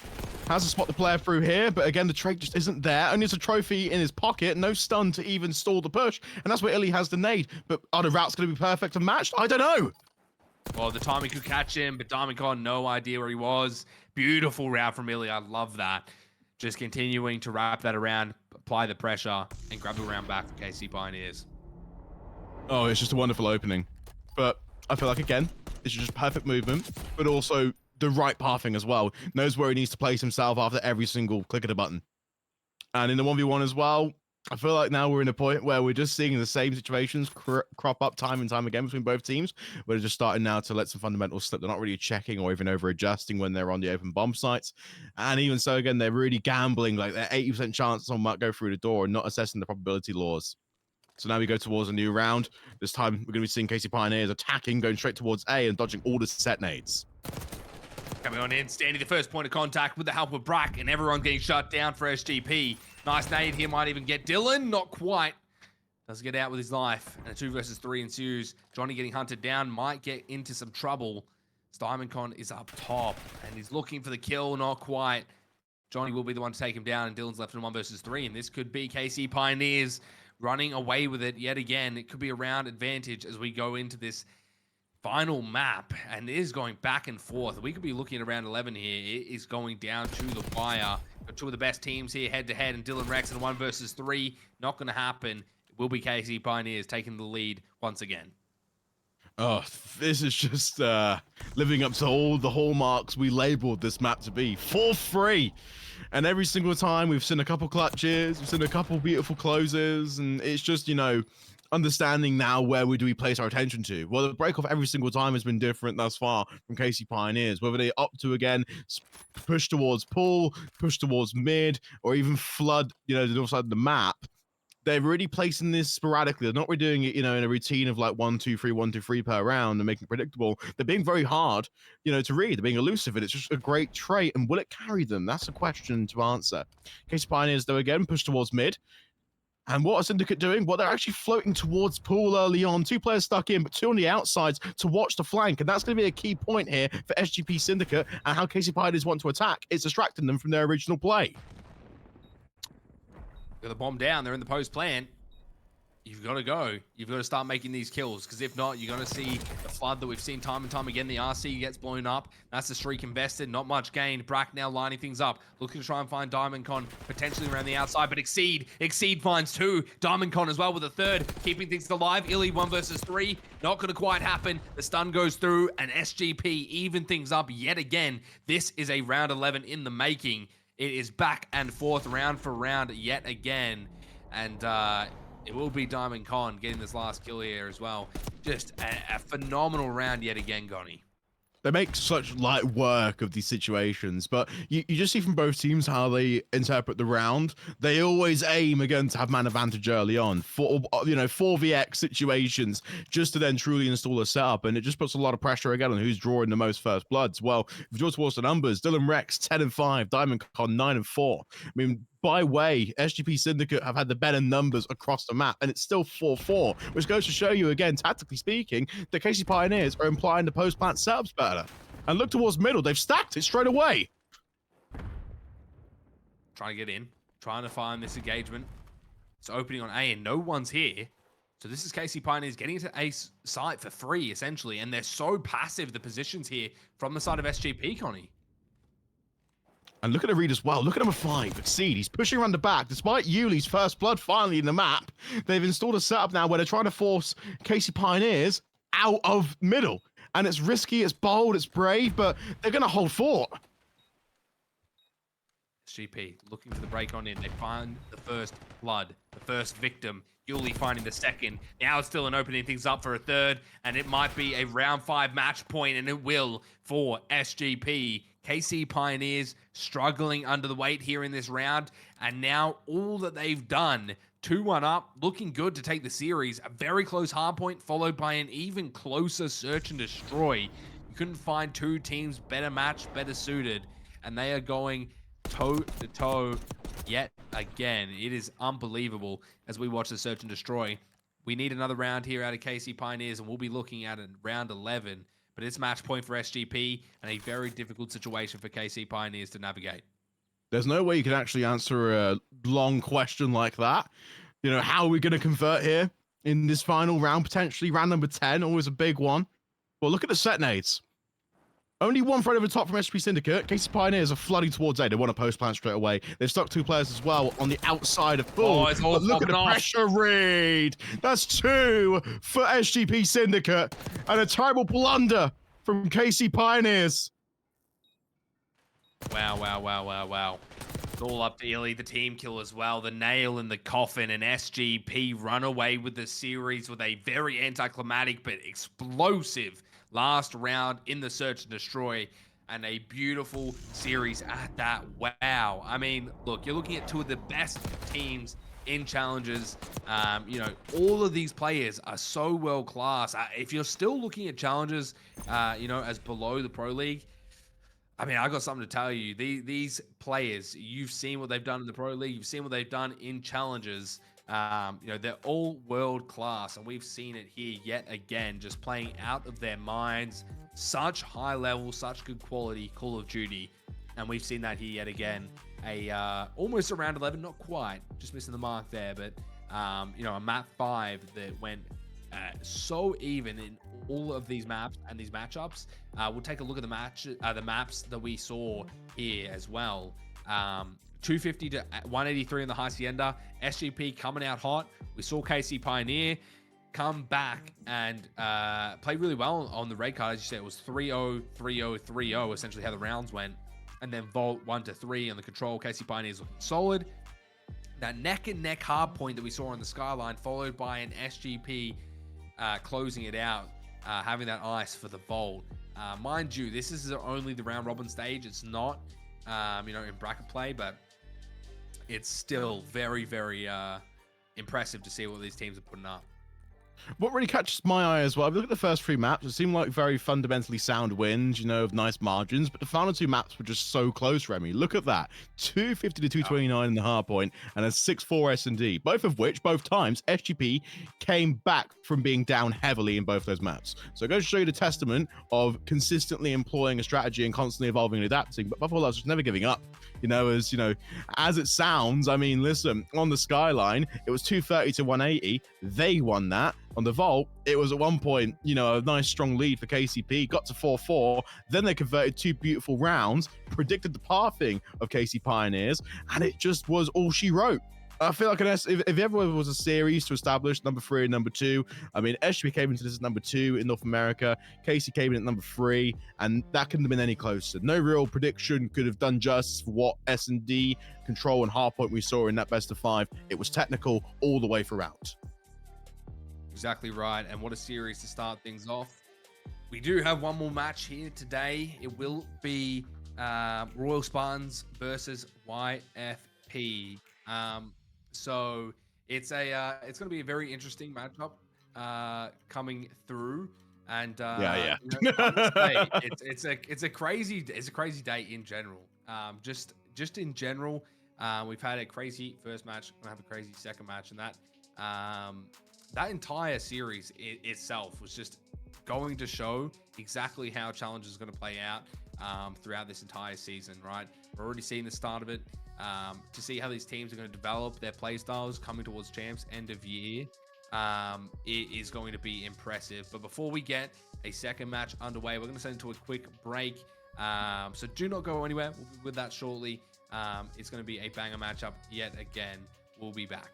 Has to spot the player through here, but again, the trait just isn't there. Only has a trophy in his pocket, no stun to even stall the push. And that's where Illy has the nade. But are the routes going to be perfect and matched? I don't know. Well, the timing could catch him, but Diamondcon, no idea where he was. Beautiful route from Illy. I love that. Just continuing to wrap that around, apply the pressure, and grab the round back for KC Pioneers. Oh, it's just a wonderful opening. But I feel like, again, it's just perfect movement, but also the right pathing as well. Knows where he needs to place himself after every single click of the button. And in the 1v1 as well, I feel like now we're in a point where we're just seeing the same situations crop up time and time again between both teams. We're just starting now to let some fundamentals slip. They're not really checking or even over adjusting when they're on the open bomb sites. And even so, again, they're really gambling, like their 80% chance someone might go through the door and not assessing the probability laws. So now we go towards a new round. This time we're going to be seeing KC Pioneers attacking, going straight towards A and dodging all the set nades. Coming on in, standing the first point of contact with the help of Brack, and everyone getting shut down for SGP. Nice nade here, might even get Dylan, not quite. Does get out with his life, and a 2 versus 3 ensues. Johnny getting hunted down, might get into some trouble. Diamondcon is up top, and he's looking for the kill, not quite. Johnny will be the one to take him down, and Dylan's left in 1 versus 3, and this could be KC Pioneers running away with it yet again. It could be a round advantage as we go into this final map, and it is going back and forth. We could be looking at around 11 here. It is going down to the wire. Got two of the best teams here head to head, and Dylan Rex in 1 versus 3. Not going to happen. It will be KC Pioneers taking the lead once again. Oh, this is just living up to all the hallmarks we labeled this map to be. 4-3. And every single time we've seen a couple clutches, we've seen a couple beautiful closes, and it's just, you know, understanding now where do we place our attention to. Well, the break off every single time has been different thus far from KC Pioneers, whether they opt to again push towards pool, push towards mid, or even flood, you know, the north side of the map. They're really placing this sporadically. They're not really doing it, you know, in a routine of like 1-2-3, 1-2-3 per round and making it predictable. They're being very hard, you know, to read. They're being elusive, and it's just a great trait. And will it carry them? That's a question to answer. KC Pioneers, though, again, push towards mid. And what are Syndicate doing? Well, they're actually floating towards pool early on. 2 players stuck in, but 2 on the outsides to watch the flank. And that's going to be a key point here for SGP Syndicate and how KC Pioneers want to attack. It's distracting them from their original play. Got the bomb down. They're in the post plant. You've got to go. You've got to start making these kills, because if not, you're going to see the flood that we've seen time and time again. The RC gets blown up. That's the streak invested. Not much gain. Brack now lining things up, looking to try and find Diamondcon potentially around the outside, but Exceed finds 2. Diamondcon as well with a 3rd, keeping things alive. Illy 1 versus 3. Not going to quite happen. The stun goes through, and SGP even things up yet again. This is a round 11 in the making. It is back and forth, round for round yet again. And it will be Diamondcon getting this last kill here as well. Just a phenomenal round yet again, Gonny. They make such light work of these situations, but you just see from both teams how they interpret the round. They always aim again to have man advantage early on for, you know, 4vx situations, just to then truly install a setup, and it just puts a lot of pressure again on who's drawing the most first bloods. Well, if you draw towards the numbers, Dylan Rex 10-5, Diamondcon 9-4. I mean, by way, SGP Syndicate have had the better numbers across the map, and it's still 4-4, which goes to show you, again, tactically speaking, that KC Pioneers are implying the post-plant setups better. And look towards middle, they've stacked it straight away. Trying to get in, trying to find this engagement. It's opening on A, and no one's here. So this is KC Pioneers getting into A site for free, essentially, and they're so passive, the positions here, from the side of SGP, Connie. And look at the read as well. Look at number 5, Exceed. He's pushing around the back. Despite Yuli's first blood finally in the map, they've installed a setup now where they're trying to force KC Pioneers out of middle. And it's risky, it's bold, it's brave, but they're going to hold fort. SGP looking for the break on in. They find the first blood, the first victim. Yuli finding the second. Now it's still an opening things up for a 3rd, and it might be a round 5 match point, and it will for SGP. KC Pioneers struggling under the weight here in this round, and now all that they've done, 2-1 up, looking good to take the series. A very close hardpoint followed by an even closer search and destroy. You couldn't find 2 teams better matched, better suited, and they are going toe to toe yet again. It is unbelievable as we watch the Search and Destroy. We need another round here out of KC Pioneers, and we'll be looking at round 11. But it's match point for SGP and a very difficult situation for KC Pioneers to navigate. There's no way you can actually answer a long question like that. You know, how are we going to convert here in this final round? Potentially round number 10, always a big one. Well, look at the set nades. Only one threat over the top from SGP Syndicate. KC Pioneers are flooding towards A. They want a post plant straight away. They've stuck 2 players as well on the outside of full. It's all but look at the popping off. pressure read. That's 2 for SGP Syndicate. And a terrible blunder from KC Pioneers. Wow. It's all up to Illy, the team kill as well. The nail in the coffin, and SGP run away with the series with a very anticlimactic but explosive last round in the Search and Destroy, and a beautiful series at that. Wow. I mean, look, you're looking at 2 of the best teams in challenges. You know, all of these players are so world class. If you're still looking at challenges, you know, as below the Pro League, I mean, I got something to tell you. These players, you've seen what they've done in the Pro League. You've seen what they've done in challenges. You know, they're all world class, and we've seen it here yet again, just playing out of their minds. Such high level, such good quality Call of Duty, and we've seen that here yet again. Almost around 11, not quite, just missing the mark there, but you know, a map 5 that went so even in all of these maps and these matchups. We'll take a look at the maps that we saw here as well. 250 to 183 in the Hacienda. SGP coming out hot. We saw KC Pioneer come back and play really well on the red card. As you said, it was 3-0, 3-0, 3-0, essentially how the rounds went. And then Vault 1-3 on the control. KC Pioneer's looking solid. That neck and neck hard point that we saw on the skyline, followed by an SGP closing it out, having that ice for the Vault. Mind you, this is only the round robin stage. It's not, you know, in bracket play, but it's still very, very impressive to see what these teams are putting up. What really catches my eye as well, if you look at the first 3 maps, it seemed like very fundamentally sound wins, you know, of nice margins, but the final 2 maps were just so close, Remy. Look at that. 250 to 229 in the hard point, and a 6-4 S&D, both of which, both times, SGP came back from being down heavily in both those maps. So it goes to show you the testament of consistently employing a strategy and constantly evolving and adapting, but above all else, just never giving up. You know, as it sounds, I mean, listen, on the skyline, it was 230 to 180. They won that. On the Vault, it was at one point, you know, a nice strong lead for KCP, got to 4-4. Then they converted 2 beautiful rounds, predicted the pathing of KC Pioneers, and it just was all she wrote. I feel like if ever was a series to establish number 3 and number 2, I mean, SGP came into this as number 2 in North America, KC came in at number 3, and that couldn't have been any closer. No real prediction could have done justice for what S&D, Control, and Hardpoint we saw in that best of 5. It was technical all the way throughout. Exactly right, and what a series to start things off. We do have one more match here today. It will be Royal Spartans versus YFP. So it's going to be a very interesting matchup coming through, and yeah. You know, I must say, it's a crazy day in general. Just in general, we've had a crazy first match, and have a crazy second match, and that entire series itself was just going to show exactly how challenge is going to play out throughout this entire season, right? We're already seeing the start of it. To see how these teams are going to develop their play styles coming towards champs end of year, it is going to be impressive. But before we get a second match underway, we're going to send into a quick break. So do not go anywhere. We'll be with that shortly. It's going to be a banger matchup yet again. We'll be back.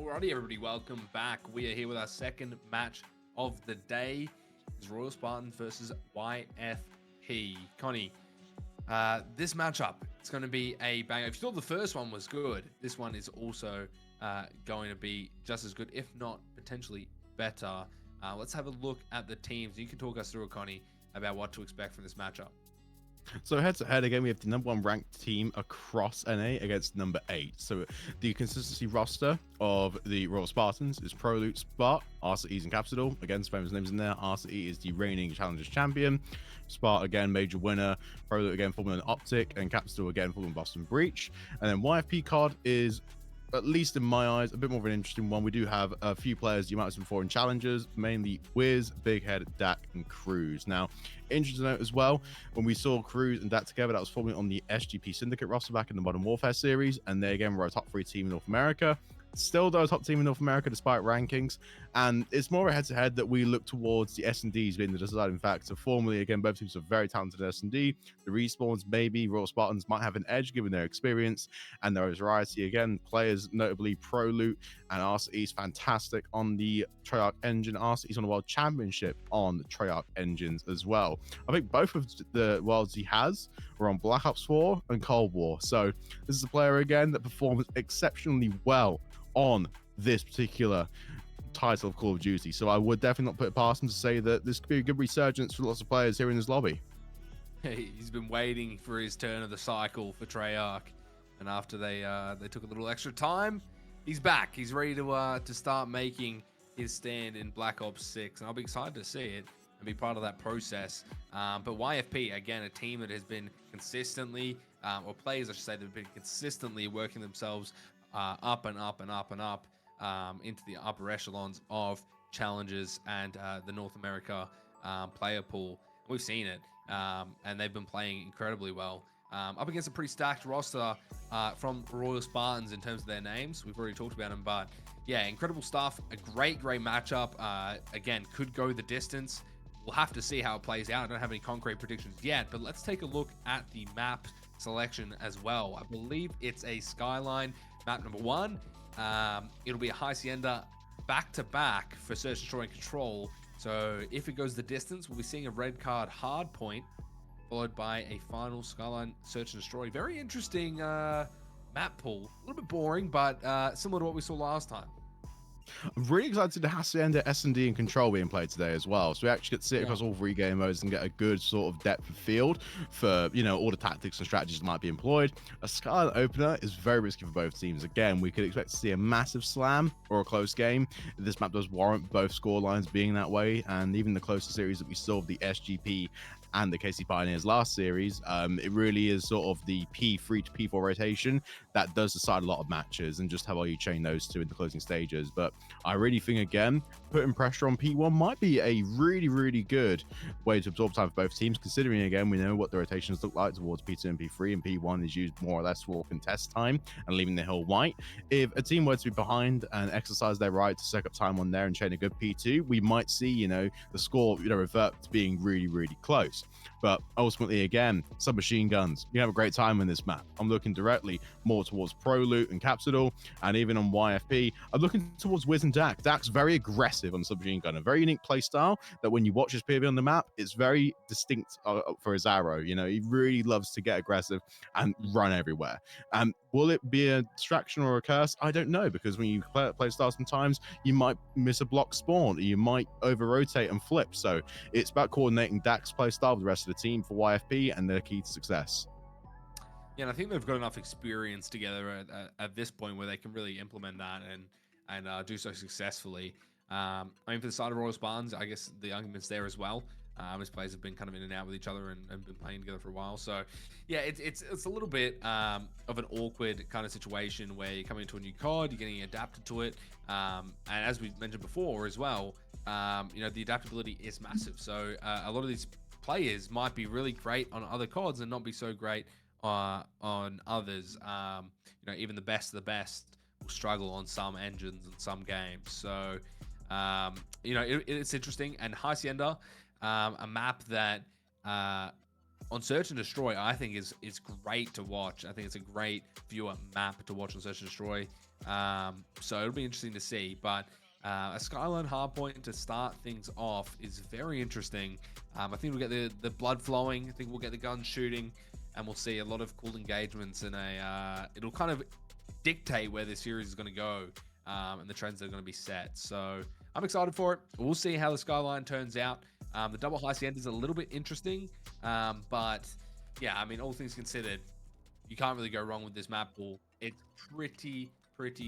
Alrighty, everybody, welcome back. We are here with our second match of the day. It's Royal Spartans versus YFP. Connie, this matchup, it's going to be a banger. If you thought the first one was good, this one is also going to be just as good, if not potentially better. Let's have a look at the teams. You can talk us through it, Connie, about what to expect from this matchup. So head to head again, we have the number 1 ranked team across NA against number 8. So the consistency roster of the Royal Spartans is Prolute, Spark, Arcity, and Capsidal. Again, some famous names in there. Arcity is the reigning Challengers champion. Spark again, major winner. Prolute again, Formula Optic, and Capsidal again, Formula Boston Breach. And then YFP card is, at least in my eyes, a bit more of an interesting one. We do have a few players you might have seen before in Challengers, mainly Wiz, Big Head, Dak, and Cruz. Now, interesting to note as well, when we saw Cruz and Dak together, that was formerly on the SGP Syndicate roster back in the Modern Warfare series, and they again were a top 3 team in North America. Still, though, a top team in North America despite rankings, and it's more a head-to-head that we look towards the S&Ds being the deciding factor. Formerly, again, both teams are very talented at S&D. The respawns, maybe Royal Spartans might have an edge given their experience and their variety. Again, players notably Prolute and Arcity is fantastic on the Treyarch engine. Arcity is on the World Championship on the Treyarch engines as well. I think both of the worlds he has are on Black Ops 4 and Cold War. So this is a player again that performs exceptionally well on this particular title of Call of Duty. So I would definitely not put it past him to say that this could be a good resurgence for lots of players here in his lobby. He's been waiting for his turn of the cycle for Treyarch, and after they took a little extra time, he's back. He's ready to start making his stand in Black Ops 6, and I'll be excited to see it and be part of that process. But YFP, again, a team that has been consistently, or players I should say, that have been consistently working themselves up and up and up and up into the upper echelons of challenges and the North America player pool. We've seen it, and they've been playing incredibly well. Up against a pretty stacked roster from Royal Spartans in terms of their names. We've already talked about them, but yeah, incredible stuff. A great matchup. Again, could go the distance. We'll have to see how it plays out. I don't have any concrete predictions yet, but let's take a look at the map selection as well. I believe it's a Skyline map number 1. It'll be a Hacienda back-to-back for Search, Destroy, and Control. So if it goes the distance, we'll be seeing a red card hard point, followed by a final Skyline Search and Destroy. Very interesting map pool. A little bit boring, but similar to what we saw last time. I'm really excited to Hacienda, S&D, and Control being played today as well. So we actually get to sit across all 3 game modes and get a good sort of depth of field for, you know, all the tactics and strategies that might be employed. A Skyline opener is very risky for both teams. Again, we could expect to see a massive slam or a close game. This map does warrant both score lines being that way, and even the closer series that we saw of the SGP and the KC Pioneers last series, it really is sort of the P3 to P4 rotation that does decide a lot of matches, and just how well you chain those two in the closing stages. But I really think, again, putting pressure on P1 might be a really good way to absorb time for both teams, considering, again, we know what the rotations look like towards P2 and P3, and P1 is used more or less for contest time and leaving the hill white. If a team were to be behind and exercise their right to suck up time on there and chain a good P2, we might see, you know, the score, you know, revert to being really close. But ultimately, again, submachine guns, you have a great time in this map. I'm looking directly more towards Prolute and Capsidal, and even on YFP, I'm looking towards Wiz and Dak. Dak's very aggressive on submachine gun, a very unique play style that when you watch his POV on the map, it's very distinct for his arrow. You know, he really loves to get aggressive and run everywhere. Will it be a distraction or a curse? I don't know, because when you play style, sometimes you might miss a block spawn, or you might over rotate and flip. So it's about coordinating Dak's play style with the rest of the team for YFP, and their key to success. Yeah, and I think they've got enough experience together at this point where they can really implement that and do so successfully. I mean, for the side of Royal Spartans, I guess the argument's there as well. His players have been kind of in and out with each other and been playing together for a while. So, yeah, it's a little bit of an awkward kind of situation where you're coming into a new COD, you're getting adapted to it, and as we mentioned before as well, you know, the adaptability is massive. So a lot of these players might be really great on other CODs and not be so great on others. You know, even the best of the best will struggle on some engines and some games. So, you know, it's interesting. And Hacienda, a map that on Search and Destroy, I think is great to watch. I think it's a great viewer map to watch on Search and Destroy. So it'll be interesting to see. But a Skyline hardpoint to start things off is very interesting. I think we'll get the blood flowing. I think we'll get the guns shooting, and we'll see a lot of cool engagements. And it'll kind of dictate where this series is going to go, and the trends that are going to be set. So I'm excited for it. We'll see how the Skyline turns out. The double Hacienda is a little bit interesting, but yeah, I mean, all things considered, you can't really go wrong with this map pool. It's pretty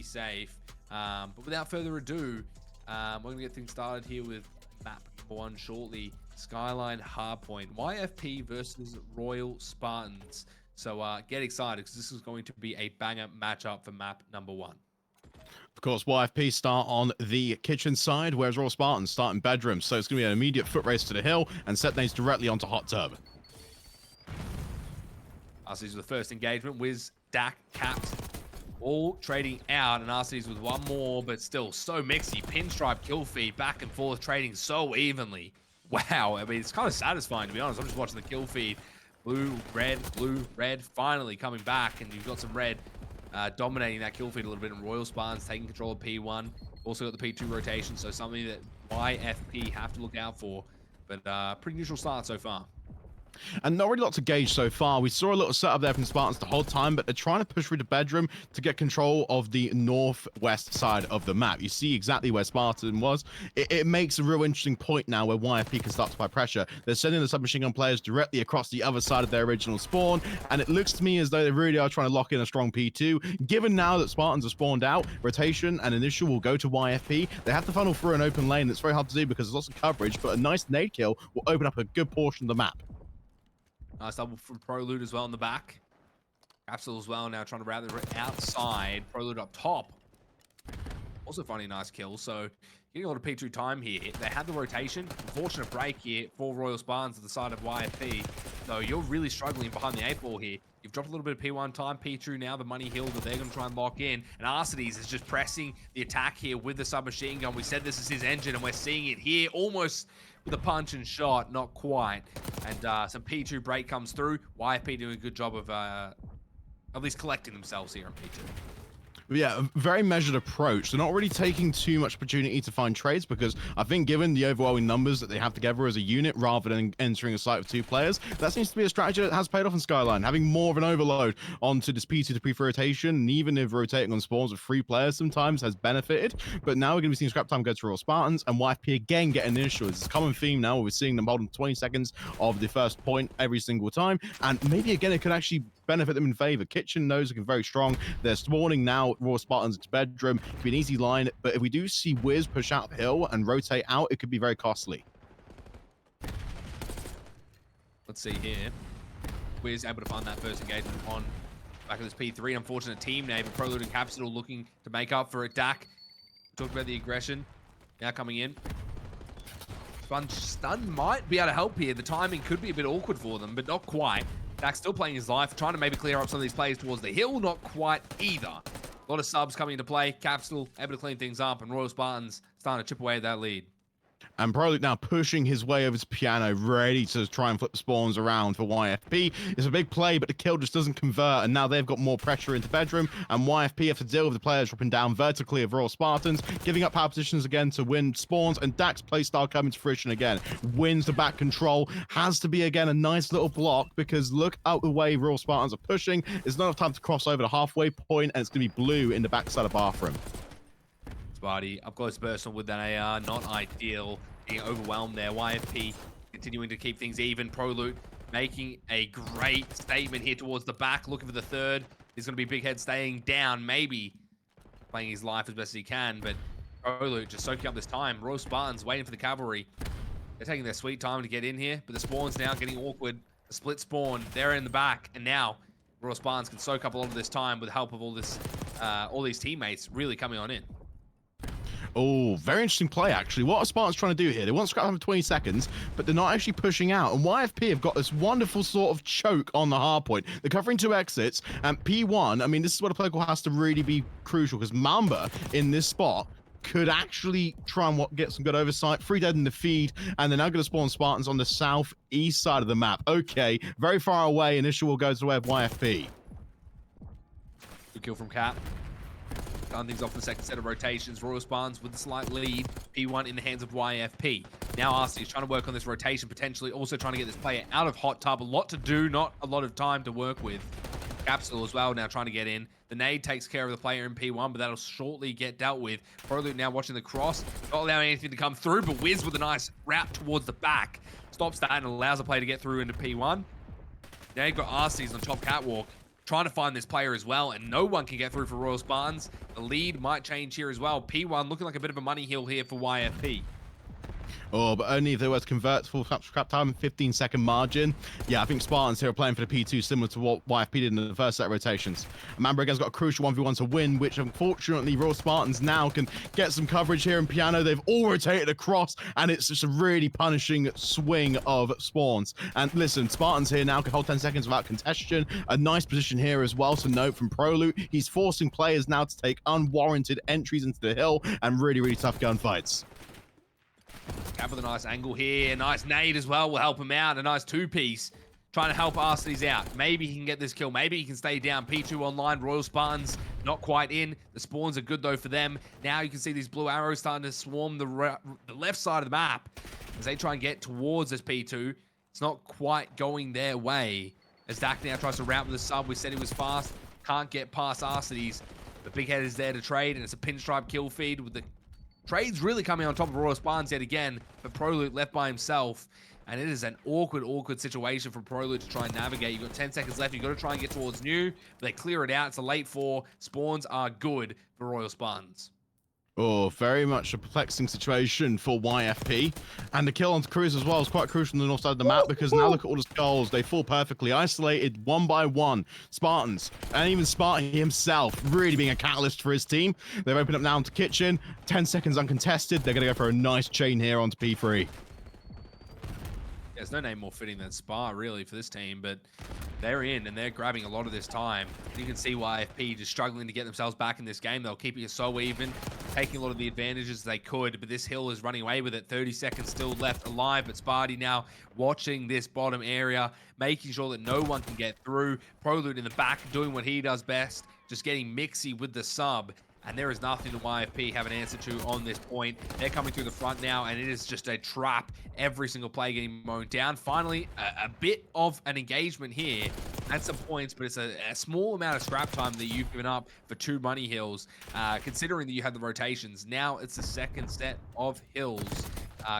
safe. But without further ado, we're gonna get things started here with map number 1 shortly. Skyline Hardpoint, YFP versus Royal Spartans. So get excited, because this is going to be a banger matchup for map number 1. Of course, YFP start on the kitchen side, whereas Royal Spartans start in bedrooms. So it's going to be an immediate foot race to the hill and set nades directly onto Hot Tub. RC's with the first engagement. Wiz, Dak, Caps, all trading out, and RC's with one more, but still so mixy. Pinstripe, kill feed, back and forth, trading so evenly. Wow, I mean, it's kind of satisfying, to be honest. I'm just watching the kill feed. Blue, red, finally coming back, and you've got some red dominating that kill feed a little bit, and Royal Spartans taking control of P1. Also got the P2 rotation, so something that YFP have to look out for. But pretty neutral start so far. And not really a lot to gauge so far. We saw a little setup there from Spartans the whole time, but they're trying to push through the bedroom to get control of the northwest side of the map. You see exactly where Spartan was. It makes a real interesting point now where YFP can start to apply pressure. They're sending the submachine gun players directly across the other side of their original spawn, and it looks to me as though they really are trying to lock in a strong P2. Given now that Spartans are spawned out, rotation and initial will go to YFP. They have to funnel through an open lane that's very hard to do because there's lots of coverage, but a nice nade kill will open up a good portion of the map. Nice double from Prolude as well in the back. Capsule as well now trying to route the outside. Prolude up top. Also finding a nice kill. So getting a lot of P2 time here. They had the rotation. Unfortunate break here for Royal Spartans at the side of YFP. So you're really struggling behind the 8-ball here. You've dropped a little bit of P1 time. P2 now the money hill that they're going to try and lock in. And Arcides is just pressing the attack here with the submachine gun. We said this is his engine, and we're seeing it here almost with a punch and shot, not quite. And some P2 break comes through. YFP doing a good job of at least collecting themselves here on P2. Yeah, a very measured approach. They're not really taking too much opportunity to find trades because I think given the overwhelming numbers that they have together as a unit rather than entering a site with 2 players, that seems to be a strategy that has paid off in Skyline. Having more of an overload onto this P2 to P3 rotation, and even if rotating on spawns with 3 players sometimes has benefited. But now we're going to be seeing scrap time go to Royal Spartans and YFP again get an initial. It's a common theme now where we're seeing them holding 20 seconds of the first point every single time. And maybe again, it could actually benefit them in favor. Kitchen knows looking very strong. They're spawning now Royal Spartans into bedroom. It could be an easy line, but if we do see Wiz push out the hill and rotate out, it could be very costly. Let's see here. Wiz able to find that first engagement on back of this P3. Unfortunate team name, but Prolude and Capsule looking to make up for it. Dak, talked about the aggression. Now coming in. Stun might be able to help here. The timing could be a bit awkward for them, but not quite. Dak's still playing his life, trying to maybe clear up some of these players towards the hill. Not quite either. A lot of subs coming into play. Capsule able to clean things up, and Royal Spartans starting to chip away at that lead. And Prolude now pushing his way over to Piano, ready to try and flip the spawns around for YFP. It's a big play, but the kill just doesn't convert, and now they've got more pressure into bedroom, and YFP have to deal with the players dropping down vertically of Royal Spartans, giving up power positions again to win spawns, and Dak's playstyle coming to fruition again. Wins the back control, has to be again a nice little block, because look out the way Royal Spartans are pushing. There's not enough time to cross over the halfway point, and it's going to be blue in the backside of bathroom. Sparty up close personal with that AR, not ideal. Being overwhelmed there. YFP continuing to keep things even. Prolude making a great statement here towards the back, looking for the third. He's going to be Big Head staying down, maybe playing his life as best as he can, but Prolude just soaking up this time. Royal Spartans waiting for the cavalry. They're taking their sweet time to get in here, but the spawn's now getting awkward. The split spawn, they're in the back, and now Royal Spartans can soak up a lot of this time with the help of all these teammates really coming on in. Oh, very interesting play, actually. What are Spartans trying to do here? They want to scrap time for 20 seconds, but they're not actually pushing out. And YFP have got this wonderful sort of choke on the hard point. They're covering 2 exits, and P1, I mean, this is what a play call has to really be crucial, because Mamba in this spot could actually try and get some good oversight. 3 dead in the feed, and they're now going to spawn Spartans on the southeast side of the map. Okay, very far away. Initial will go to the way of YFP. Good kill from Cap. Starting things off in the second set of rotations. Royal Spartans with the slight lead. P1 in the hands of YFP. Now Arcee is trying to work on this rotation, potentially also trying to get this player out of Hot Tub. A lot to do, not a lot of time to work with. Capsule as well now trying to get in. The nade takes care of the player in P1, but that'll shortly get dealt with. Prolute now watching the cross, not allowing anything to come through, but Wiz with a nice route towards the back. Stops that and allows the player to get through into P1. Now you've got Arcee's on top catwalk, trying to find this player as well, and no one can get through for Royal Spartans. The lead might change here as well. P1 looking like a bit of a money hill here for YFP. Oh, but only if they were to convert to full scrap time, 15-second margin. Yeah, I think Spartans here are playing for the P2, similar to what YFP did in the first set of rotations. Mamba again's got a crucial 1v1 to win, which unfortunately Royal Spartans now can get some coverage here in Piano. They've all rotated across, and it's just a really punishing swing of spawns. And listen, Spartans here now can hold 10 seconds without contestation. A nice position here as well to note from Prolute. He's forcing players now to take unwarranted entries into the hill and really, really tough gunfights. Cap with a nice angle here. Nice nade as well will help him out. A nice two-piece. Trying to help Arcee's out. Maybe he can get this kill. Maybe he can stay down. P2 online. Royal Spartans not quite in. The spawns are good, though, for them. Now you can see these blue arrows starting to swarm the left side of the map as they try and get towards this P2. It's not quite going their way. As Dak now tries to route with the sub. We said he was fast. Can't get past Arcee's. The big head is there to trade, and it's a pinstripe kill feed with the trade's really coming on top of Royal Spartans yet again, but Prolute left by himself. And it is an awkward situation for Prolute to try and navigate. You've got 10 seconds left. You've got to try and get towards New. But they clear it out. It's a late 4. Spawns are good for Royal Spartans. Oh, very much a perplexing situation for YFP. And the kill on Cruz as well is quite crucial on the north side of the map, because now look at all the skulls. They fall perfectly isolated one by one. Spartans, and even Spartan himself, really being a catalyst for his team. They've opened up now into Kitchen. 10 seconds uncontested. They're going to go for a nice chain here onto P3. There's no name more fitting than Spa, really, for this team, but they're in, and they're grabbing a lot of this time. You can see YFP just struggling to get themselves back in this game. They'll keep it so even, taking a lot of the advantages they could, but this hill is running away with it. 30 seconds still left alive, but Sparty now watching this bottom area, making sure that no one can get through. Prolute in the back, doing what he does best, just getting mixy with the sub. And there is nothing the YFP have an answer to on this point. They're coming through the front now, and it is just a trap. Every single play getting mown down. Finally, a bit of an engagement here and some points, but it's a small amount of scrap time that you've given up for 2 money hills, considering that you had the rotations. Now it's the second set of hills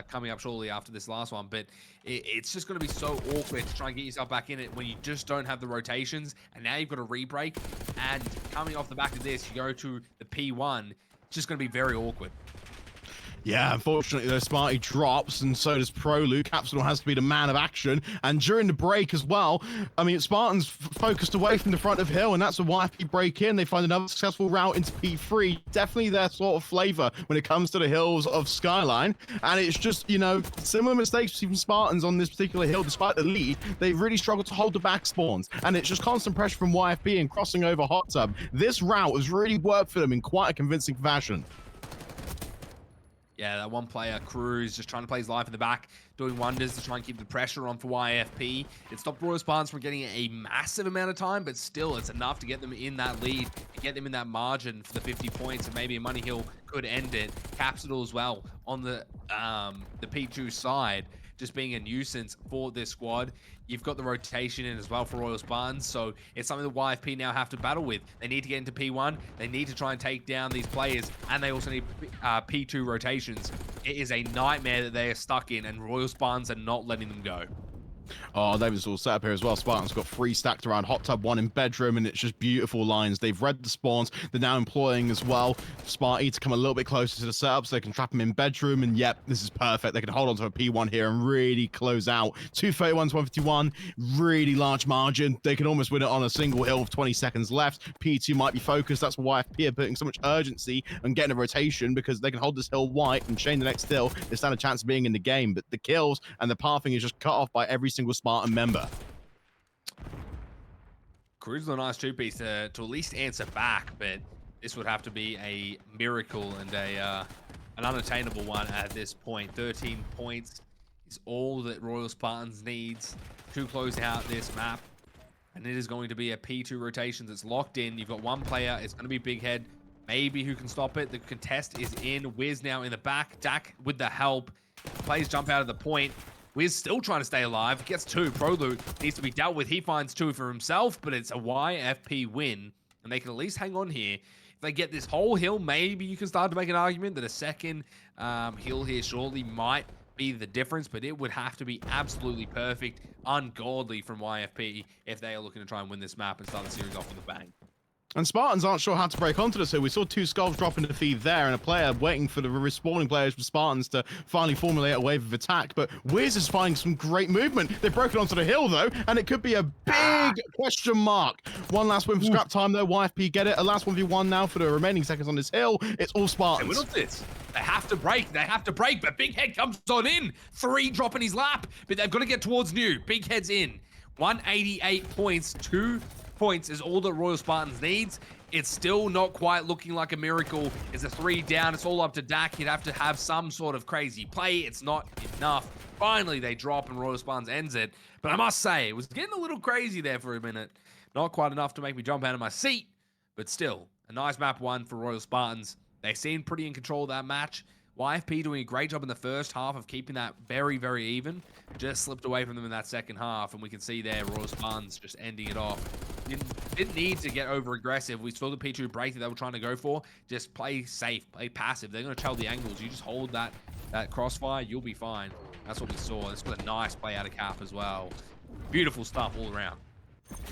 coming up shortly after this last one, but it's just going to be so awkward to try and get yourself back in it when you just don't have the rotations, and now you've got a re-break, and coming off the back of this, you go to the P1. It's just going to be very awkward. Yeah, unfortunately, the Sparty drops, and so does Prolute. Capsule has to be the man of action. And during the break as well, I mean, Spartans focused away from the front of Hill, and that's a YFP break in. They find another successful route into P3. Definitely their sort of flavor when it comes to the hills of Skyline. And it's just, you know, similar mistakes from Spartans on this particular hill. Despite the lead, they really struggled to hold the back spawns. And it's just constant pressure from YFP and crossing over Hot Tub. This route has really worked for them in quite a convincing fashion. Yeah, that one player, Cruz, just trying to play his life in the back, doing wonders to try and keep the pressure on for YFP. It stopped Royal Spartans from getting a massive amount of time, but still, it's enough to get them in that lead, to get them in that margin for the 50 points, and maybe a Money Hill could end it. Capsule as well on the P2 side, just being a nuisance for this squad. You've got the rotation in as well for Royal Spartans, so it's something that YFP now have to battle with. They need to get into P1, they need to try and take down these players, and they also need P2 rotations. It is a nightmare that they are stuck in, and Royal Spartans are not letting them go. Oh, David's all set up here as well. Spartan's got 3 stacked around Hot Tub, 1 in bedroom, and it's just beautiful lines. They've read the spawns. They're now employing as well Sparty to come a little bit closer to the setup so they can trap him in bedroom. And yep, this is perfect. They can hold on to a P1 here and really close out. 231 to 151, really large margin. They can almost win it on a single hill with 20 seconds left. P2 might be focused. That's why YFP are putting so much urgency and getting a rotation, because they can hold this hill white and chain the next hill. They stand a chance of being in the game, but the kills and the pathing is just cut off by every single Spartan member. Cruz with a nice 2-piece to at least answer back, but this would have to be a miracle and an unattainable one at this point. 13 points is all that Royal Spartans needs to close out this map, and it is going to be a P2 rotation that's locked in. You've got one player, it's going to be Big Head, maybe who can stop it. The contest is in. Wiz now in the back. Dak with the help. Players jump out of the point. Wiz still trying to stay alive. Gets 2. Prolute needs to be dealt with. He finds 2 for himself, but it's a YFP win, and they can at least hang on here. If they get this whole hill, maybe you can start to make an argument that a second hill here shortly might be the difference, but it would have to be absolutely perfect, ungodly from YFP if they are looking to try and win this map and start the series off with a bang. And Spartans aren't sure how to break onto this, so we saw 2 skulls drop into the feed there, and a player waiting for the respawning players from Spartans to finally formulate a wave of attack. But Wiz is finding some great movement. They've broken onto the hill, though, and it could be a big question mark. One last win for Scrap Time, though. YFP get it. A last 1v1 now for the remaining seconds on this hill. It's all Spartans. They win off this. They have to break. They have to break, but Big Head comes on in. 3 drop in his lap, but they've got to get towards New. Big Head's in. 188 points. 2 points is all that Royal Spartans needs. It's still not quite looking like a miracle. It's a 3 down. It's all up to Dak. He'd have to have some sort of crazy play. It's not enough. Finally, they drop and Royal Spartans ends it. But I must say, it was getting a little crazy there for a minute. Not quite enough to make me jump out of my seat, but still, a nice map 1 for Royal Spartans. They seem pretty in control of that match. YFP doing a great job in the first half of keeping that very, very even. Just slipped away from them in that second half, and we can see there Royal Spartans just ending it off. Didn't need to get over aggressive. We saw the P2 break that they were trying to go for. Just play safe, play passive. They're going to tell the angles. You just hold that crossfire, you'll be fine. That's what we saw. This was a nice play out of Cap as well. Beautiful stuff all around.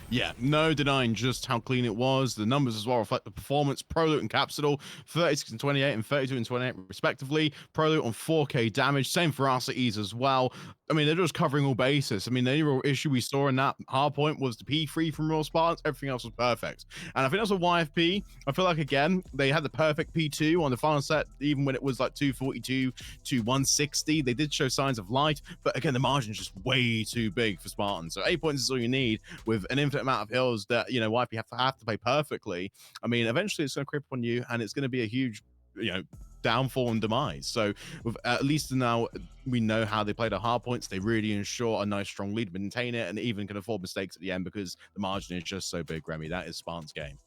Yeah, no denying just how clean it was. The numbers as well reflect the performance. Prolute and Capsidal, 36 and 28 and 32 and 28 respectively. Prolute on 4k damage. Same for Arcees as well. I mean, they're just covering all bases. I mean, the only real issue we saw in that hard point was the P3 from Royal Spartans. Everything else was perfect. And I think that's with YFP. I feel like, again, they had the perfect P2 on the final set, even when it was like 242 to 160. They did show signs of light, but again, the margin is just way too big for Spartans. So 8 points is all you need with an infinite amount of hills that, you know, YFP have to play perfectly. I mean, eventually it's going to creep up on you, and it's going to be a huge, you know, downfall and demise. So with at least now we know how they play the hard points. They really ensure a nice strong lead, maintain it, and even can afford mistakes at the end because the margin is just so big. Remy, that is Spartan's game.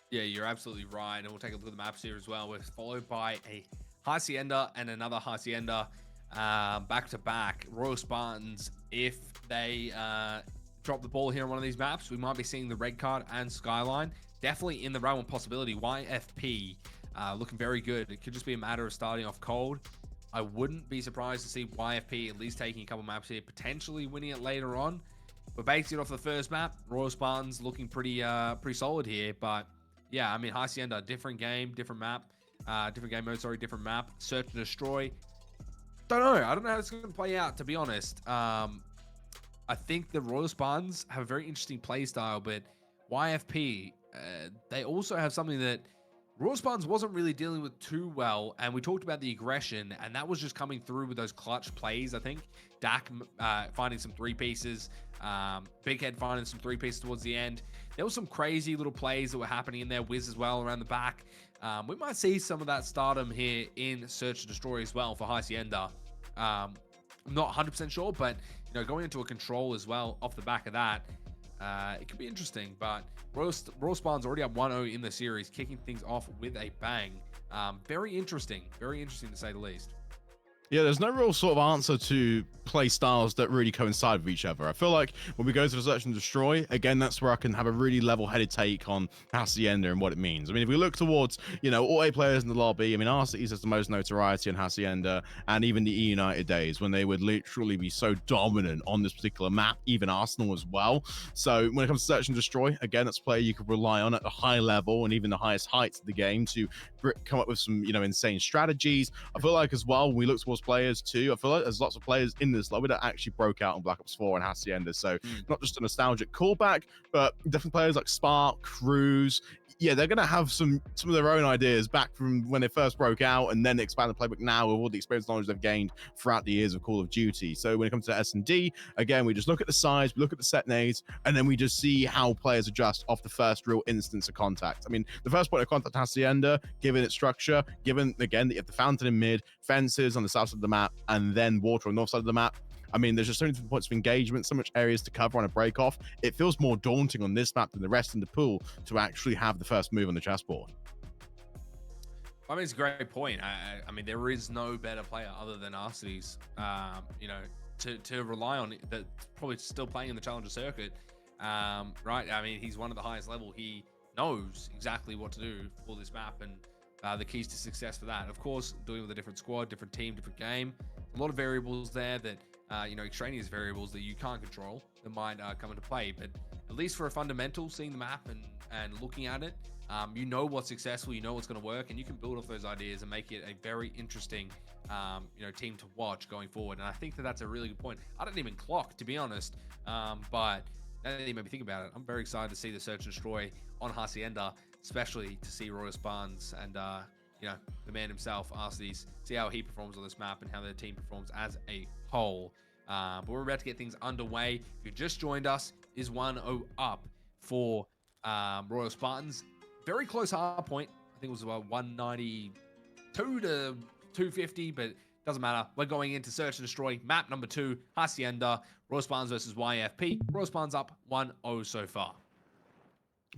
Yeah, you're absolutely right. And we'll take a look at the maps here as well. We're followed by a Hacienda and another Hacienda back to back. Royal Spartans, if they drop the ball here on one of these maps, we might be seeing the red card and Skyline. Definitely in the realm of possibility. YFP looking very good. It could just be a matter of starting off cold. I wouldn't be surprised to see YFP at least taking a couple maps here, potentially winning it later on. But basing it off the first map, Royal Spartans looking pretty solid here. But yeah, I mean, Hacienda, different game, different map, different game mode, sorry, different map. Search and destroy. Don't know. I don't know how it's going to play out, to be honest. I think the Royal Spartans have a very interesting play style, but YFP, they also have something that Royal Spartans wasn't really dealing with too well, and we talked about the aggression, and that was just coming through with those clutch plays, I think. Dak finding some 3-pieces, Big Head finding some 3-pieces towards the end. There was some crazy little plays that were happening in there, Wiz as well around the back. We might see some of that stardom here in Search and Destroy as well for Hacienda. I'm not 100% sure, but you know, going into a control as well off the back of that, it could be interesting. But Royal Spartans already up 1-0 in the series, kicking things off with a bang. Very interesting to say the least. Yeah, there's no real sort of answer to play styles that really coincide with each other. I feel like when we go to the Search and Destroy, again, that's where I can have a really level-headed take on Hacienda and what it means. I mean, if we look towards, you know, all 8 players in the lobby, I mean, Arcees has the most notoriety in Hacienda, and even the E United days when they would literally be so dominant on this particular map, even Arsenal as well. So when it comes to Search and Destroy, again, that's a player you could rely on at a high level and even the highest heights of the game to come up with some, you know, insane strategies. I feel like as well, when we look towards players too, I feel like there's lots of players in this lobby that actually broke out on Black Ops 4 and Hacienda. So not just a nostalgic callback, but definitely players like Spark, Cruz. Yeah, they're going to have some of their own ideas back from when they first broke out and then expand the playbook now with all the experience knowledge they've gained throughout the years of Call of Duty. So when it comes to S&D, again, we just look at the size, we look at the set nades, and then we just see how players adjust off the first real instance of contact. I mean, the first point of contact Hacienda, given its structure, given, again, that you have the fountain in mid, fences on the south side of the map, and then water on the north side of the map. I mean, there's just so many different points of engagement, so much areas to cover on a break off. It feels more daunting on this map than the rest in the pool to actually have the first move on the chessboard. I mean, it's a great point. I mean, there is no better player other than Arceus, you know, to rely on that probably still playing in the Challenger circuit, right? I mean, he's one of the highest level. He knows exactly what to do for this map and the keys to success for that. Of course, doing with a different squad, different team, different game. A lot of variables there that, you know, extraneous variables that you can't control that might come into play. But at least for a fundamental, seeing the map and looking at it, you know what's successful, you know what's going to work, and you can build off those ideas and make it a very interesting, you know, team to watch going forward. And I think that that's a really good point. I didn't even clock, to be honest, but now that you made me think about it, I'm very excited to see the Search and Destroy on Hacienda, especially to see Royal Spartans and you know, the man himself, Arceus, see how he performs on this map and how their team performs as a whole. But we're about to get things underway. If you just joined us, is 1-0 up for Royal Spartans. Very close hard point. I think it was about 192 to 250, but doesn't matter. We're going into Search and Destroy, map number 2, Hacienda, Royal Spartans versus YFP. Royal Spartans up 1-0 so far.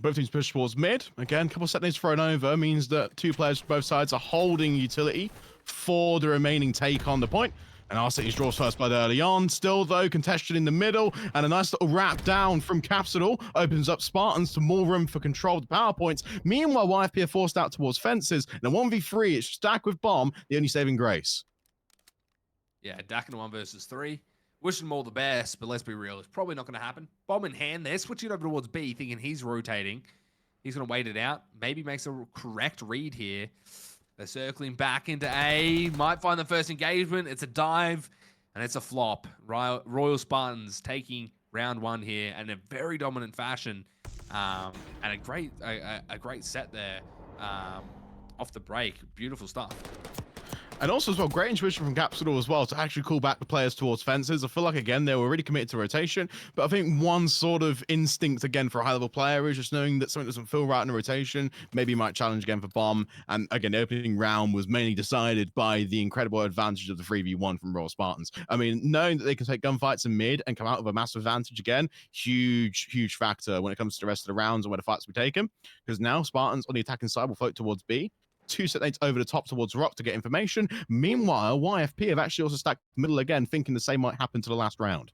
Both teams push towards mid. Again, a couple of set nades thrown over means that two players from both sides are holding utility for the remaining take on the point. And Arceus draws first blood early on. Still, though, contested in the middle. And a nice little wrap down from Capsidal opens up Spartans to more room for control of the power points. Meanwhile, YFP are forced out towards fences. In a 1v3, it's Stack with Bomb, the only saving grace. Yeah, Dak in a 1 versus 3. Wishing them all the best, but let's be real, it's probably not going to happen. Bomb in hand, they're switching over towards B, thinking he's rotating. He's going to wait it out. Maybe makes a correct read here. They're circling back into A. Might find the first engagement. It's a dive, and it's a flop. Royal Spartans taking round 1 here in a very dominant fashion. And a great set there off the break. Beautiful stuff. And also as well, great intuition from Capsidal as well to actually call back the players towards fences. I feel like, again, they were really committed to rotation, but I think one sort of instinct, again, for a high-level player is just knowing that something doesn't feel right in a rotation. Maybe you might challenge again for Bomb. And again, the opening round was mainly decided by the incredible advantage of the 3v1 from Royal Spartans. I mean, knowing that they can take gunfights in mid and come out with a massive advantage again, huge factor when it comes to the rest of the rounds and where the fights will be taken. Because now Spartans on the attacking side will float towards B. 2 set nades over the top towards Rock to get information. Meanwhile, YFP have actually also stacked middle again, thinking the same might happen to the last round.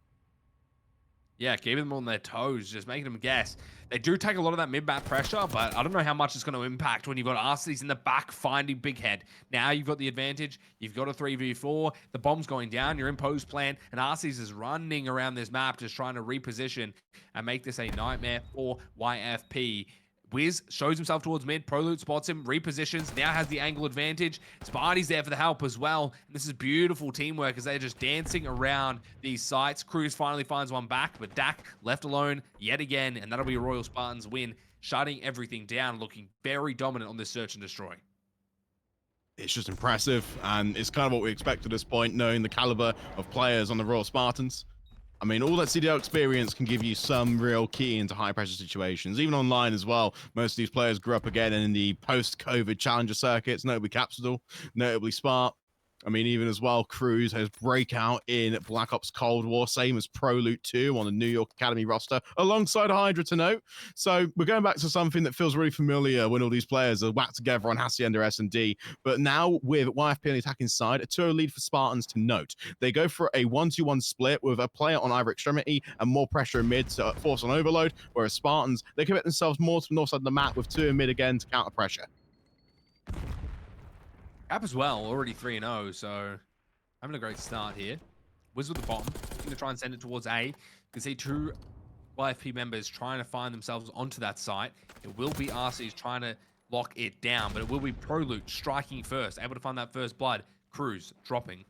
Yeah, keeping them on their toes, just making them guess. They do take a lot of that mid-map pressure, but I don't know how much it's going to impact when you've got Arceus in the back finding Big Head. Now you've got the advantage. You've got a 3v4. The bomb's going down. You're in post plan, and Arceus is running around this map just trying to reposition and make this a nightmare for YFP. Wiz shows himself towards mid. Prolute spots him, repositions, now has the angle advantage. Sparty's there for the help as well. And this is beautiful teamwork as they're just dancing around these sites. Cruz finally finds one back, but Dak left alone yet again, and that'll be a Royal Spartans win, shutting everything down, looking very dominant on this Search and Destroy. It's just impressive, and it's kind of what we expect at this point, knowing the caliber of players on the Royal Spartans. I mean, all that CDL experience can give you some real key into high-pressure situations, even online as well. Most of these players grew up again in the post-COVID challenger circuits, notably Capsidal, notably Spark. I mean, even as well, Cruz has breakout in Black Ops Cold War, same as ProLoot 2 on the New York Academy roster, alongside Hydra to note. So we're going back to something that feels really familiar when all these players are whacked together on Hacienda S&D. But now with YFP on the attacking side, a 2-0 lead for Spartans to note. They go for a 1-2-1 split with a player on either extremity and more pressure in mid to force on overload, whereas Spartans, they commit themselves more to the north side of the map with 2 in mid again to counter pressure. Cap as well, already 3-0, so having a great start here. Wiz with the bomb, going to try and send it towards A. You can see 2 YFP members trying to find themselves onto that site. It will be Arceus trying to lock it down, but it will be Prolute striking first, able to find that first blood. Cruz dropping.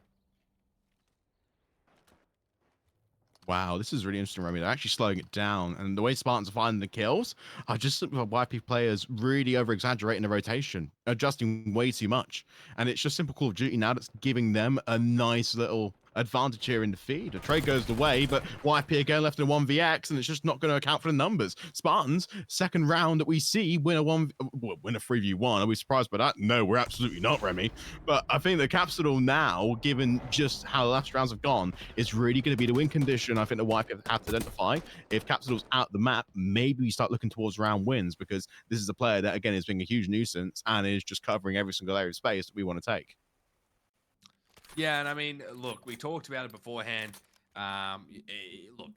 Wow, this is really interesting, Remy. They're actually slowing it down, and the way Spartans are finding the kills are just YP players really over-exaggerating the rotation, adjusting way too much. And it's just simple Call of Duty now that's giving them a nice little advantage here in the feed. A trade goes the way, but YP again left in a 1vx, and it's just not going to account for the numbers. Spartans, second round that we see, win a 3v1. Are we surprised by that? No, we're absolutely not, Remy. But I think the Capsule now, given just how the last rounds have gone, is really going to be the win condition. I think the YP have to identify. If Capsule's out the map, maybe we start looking towards round wins, because this is a player that, again, is being a huge nuisance and is just covering every single area of space that we want to take. Yeah, and I mean, look, we talked about it beforehand. Look,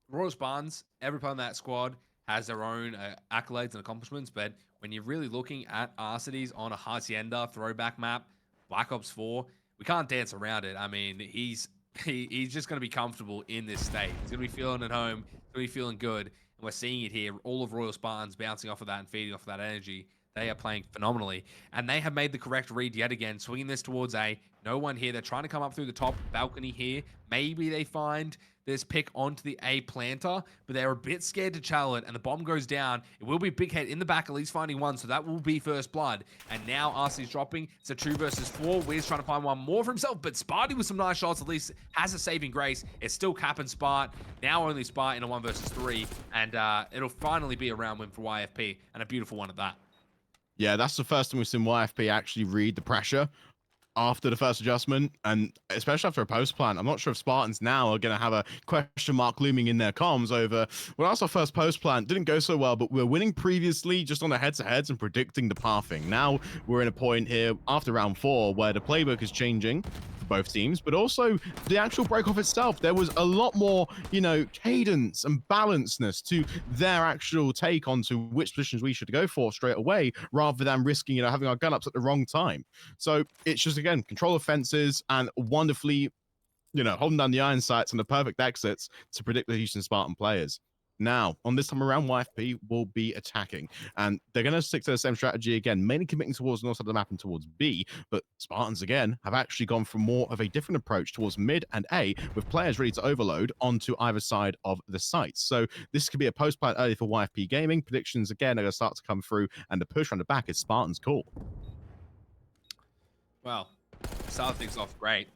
Royal Spartans, every player in that squad has their own accolades and accomplishments, but when you're really looking at Arcides on a Hacienda throwback map, Black Ops 4, we can't dance around it. I mean, he's just going to be comfortable in this state. He's going to be feeling at home. He's going to be feeling good. And we're seeing it here. All of Royal Spartans bouncing off of that and feeding off of that energy. They are playing phenomenally. And they have made the correct read yet again, swinging this towards A. No one here. They're trying to come up through the top balcony here. Maybe they find this pick onto the A planter, but they're a bit scared to challenge it, and the bomb goes down. It will be Big Head in the back, at least finding one, so that will be first blood. And now RC's dropping. It's a 2 versus 4. Weir's trying to find one more for himself, but Sparty with some nice shots at least has a saving grace. It's still Cap and Spart. Now only Spart in a 1 versus 3, and it'll finally be a round win for YFP, and a beautiful one at that. Yeah, that's the first time we've seen YFP actually read the pressure after the first adjustment, and especially after a post plant. I'm not sure if Spartans now are going to have a question mark looming in their comms over, well, that's our first post plant. Didn't go so well, but we're winning previously just on the head-to-heads and predicting the pathing. Now we're in a point here after round 4 where the playbook is changing for both teams, but also the actual break off itself. There was a lot more, cadence and balancedness to their actual take onto which positions we should go for straight away, rather than risking, having our gun ups at the wrong time. So it's just, again, control of fences and wonderfully, holding down the iron sights and the perfect exits to predict the Houston Spartan players. Now, on this time around, YFP will be attacking, and they're going to stick to the same strategy again, mainly committing towards the north side of the map and towards B, but Spartans, again, have actually gone for more of a different approach towards mid and A, with players ready to overload onto either side of the sites. So this could be a post-plant early for YFP Gaming. Predictions, again, are going to start to come through, and the push on the back is Spartans' call. Well, start things off great.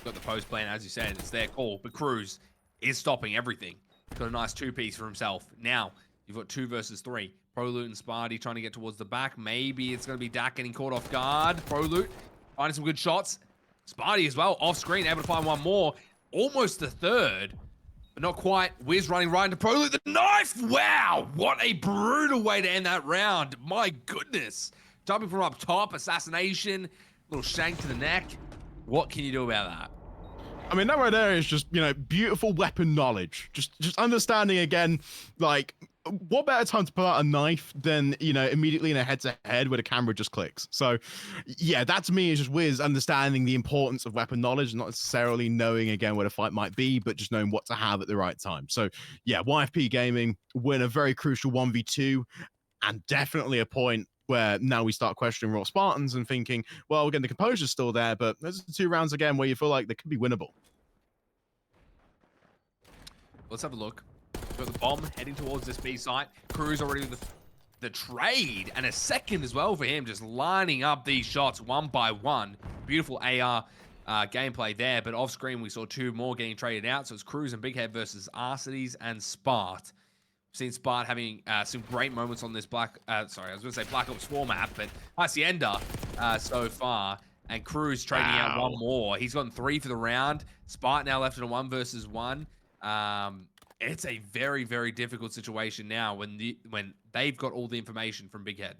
Got the post plan, as you said, it's their call, but Cruz is stopping everything. Got a nice 2-piece for himself. Now, you've got 2 versus 3. ProLoot and Sparty trying to get towards the back. Maybe it's going to be Dak getting caught off guard. ProLoot finding some good shots. Sparty as well, off screen, able to find one more. Almost the third, but not quite. Wiz running right into ProLoot. The knife! Wow! What a brutal way to end that round. My goodness. Jumping from up top, assassination, little shank to the neck. What can you do about that? I mean, that right there is just, beautiful weapon knowledge. Just understanding, again, like, what better time to pull out a knife than, immediately in a head-to-head where the camera just clicks. So, yeah, that to me is just Wiz understanding the importance of weapon knowledge, not necessarily knowing, again, where the fight might be, but just knowing what to have at the right time. So, yeah, YFP Gaming win a very crucial 1v2, and definitely a point where now we start questioning Royal Spartans and thinking, well, again, the composure's still there, but there's 2 rounds again where you feel like they could be winnable. Let's have a look. We've got the bomb heading towards this B site. Cruz already with the trade, and a second as well for him, just lining up these shots one by one. Beautiful AR gameplay there, but off screen we saw 2 more getting traded out. So it's Cruz and Big Head versus Arcides and Spart. Seen Spart having some great moments on this Black Ops 4 map, but Hacienda so far, and Cruz trading out one more. He's gotten 3 for the round. Spart now left in a 1 versus 1. It's a very, very difficult situation now when they've got all the information from Big Head.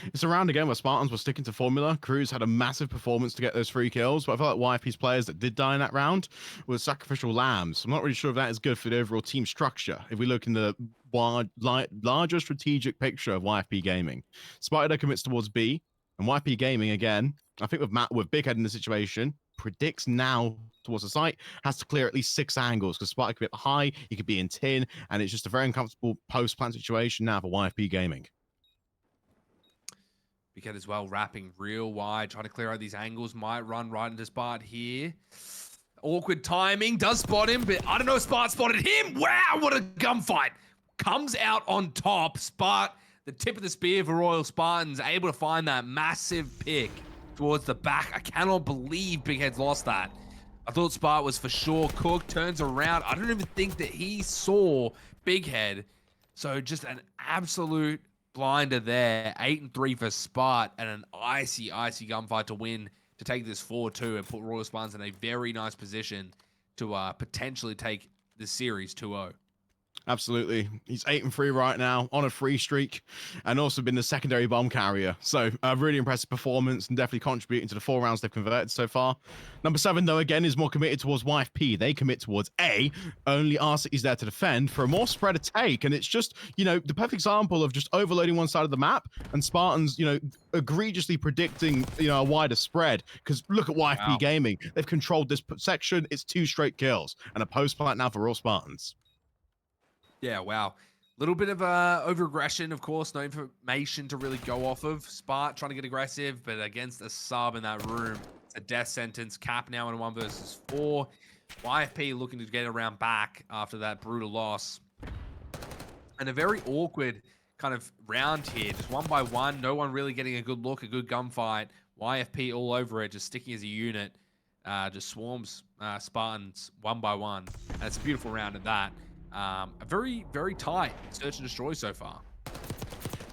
It's a round again where Spartans were sticking to formula. Cruz had a massive performance to get those 3 kills, but I felt like YFP's players that did die in that round were sacrificial lambs. I'm not really sure if that is good for the overall team structure. If we look in the larger strategic picture of YFP Gaming, Spider commits towards B, and YFP Gaming, again, I think with Big Head in the situation, predicts now towards the site, has to clear at least 6 angles, because Spider could be high, he could be in tin, and it's just a very uncomfortable post-plant situation now for YFP Gaming. Big Head as well, wrapping real wide, trying to clear out these angles. Might run right into Spart here. Awkward timing, does spot him, but I don't know if Spart spotted him. Wow, what a gunfight. Comes out on top. Spart, the tip of the spear for Royal Spartans, able to find that massive pick towards the back. I cannot believe Big Head's lost that. I thought Spart was for sure cooked, turns around. I don't even think that he saw Big Head. So just an absolute blinder there. 8-3 for Spart, and an icy gunfight to win, to take this 4-2 and put Royal Spartans in a very nice position to potentially take the series 2-0. Absolutely. He's 8-3 right now on a free streak, and also been the secondary bomb carrier. So a really impressive performance and definitely contributing to the 4 rounds they've converted so far. Number 7, though, again, is more committed towards YFP. They commit towards A. Only R6 is there to defend for a more spreader take. And it's just, you know, the perfect example of just overloading one side of the map and Spartans, you know, egregiously predicting, you know, a wider spread. Because look at YFP Wow. Gaming. They've controlled this section. It's 2 straight kills and a post plant now for Royal Spartans. Yeah, wow. Little bit of over-aggression, of course. No information to really go off of. Spart trying to get aggressive, but against a sub in that room, it's a death sentence. Cap now in a 1 versus 4. YFP looking to get around back after that brutal loss. And a very awkward kind of round here. Just 1 by 1. No one really getting a good look, a good gunfight. YFP all over it, just sticking as a unit. Just swarms Spartans 1 by 1. And it's a beautiful round at that. A very, very tight search and destroy so far.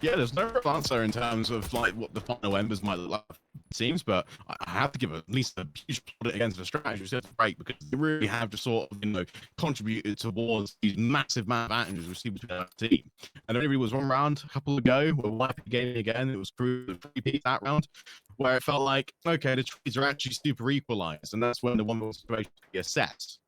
Yeah, there's no real answer in terms of like what the final embers might look like, it seems, but I have to give at least a huge plaudit against the strategy, which is great because they really have just sort of, you know, contributed towards these massive map advantages we see between our team. And only really was 1 round a couple ago where YP Gaming again, it was through the 3P that round, where it felt like, okay, the trees are actually super equalized, and that's when the 1v1 situation could be assessed.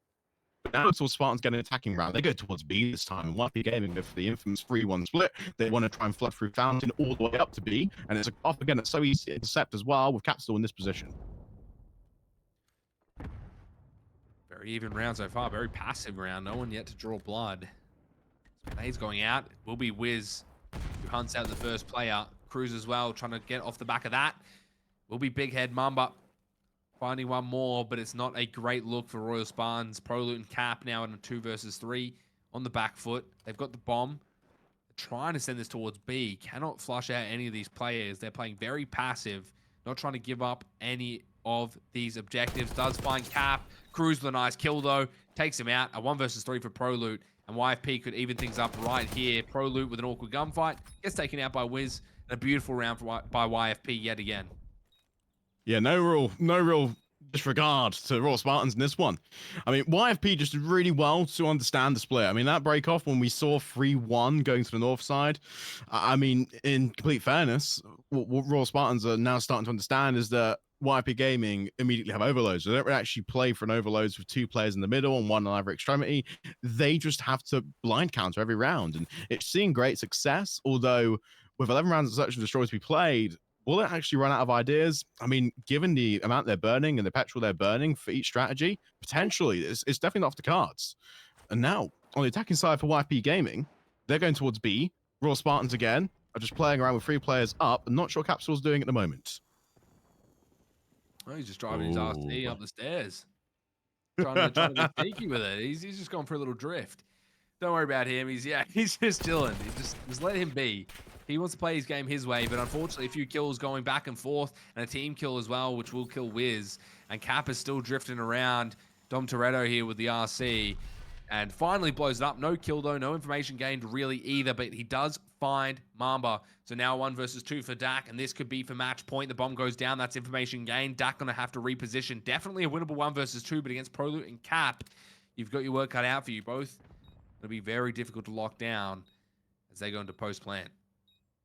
But now it's all Spartans getting an attacking round. They go towards B this time. And YP Gaming, with the infamous 3-1 split, they want to try and flood through Fountain all the way up to B. And it's off again. It's so easy to intercept as well, with Cap still in this position. Very even round so far. Very passive round. No one yet to draw blood. He's going out. It will be Wiz who hunts out the first player. Cruz as well, trying to get off the back of that. Will be Big Head Mamba finding one more, but it's not a great look for Royal Spartans. Prolute and Cap now in a 2 versus 3 on the back foot. They've got the bomb. They're trying to send this towards B. Cannot flush out any of these players. They're playing very passive, not trying to give up any of these objectives. Does find Cap. Cruz with a nice kill, though. Takes him out. A 1 versus 3 for Prolute. And YFP could even things up right here. Prolute with an awkward gunfight. Gets taken out by Wiz. And a beautiful round by YFP yet again. Yeah, no real disregard to Royal Spartans in this one. I mean, YFP just did really well to understand the split. I mean, that break off when we saw 3-1 going to the north side, I mean, in complete fairness, what Royal Spartans are now starting to understand is that YP Gaming immediately have overloads. They don't actually play for an overloads with 2 players in the middle and 1 on either extremity. They just have to blind counter every round. And it's seeing great success, although with 11 rounds of Search and Destroy to be played, will it actually run out of ideas? I mean, given the amount they're burning and the petrol they're burning for each strategy, potentially it's definitely not off the cards. And now, on the attacking side for YP Gaming, they're going towards B. Royal Spartans again are just playing around with 3 players up. I'm not sure Capsule's doing at the moment. Oh, he's just driving his RC up the stairs. Trying to be sneaky with it. He's just gone for a little drift. Don't worry about him. He's just chilling. Just let him be. He wants to play his game his way, but unfortunately, a few kills going back and forth, and a team kill as well, which will kill Wiz. And Cap is still drifting around. Dom Toretto here with the RC, and finally blows it up. No kill though, no information gained really either, but he does find Mamba. So now 1 versus 2 for Dak, and this could be for match point. The bomb goes down. That's information gained. Dak gonna have to reposition. Definitely a winnable 1 versus 2, but against Prolute and Cap, you've got your work cut out for you both. It'll be very difficult to lock down as they go into post plant.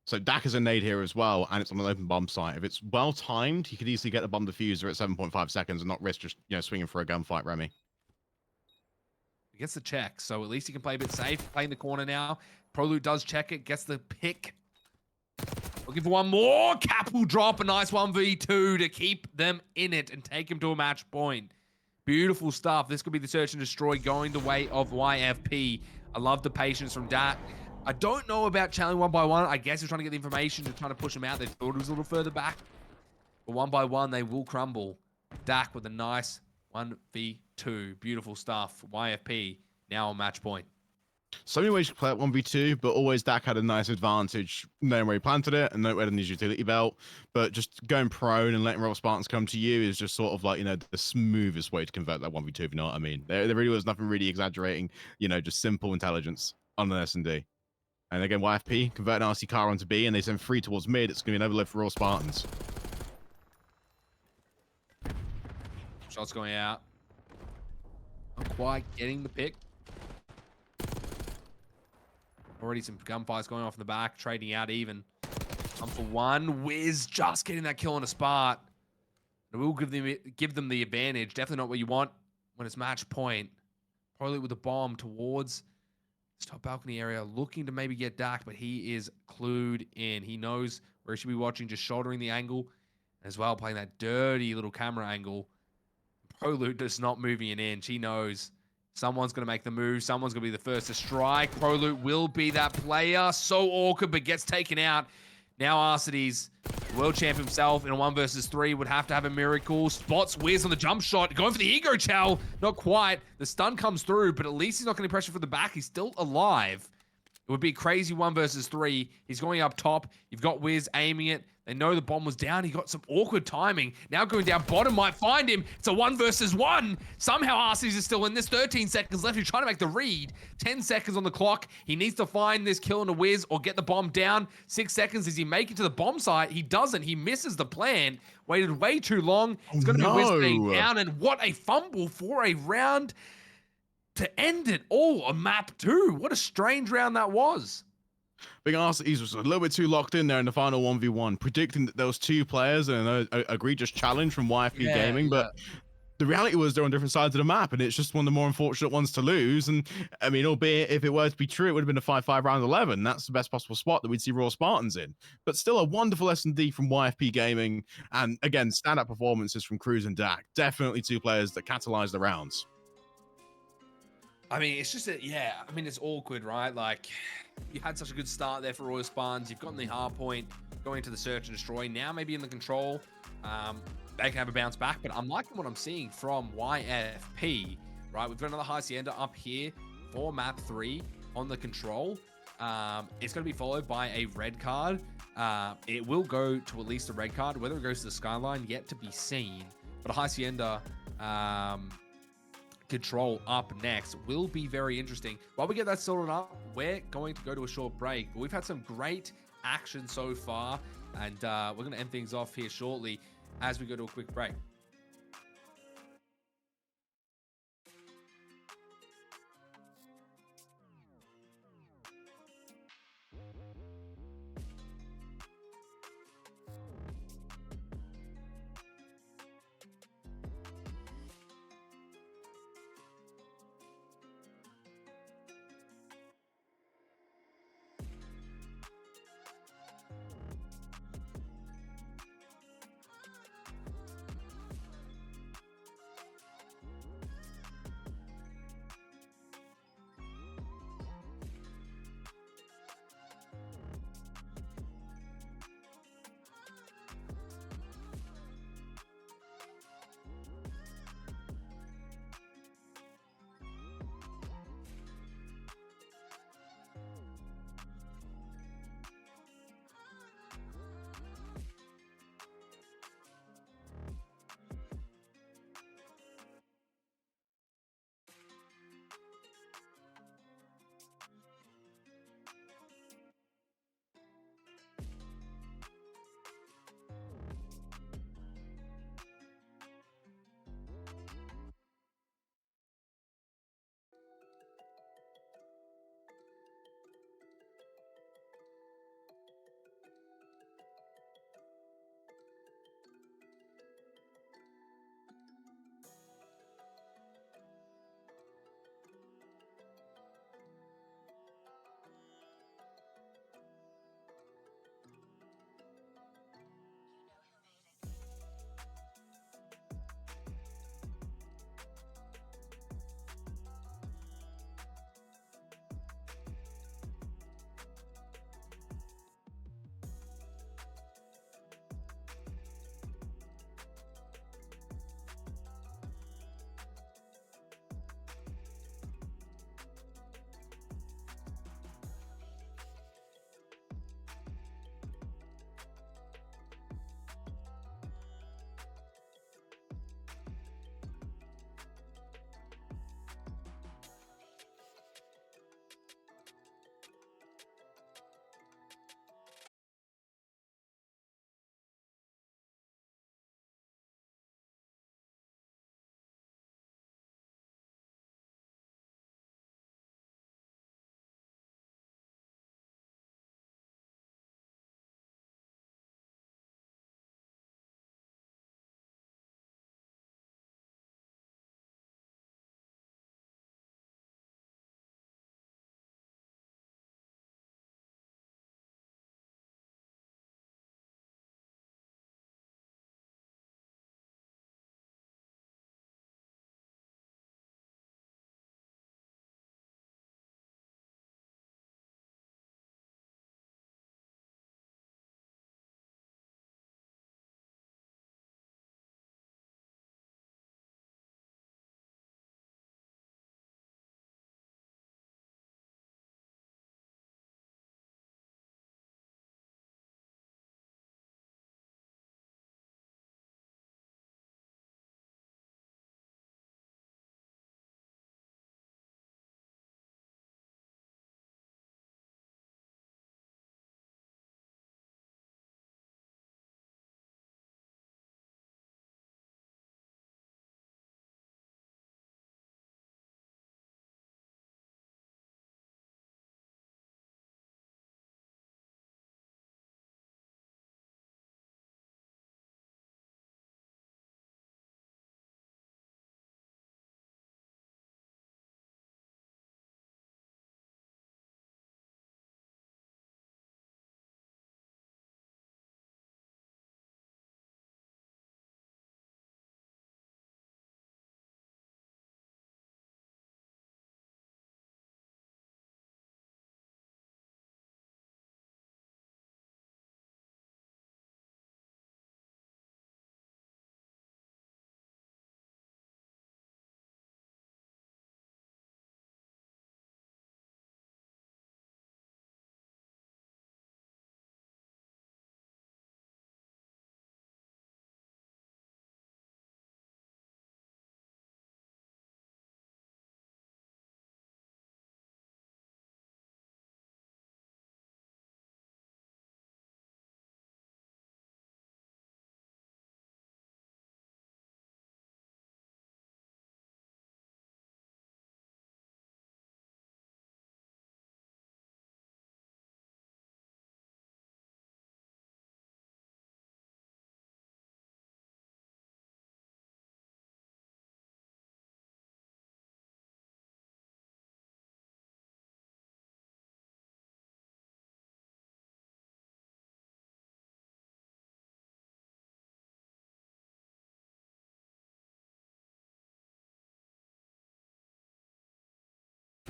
So Dak is a nade here as well, and it's on an open bomb site. If it's well timed, he could easily get the bomb diffuser at 7.5 seconds and not risk just, you know, swinging for a gunfight, Remy. He gets the check, so at least he can play a bit safe. Playing the corner now. Prolute does check it, gets the pick. Looking for one more. Cap will drop a nice 1v2 to keep them in it and take him to a match point. Beautiful stuff. This could be the search and destroy going the way of YFP. I love the patience from Dak. I don't know about challenging 1 by 1. I guess he's trying to get the information to trying to push him out. They thought it was a little further back. But 1 by 1, they will crumble. Dak with a nice 1v2. Beautiful stuff. YFP now on match point. So many ways you could play it 1v2, but always Dak had a nice advantage knowing where he planted it and knowing where in his utility belt. But just going prone and letting Royal Spartans come to you is just sort of like, the smoothest way to convert that 1v2, if you know what I mean. There really was nothing really exaggerating, just simple intelligence on an S&D. And again, YFP, convert an RC car onto B, and they send 3 towards mid. It's going to be an overload for Royal Spartans. Shots going out. Not quite getting the pick. Already some gunfights going off in the back, trading out even. 1-for-1. Wiz just getting that kill on a spot. It will give them the advantage. Definitely not what you want when it's match point. Probably with the bomb towards this top balcony area, looking to maybe get Dak, but he is clued in. He knows where he should be watching, just shouldering the angle, as well playing that dirty little camera angle. ProLoot just not moving an inch. He knows someone's going to make the move. Someone's going to be the first to strike. ProLoot will be that player. So awkward, but gets taken out. Now Arcides, world champ himself in a 1 versus 3, would have to have a miracle. Spots Wiz on the jump shot. Going for the ego chow. Not quite. The stun comes through, but at least he's not getting pressure from the back. He's still alive. It would be a crazy 1 versus 3. He's going up top. You've got Wiz aiming it. They know the bomb was down. He got some awkward timing. Now going down bottom might find him. It's a 1 versus 1. Somehow Arceus is still in this. 13 seconds left. He's trying to make the read. 10 seconds on the clock. He needs to find this kill on a Wiz or get the bomb down. 6 seconds. Does he make it to the bomb site? He doesn't. He misses the plan. Waited way too long. It's going to be Wiz staying down. And what a fumble for a round to end it all on map 2. What a strange round that was. Big Arceus was a little bit too locked in there in the final 1v1, predicting that there was 2 players and an egregious challenge from YFP Gaming, but the reality was they're on different sides of the map, and it's just one of the more unfortunate ones to lose. And I mean, albeit if it were to be true, it would have been a 5-5 round 11. That's the best possible spot that we'd see Royal Spartans in. But still a wonderful S&D from YFP Gaming, and again, stand-up performances from Cruz and Dak. Definitely 2 players that catalyzed the rounds. I mean, it's just I mean, it's awkward, right? Like, you had such a good start there for Royal Spartans. You've gotten the hard point, going to the search and destroy. Now maybe in the control, they can have a bounce back. But I'm liking what I'm seeing from YFP, right? We've got another Hacienda up here for map 3 on the control. It's going to be followed by a red card. It will go to at least a red card. Whether it goes to the skyline, yet to be seen. But a Hacienda control up next will be very interesting. While we get that sorted up, we're going to go to a short break, but we've had some great action so far, and we're going to end things off here shortly as we go to a quick break.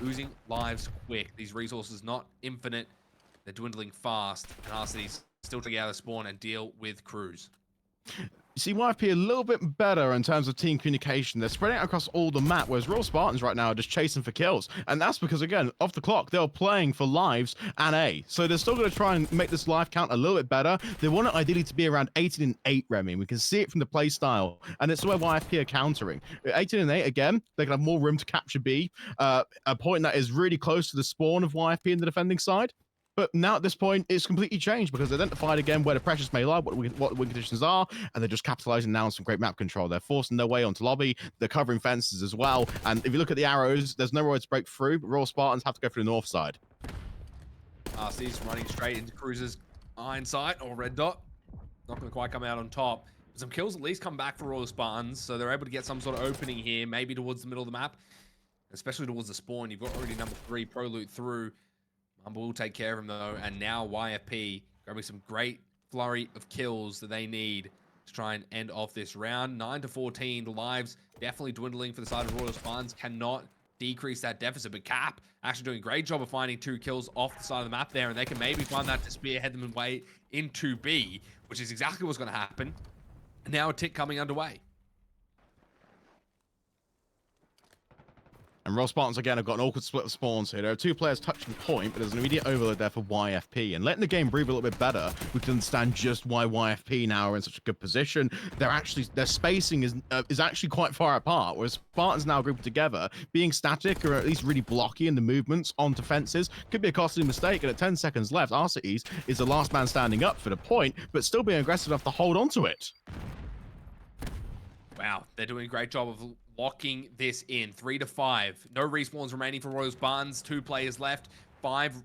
losing lives quick. These resources not infinite. They're dwindling fast. And RCD's still trying to get out of spawn and deal with crews. You see YFP a little bit better in terms of team communication. They're spreading out across all the map, whereas Royal Spartans right now are just chasing for kills. And that's because, again, off the clock, they're playing for lives and A. So they're still going to try and make this life count a little bit better. They want it ideally to be around 18 and 8, Remy. We can see it from the play style. And it's where YFP are countering. 18 and 8, again, they can have more room to capture B. A point that is really close to the spawn of YFP in the defending side. But now at this point, it's completely changed because they identified again where the pressures may lie, what the win conditions are, and they're just capitalizing now on some great map control. They're forcing their way onto lobby. They're covering fences as well. And if you look at the arrows, there's nowhere to break through, but Royal Spartans have to go through the north side. RC's running straight into Cruiser's iron sight or red dot. Not going to quite come out on top. Some kills at least come back for Royal Spartans, so they're able to get some sort of opening here, maybe towards the middle of the map, especially towards the spawn. You've got already number 3 Pro Loot through. Mamba will take care of him though, and now YFP grabbing some great flurry of kills that they need to try and end off this round. 9-14, the lives definitely dwindling for the side of Royal Spartans. Cannot decrease that deficit, but Cap actually doing a great job of finding 2 kills off the side of the map there, and they can maybe find that to spearhead them away into B, which is exactly what's going to happen. And now a tick coming underway. And Royal Spartans, again, have got an awkward split of spawns here. There are 2 players touching point, but there's an immediate overload there for YFP. And letting the game breathe a little bit better, we can understand just why YFP now are in such a good position. Their spacing is actually quite far apart, whereas Spartans now grouping together, being static or at least really blocky in the movements onto fences could be a costly mistake. And at 10 seconds left, Arcites is the last man standing up for the point, but still being aggressive enough to hold onto it. Wow, they're doing a great job of locking this in. 3-5. No respawns remaining for Royal Spartans. 2 players left. 5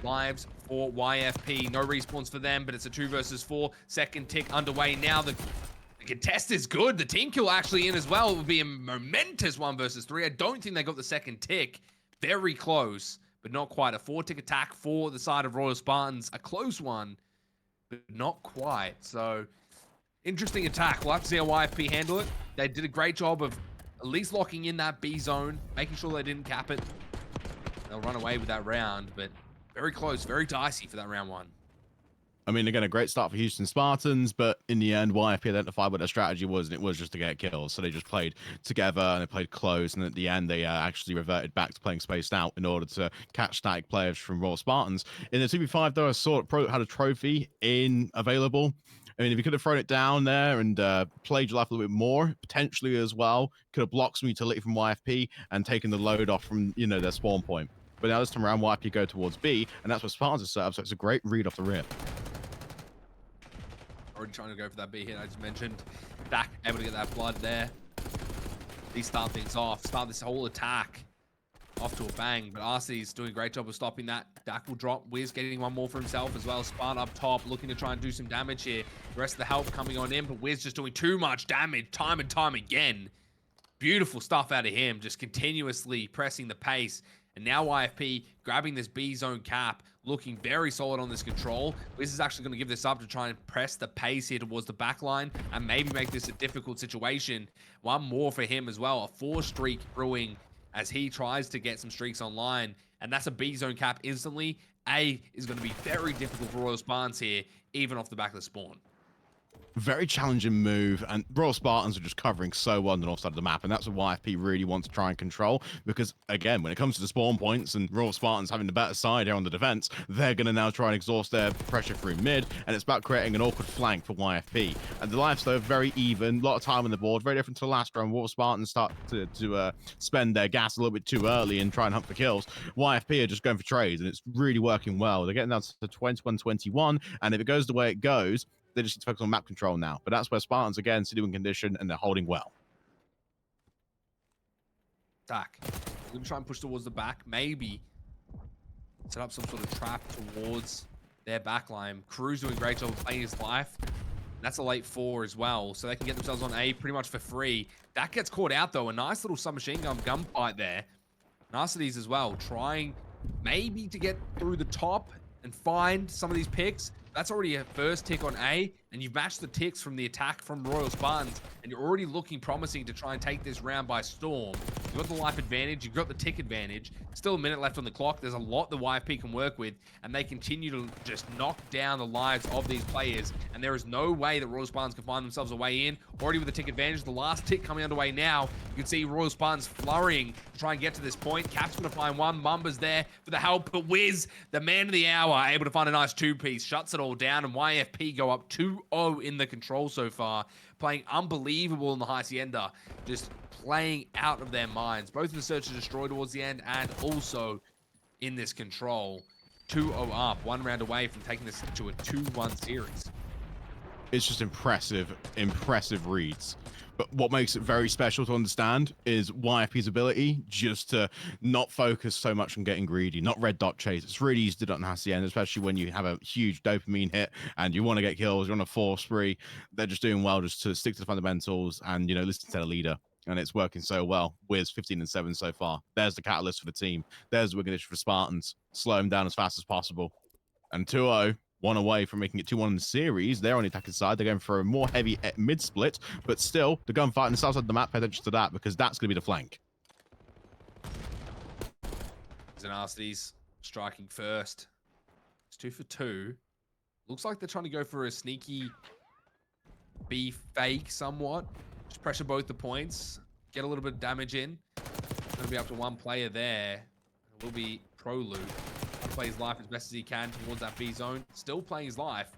lives for YFP. No respawns for them, but it's a 2 versus 4. Second tick underway now. The contest is good. The team kill actually in as well. It would be a momentous 1 versus 3. I don't think they got the second tick. Very close, but not quite. A 4-tick attack for the side of Royal Spartans. A close one, but not quite. So interesting attack. We'll have to see how YFP handle it. They did a great job of at least locking in that B zone, making sure they didn't cap it. They'll run away with that round, but very close, very dicey for that round 1. I mean, again, a great start for Houston Spartans, but in the end, YFP identified what their strategy was, and it was just to get kills. So they just played together, and they played close, and at the end, they actually reverted back to playing spaced out in order to catch static players from Royal Spartans. In the 2v5, though, I saw Pro had a trophy available. I mean, if you could have thrown it down there and played your life a little bit more, potentially as well, could have blocked some utility from YFP and taken the load off from, their spawn point. But now this time around, YFP go towards B, and that's what Spartans are set up, so it's a great read off the rip. Already trying to go for that B hit I just mentioned. Dak able to get that blood there. These start things off, start this whole attack off to a bang, but RC's doing a great job of stopping that. Dak will drop. Wiz getting 1 more for himself as well. Spartan up top, looking to try and do some damage here. The rest of the help coming on in, but Wiz just doing too much damage time and time again. Beautiful stuff out of him, just continuously pressing the pace. And now YFP grabbing this B zone cap, looking very solid on this control. Wiz is actually going to give this up to try and press the pace here towards the back line and maybe make this a difficult situation. 1 more for him as well. A 4 streak brewing as he tries to get some streaks online, and that's a B zone cap instantly. A is going to be very difficult for Royal Spartans here, even off the back of the spawn. Very challenging move, and Royal Spartans are just covering so well on the north side of the map, and that's what YFP really wants to try and control, because again, when it comes to the spawn points and Royal Spartans having the better side here on the defense, they're going to now try and exhaust their pressure through mid, and it's about creating an awkward flank for YFP. And the lives, though, very even, a lot of time on the board, very different to the last round. Royal Spartans start to spend their gas a little bit too early and try and hunt for kills. YFP are just going for trades, and it's really working well. They're getting down to 21-21, and if it goes the way it goes, they just need to focus on map control now. But that's where Spartans, again, city win condition, and they're holding well. Dak, we're going to try and push towards the back. Maybe set up some sort of trap towards their backline. Crew's doing a great job of playing his life. That's a late 4 as well, so they can get themselves on A pretty much for free. Dak gets caught out, though. A nice little submachine gun gunfight there. Niceties as well, trying maybe to get through the top and find some of these picks. That's already a first tick on A, and you've matched the ticks from the attack from Royal Spartans, and you're already looking promising to try and take this round by storm. You've got the life advantage, you've got the tick advantage. Still a minute left on the clock. There's a lot the YFP can work with, and they continue to just knock down the lives of these players. And there is no way that Royal Spartans can find themselves a way in. Already with the tick advantage, the last tick coming underway now. You can see Royal Spartans flurrying to try and get to this point. Cap's going to find one. Mumba's there for the help, but Wiz, the man of the hour, able to find a nice two-piece, shuts it all down, and YFP go up 2-0 in the control so far. Playing unbelievable in the Hacienda, just playing out of their minds, both in the search and destroy towards the end and also in this control. 2-0 up, 1 round away from taking this to a 2-1 series. It's just impressive reads. But what makes it very special to understand is YFP's ability just to not focus so much on getting greedy, not red dot chase. It's really easy to do it on Hacienda, especially when you have a huge dopamine hit and you want to get kills, you want to force spree. They're just doing well just to stick to the fundamentals and, you know, listen to the leader. And it's working so well. Wiz 15-7 so far. There's the catalyst for the team. There's the recognition for Spartans. Slow him down as fast as possible. And 2-0. 1 away from making it 2-1 in the series. They're on the attacking side. They're going for a more heavy mid-split, but still, the gunfight on the south side of the map, pay attention to that, because that's going to be the flank. Xenarcities striking first. It's 2 for 2. Looks like they're trying to go for a sneaky B fake somewhat. Just pressure both the points. Get a little bit of damage in. Going to be up to 1 player there. It will be Prolute. Play his life as best as he can towards that B zone. Still playing his life.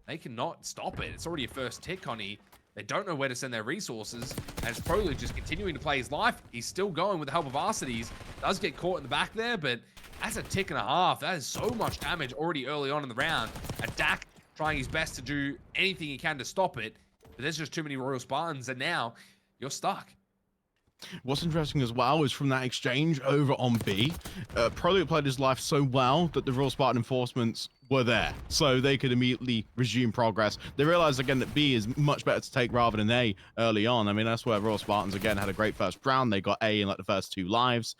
They cannot stop it. It's already a first tick, Connie. They don't know where to send their resources. And it's Prolute just continuing to play his life. He's still going with the help of Arcides. Does get caught in the back there, but that's a tick and a half. That is so much damage already early on in the round. And Dak trying his best to do anything he can to stop it. But there's just too many Royal Spartans, and now you're stuck. What's interesting as well is from that exchange over on B, Prolute played his life so well that the Royal Spartan enforcements were there, so they could immediately resume progress. They realized again that B is much better to take rather than A early on. I mean, that's where Royal Spartans again had a great first round. They got A in like the first 2 lives,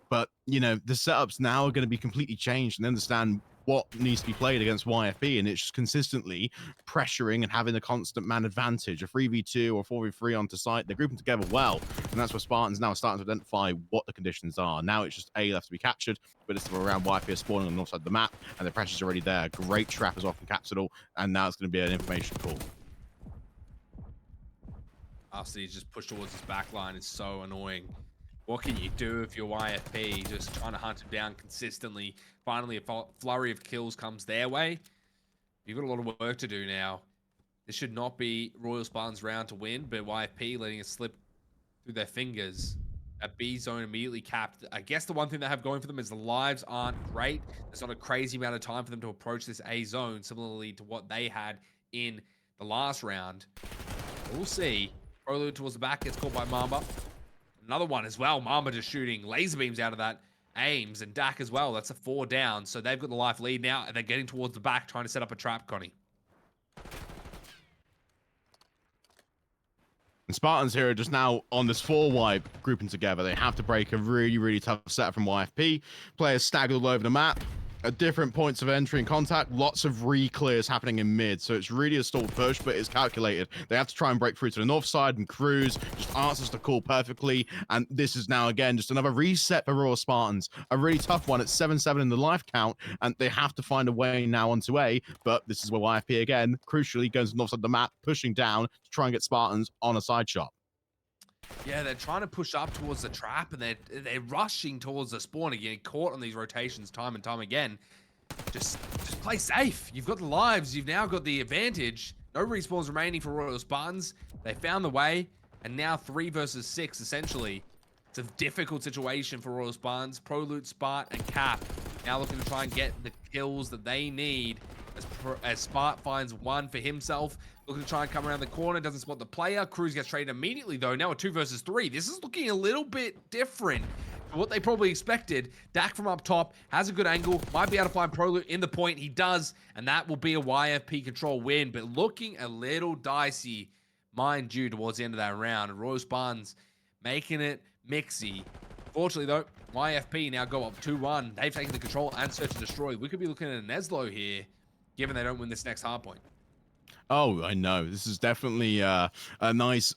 but you know the setups now are going to be completely changed and understand what needs to be played against YFP, and it's just consistently pressuring and having a constant man advantage, a 3v2 or 4v3 onto site. They're grouping together well, and that's where Spartans now are starting to identify what the conditions are. Now it's just A left to be captured, but it's around YFP are spawning on the north side of the map, and the pressure's already there. Great trap as well from Capsidal, and now it's going to be an information call. After he's just pushed towards his back line, it's so annoying. What can you do if you're YFP just trying to hunt him down consistently? Finally, a flurry of kills comes their way. You've got a lot of work to do now. This should not be Royal Spartans' round to win, but YFP letting it slip through their fingers. That B zone immediately capped. I guess the one thing they have going for them is the lives aren't great. There's not a crazy amount of time for them to approach this A zone, similarly to what they had in the last round. We'll see. Prolute towards the back, gets caught by Mamba. Another one as well. Mamba just shooting laser beams out of that. Aims and Dak as well. That's a 4 down. So they've got the life lead now, and they're getting towards the back, trying to set up a trap, Connie. And Spartans here are just now on this 4 wipe grouping together. They have to break a really, really tough setup from YFP. Players staggered all over the map. At different points of entry and contact, lots of re-clears happening in mid, so it's really a stalled push, but it's calculated. They have to try and break through to the north side, and Cruz just answers the call perfectly, and this is now, again, just another reset for Royal Spartans. A really tough one at 7-7 in the life count, and they have to find a way now onto A, but this is where YFP, again, crucially goes to the north side of the map, pushing down to try and get Spartans on a side shot. Yeah, they're trying to push up towards the trap, and they're rushing towards the spawn and getting caught on these rotations time and time again. Just play safe. You've got the lives. You've now got the advantage. No respawns remaining for Royal Spartans. They found the way, and now 3 versus 6, essentially. It's a difficult situation for Royal Spartans. Prolute, Spart, and Cap now looking to try and get the kills that they need as Spart finds 1 for himself. Looking to try and come around the corner, doesn't spot the player. Cruz gets traded immediately, though. Now a 2 versus 3. This is looking a little bit different from what they probably expected. Dak from up top has a good angle, might be able to find Prolute in the point. He does, and that will be a YFP control win, but looking a little dicey, mind you, towards the end of that round. And Royal Spartans making it mixy. Fortunately, though, YFP now go up 2-1. They've taken the control and search and destroy. We could be looking at a Neslo here, given they don't win this next hard point. Oh, I know. This is definitely a nice.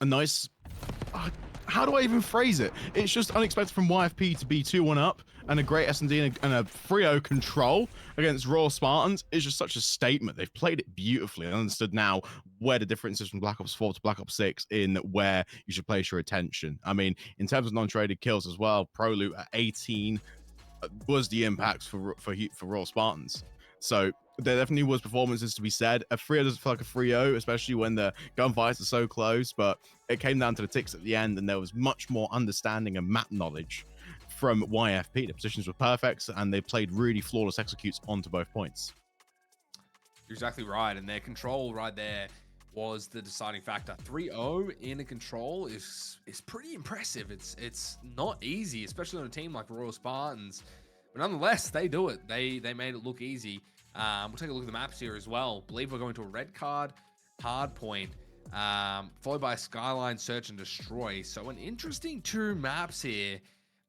how do I even phrase it? It's just unexpected from YFP to be 2-1 up and a great S&D and a 3-0 control against Royal Spartans. It's just such a statement. They've played it beautifully and understood now where the difference is from Black Ops 4 to Black Ops 6 in where you should place your attention. I mean, in terms of non-traded kills as well, ProLoot at 18 was the impact for Royal Spartans. So there definitely was performances to be said. A 3-0 doesn't feel like a 3-0, especially when the gunfights are so close, but it came down to the ticks at the end, and there was much more understanding and map knowledge from YFP. The positions were perfect, and they played really flawless executes onto both points. You're exactly right, and their control right there was the deciding factor. 3-0 in a control is pretty impressive. It's not easy, especially on a team like Royal Spartans. But nonetheless, they do it. They made it look easy. We'll take a look at the maps here as well. Believe we're going to a red card, hard point, followed by Skyline, Search and Destroy. So an interesting 2 maps here,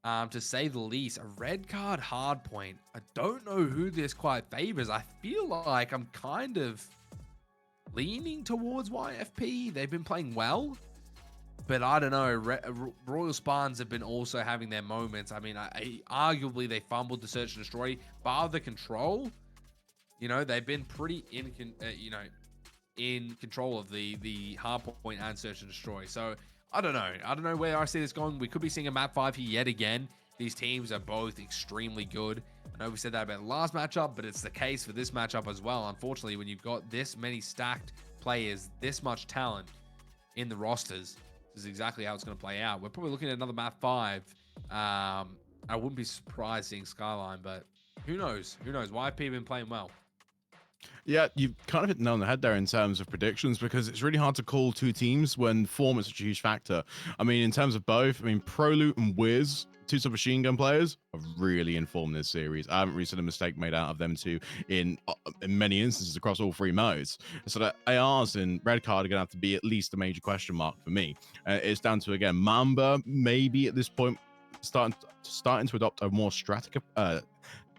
to say the least. A red card, hard point. I don't know who this quite favors. I feel like I'm kind of leaning towards YFP. They've been playing well, but I don't know. Royal Spartans have been also having their moments. I mean, arguably they fumbled the Search and Destroy, bar the control. You know, they've been pretty in control of the hard point and Search and Destroy. So I don't know. I don't know where I see this going. We could be seeing a map 5 here yet again. These teams are both extremely good. I know we said that about the last matchup, but it's the case for this matchup as well. Unfortunately, when you've got this many stacked players, this much talent in the rosters, this is exactly how it's going to play out. We're probably looking at another map 5. I wouldn't be surprised seeing Skyline, but who knows? Who knows? YFP have been playing well. Yeah, you've kind of hit the nail on the head there in terms of predictions, because it's really hard to call 2 teams when form is such a huge factor. I mean, in terms of both, I mean, ProLoot and Wiz, 2 submachine gun players, are really informed this series. I haven't really seen a mistake made out of them 2 in many instances across all 3 modes. So the ARs in red card are going to have to be at least a major question mark for me. It's down to, again, Mamba maybe at this point starting to adopt a more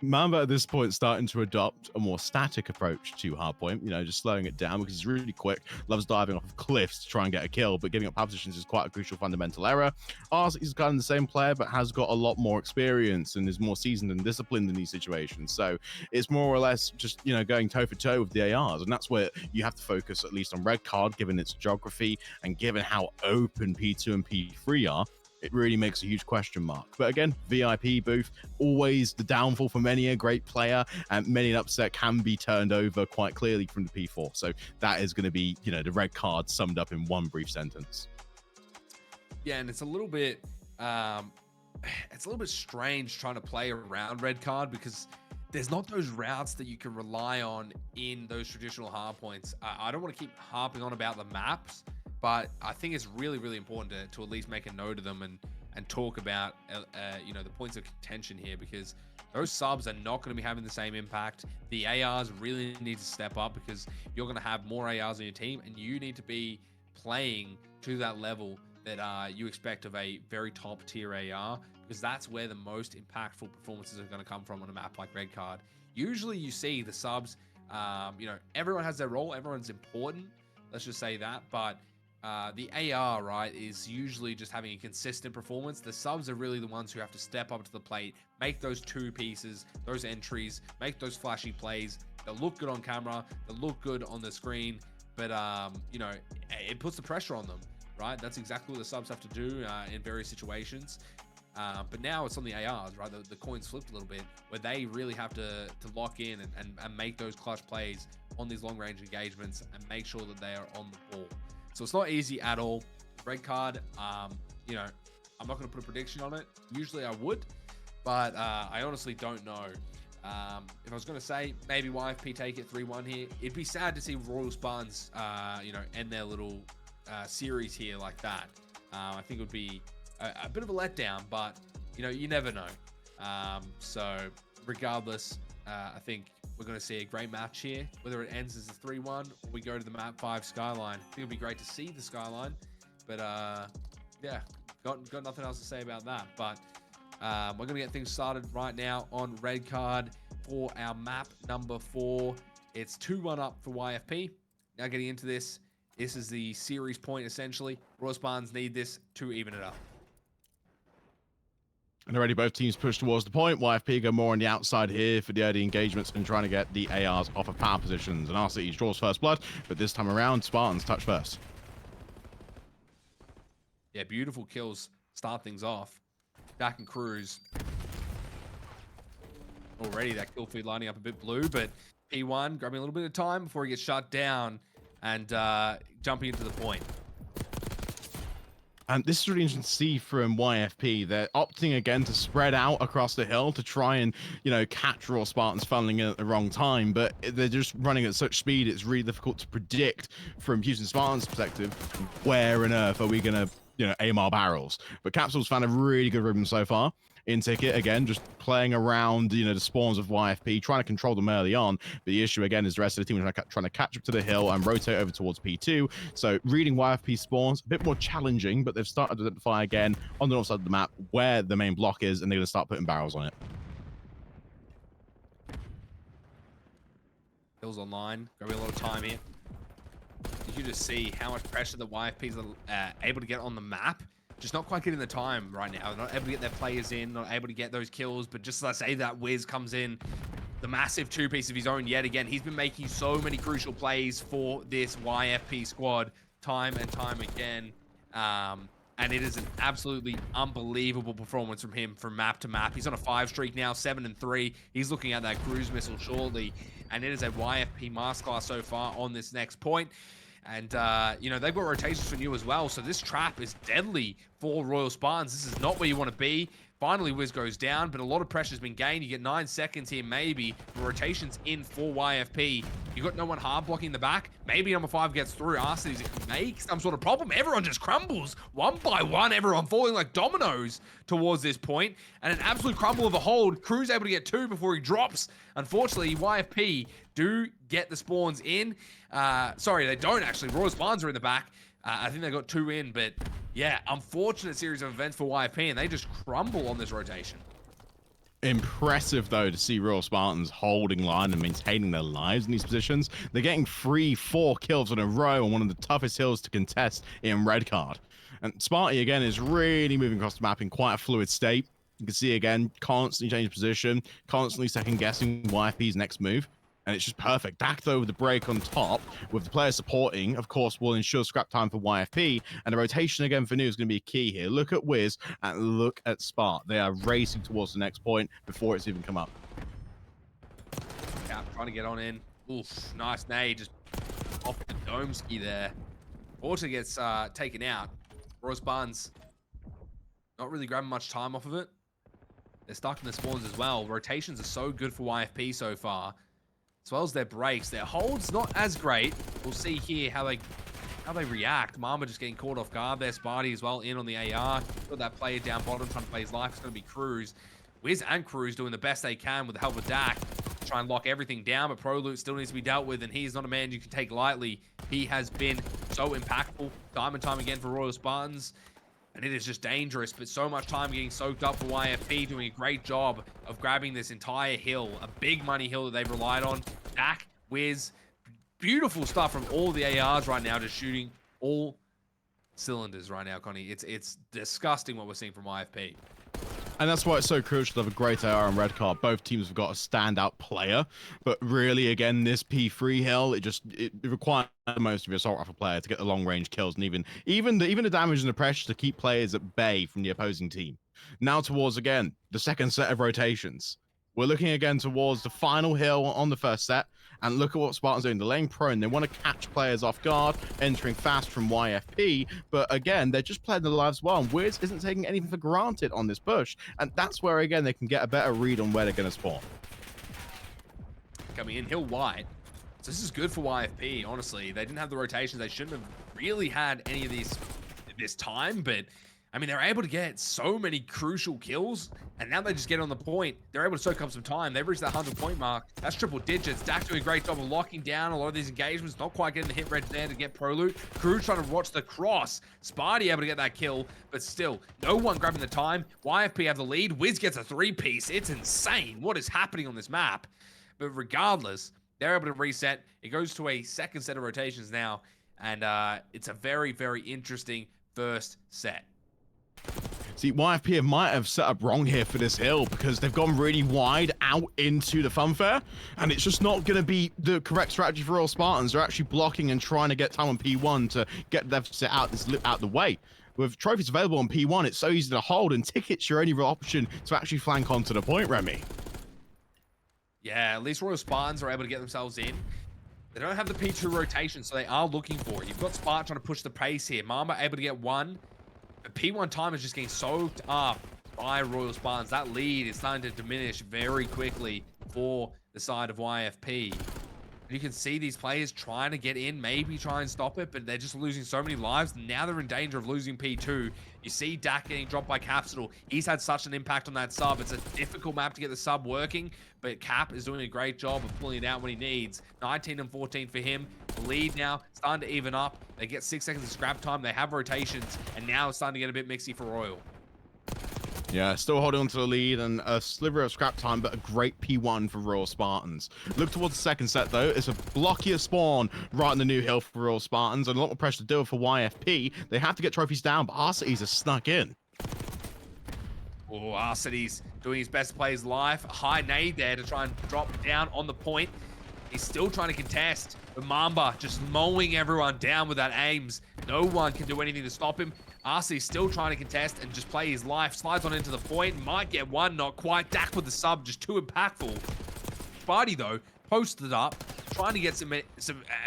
Mamba at this point starting to adopt a more static approach to hardpoint, just slowing it down because he's really quick, loves diving off of cliffs to try and get a kill, but giving up power positions is quite a crucial fundamental error. Ars is kind of the same player, but has got a lot more experience and is more seasoned and disciplined in these situations. So it's more or less just, going toe for toe with the ARs. And that's where you have to focus at least on red card, given its geography and given how open P2 and P3 are. It really makes a huge question mark. But again, VIP booth, always the downfall for many a great player, and many an upset can be turned over quite clearly from the P4. So that is going to be, the red card summed up in one brief sentence. Yeah, and it's a little bit strange trying to play around red card because there's not those routes that you can rely on in those traditional hard points. I don't want to keep harping on about the maps, but I think it's really, really important to at least make a note of them and talk about, the points of contention here, because those subs are not going to be having the same impact. The ARs really need to step up because you're going to have more ARs on your team, and you need to be playing to that level that you expect of a very top tier AR, because that's where the most impactful performances are going to come from on a map like red card. Usually you see the subs, everyone has their role, everyone's important, let's just say that, but the AR, right, is usually just having a consistent performance. The subs are really the ones who have to step up to the plate, make those 2 pieces, those entries, make those flashy plays. They'll look good on camera, they'll look good on the screen, but, it puts the pressure on them, right? That's exactly what the subs have to do in various situations. But now it's on the ARs, right? The coin's flipped a little bit, where they really have to lock in and make those clutch plays on these long-range engagements and make sure that they are on the ball. So it's not easy at all. Red card, I'm not going to put a prediction on it. Usually I would, but I honestly don't know. If I was going to say maybe YFP take it 3-1 here, it'd be sad to see Royal Spartans, end their little series here like that. I think it would be a bit of a letdown, but you never know. So regardless, I think we're going to see a great match here, whether it ends as a 3-1 or we go to the map 5 Skyline. I think it'd be great to see the Skyline, but yeah, got nothing else to say about that. But we're going to get things started right now on red card for our map number 4. It's 2-1 up for YFP. Now getting into this, This is the series point, essentially. Royal Spartans need this to even it up. And already both teams push towards the point. YFP go more on the outside here for the early engagements and trying to get the ARs off of power positions. And RCE draws first blood, but this time around, Spartans touch first. Yeah, beautiful kills start things off. Dak and Cruz. Already that kill feed lining up a bit blue, but P1 grabbing a little bit of time before he gets shut down and jumping into the point. And this is really interesting to see from YFP. They're opting again to spread out across the hill to try and, catch Raw Spartans funneling in at the wrong time. But they're just running at such speed, it's really difficult to predict from Houston Spartans' perspective, where on earth are we going to, aim our barrels. But Capsule's found a really good rhythm so far. In Ticket, again, just playing around, the spawns of YFP, trying to control them early on. But the issue, again, is the rest of the team are trying to catch up to the hill and rotate over towards P2. So reading YFP spawns, a bit more challenging, but they've started to identify again on the north side of the map where the main block is, and they're going to start putting barrels on it. Hills online, grabbing a lot of time here. You can just see how much pressure the YFPs are able to get on the map. Just not quite getting the time right now. They're not able to get their players in, not able to get those kills. But just as I say that, Wiz comes in, the massive two-piece of his own yet again. He's been making so many crucial plays for this YFP squad time and time again. And it is an absolutely unbelievable performance from him from map to map. He's on a 5 streak now, 7-3. He's looking at that cruise missile shortly. And it is a YFP masterclass so far on this next point. And, they've got rotations for new as well. So this trap is deadly for Royal Spartans. This is not where you want to be. Finally, Wiz goes down, but a lot of pressure has been gained. You get 9 seconds here, maybe. The rotation's in for YFP. You got no one hard blocking the back. Maybe number 5 gets through. Arcees make some sort of problem. Everyone just crumbles one by one. Everyone falling like dominoes towards this point. And an absolute crumble of a hold. Cruz able to get 2 before he drops. Unfortunately, YFP do get the spawns in. Sorry, they don't actually. Royal Spawns are in the back. I think they got 2 in, but yeah, unfortunate series of events for YFP, and they just crumble on this rotation. Impressive, though, to see Royal Spartans holding line and maintaining their lives in these positions. They're getting 3-4 kills in a row on one of the toughest hills to contest in Red Card. And Sparty, again, is really moving across the map in quite a fluid state. You can see, again, constantly changing position, constantly second-guessing YFP's next move. And it's just perfect. Dak, though, with the break on top, with the players supporting, of course, will ensure scrap time for YFP. And the rotation again for New is going to be key here. Look at Wiz and look at Spart. They are racing towards the next point before it's even come up. Cap trying to get on in. Oof, nice nade. Just off the dome ski there. Fortunately gets taken out. Royal Spartans not really grabbing much time off of it. They're stuck in the spawns as well. Rotations are so good for YFP so far. As well as their breaks. Their holds not as great. We'll see here how they react. Mama just getting caught off guard there. Sparty as well in on the AR. Got that player down bottom trying to play his life. It's going to be Cruz. Wiz and Cruz doing the best they can with the help of Dak. Try and lock everything down, but ProLoot still needs to be dealt with, and he's not a man you can take lightly. He has been so impactful time and time again for Royal Spartans. And it is just dangerous, but so much time getting soaked up for YFP, doing a great job of grabbing this entire hill, a big money hill that they've relied on. Dak, Wiz, beautiful stuff from all the ARs right now, just shooting all cylinders right now, Connie. It's disgusting what we're seeing from YFP. And that's why it's so crucial to have a great AR and Red Card. Both teams have got a standout player, but really, again, this P3 hill, it requires the most of your assault rifle player to get the long range kills, and even the damage and the pressure to keep players at bay from the opposing team. Now towards, again, the second set of rotations. We're looking again towards the final hill on the first set, and look at what Spartans are doing. They're laying prone. They want to catch players off guard, entering fast from YFP, but again, they're just playing their lives well, and Wiz isn't taking anything for granted on this push, and that's where, again, they can get a better read on where they're going to spawn. Coming in hill wide. So this is good for YFP, honestly. They didn't have the rotations. They shouldn't have really had any of this time, but I mean, they're able to get so many crucial kills, and now they just get on the point. They're able to soak up some time. They've reached that 100-point mark. That's triple digits. Dak doing a great job of locking down a lot of these engagements. Not quite getting the hit rate there to get ProLoot. Cruz trying to watch the cross. Sparty able to get that kill, but still, no one grabbing the time. YFP have the lead. Wiz gets a 3-piece. It's insane what is happening on this map. But regardless, they're able to reset. It goes to a second set of rotations now. And it's a very, very interesting first set. See, YFP might have set up wrong here for this hill because they've gone really wide out into the funfair, and it's just not going to be the correct strategy for Royal Spartans. They're actually blocking and trying to get time on P1 to get the deficit out the way. With trophies available on P1, it's so easy to hold, and tickets your only real option to actually flank onto the point, Remy. Yeah, at least Royal Spartans are able to get themselves in. They don't have the P2 rotation, so they are looking for it. You've got Spark trying to push the pace here. Mamba able to get one. But P1 time is just getting soaked up by Royal Spartans. That lead is starting to diminish very quickly for the side of YFP. You can see these players trying to get in, maybe try and stop it, but they're just losing so many lives. Now they're in danger of losing P2. You see Dak getting dropped by Capsule. He's had such an impact on that sub. It's a difficult map to get the sub working, but Cap is doing a great job of pulling it out when he needs. 19 and 14 for him. The lead now starting to even up. They get 6 seconds of scrap time. They have rotations, and now it's starting to get a bit mixy for Royal. Yeah, still holding on to the lead and a sliver of scrap time, but a great P1 for Royal Spartans. Look towards the second set, though. It's a blockier spawn right in the new hill for Royal Spartans, and a lot more pressure to do it for YFP. They have to get trophies down, but Arcides are snuck in. Oh, Arcides doing his best to play his life. A high nade there to try and drop down on the point. He's still trying to contest, but Mamba just mowing everyone down with that aims. No one can do anything to stop him. Arcee's still trying to contest and just play his life. Slides on into the point. Might get one, not quite. Dak with the sub, just too impactful. Sparty, though, posted up, trying to get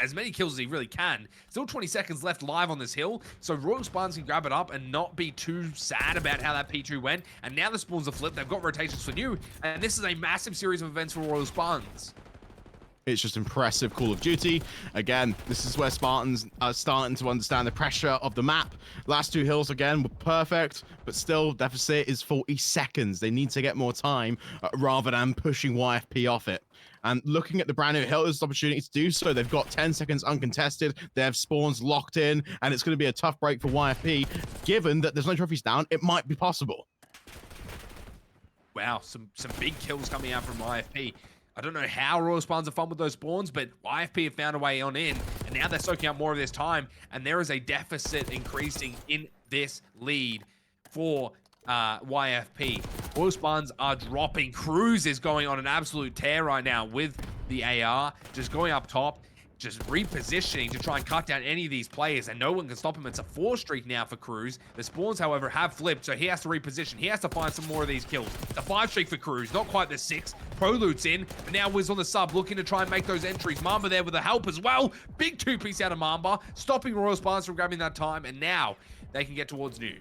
as many kills as he really can. Still 20 seconds left live on this hill, so Royal Spartans can grab it up and not be too sad about how that P2 went. And now the spawns are flipped. They've got rotations for new, and this is a massive series of events for Royal Spartans. It's just impressive Call of Duty. Again, this is where Spartans are starting to understand the pressure of the map. Last two hills, again, were perfect, but still, deficit is 40 seconds. They need to get more time rather than pushing YFP off it. And looking at the brand new hill, there's an opportunity to do so. They've got 10 seconds uncontested. They have spawns locked in, and it's going to be a tough break for YFP. Given that there's no trophies down, it might be possible. Wow, some big kills coming out from YFP. I don't know how Royal Spartans have fun with those spawns, but YFP have found a way on in, and now they're soaking up more of this time, and there is a deficit increasing in this lead for YFP. Royal Spartans are dropping. Cruz is going on an absolute tear right now with the AR, just going up top, just repositioning to try and cut down any of these players, and no one can stop him. It's a 4 streak now for Cruz. The spawns, however, have flipped, so he has to reposition. He has to find some more of these kills. The 5 streak for Cruz, not quite the 6. Prolute's in, but now Wiz on the sub, looking to try and make those entries. Mamba there with the help as well. Big 2-piece out of Mamba, stopping Royal Spartans from grabbing that time, and now they can get towards new.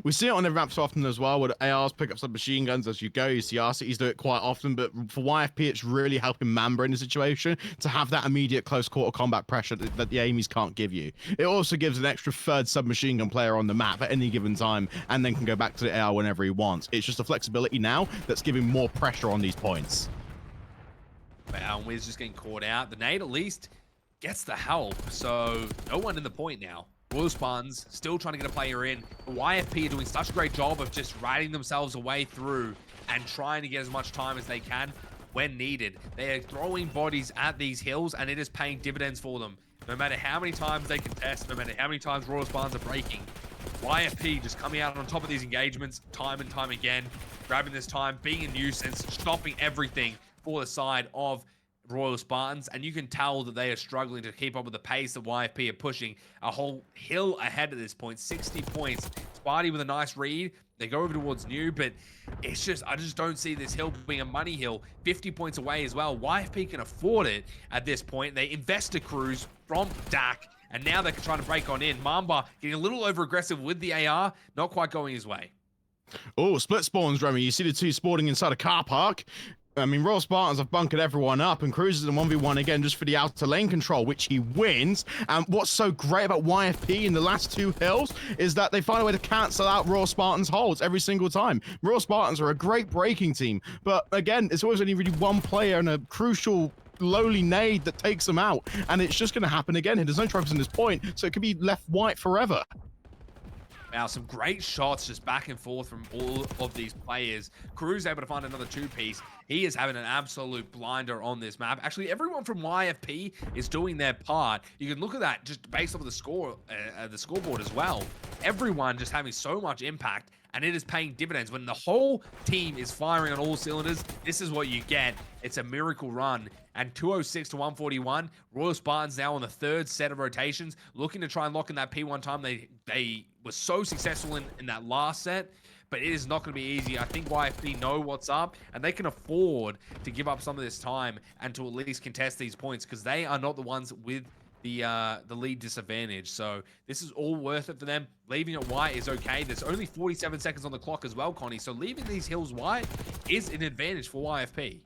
We see it on every map so often as well, where the ARs pick up some machine guns as you go. You see Arcides do it quite often, but for YFP, it's really helping Mamba in the situation to have that immediate close quarter combat pressure that the Amy's can't give you. It also gives an extra third submachine gun player on the map at any given time, and then can go back to the AR whenever he wants. It's just a flexibility now that's giving more pressure on these points. Wow, and Wiz just getting caught out. The nade at least gets the help, so no one in the point now. Royal Spartans still trying to get a player in. The YFP are doing such a great job of just riding themselves away through and trying to get as much time as they can when needed. They are throwing bodies at these hills, and it is paying dividends for them. No matter how many times they contest, no matter how many times Royal Spartans are breaking, YFP just coming out on top of these engagements time and time again, grabbing this time, being a nuisance, stopping everything for the side of Royal Spartans, and you can tell that they are struggling to keep up with the pace that YFP are pushing. A whole hill ahead at this point, 60 points. Sparty with a nice read. They go over towards new, but it's just, I just don't see this hill being a money hill. 50 points away as well. YFP can afford it at this point. They invest a Cruz from Dak, and now they're trying to break on in. Mamba getting a little over aggressive with the AR, not quite going his way. Oh, split spawns, Remy. You see the two spawning inside a car park. I mean, Royal Spartans have bunkered everyone up, and Cruz is in 1v1 again just for the outer lane control, which he wins. And what's so great about YFP in the last two hills is that they find a way to cancel out Royal Spartans' holds every single time. Royal Spartans are a great breaking team, but again, it's always only really one player and a crucial lowly nade that takes them out, and it's just going to happen again. There's no trophies in this point, so it could be left white forever. Wow, some great shots just back and forth from all of these players. Crew's able to find another two-piece. He is having an absolute blinder on this map. Actually, everyone from YFP is doing their part. You can look at that just based off of the scoreboard as well. Everyone just having so much impact, and it is paying dividends. When the whole team is firing on all cylinders, this is what you get. It's a miracle run. And 206 to 141. Royal Spartans now on the third set of rotations, looking to try and lock in that P1 time. They were so successful in that last set, but it is not going to be easy. I think YFP know what's up, and they can afford to give up some of this time and to at least contest these points, because they are not the ones with the lead disadvantage. So this is all worth it for them. Leaving it white is okay. There's only 47 seconds on the clock as well, Connie. So leaving these hills white is an advantage for YFP.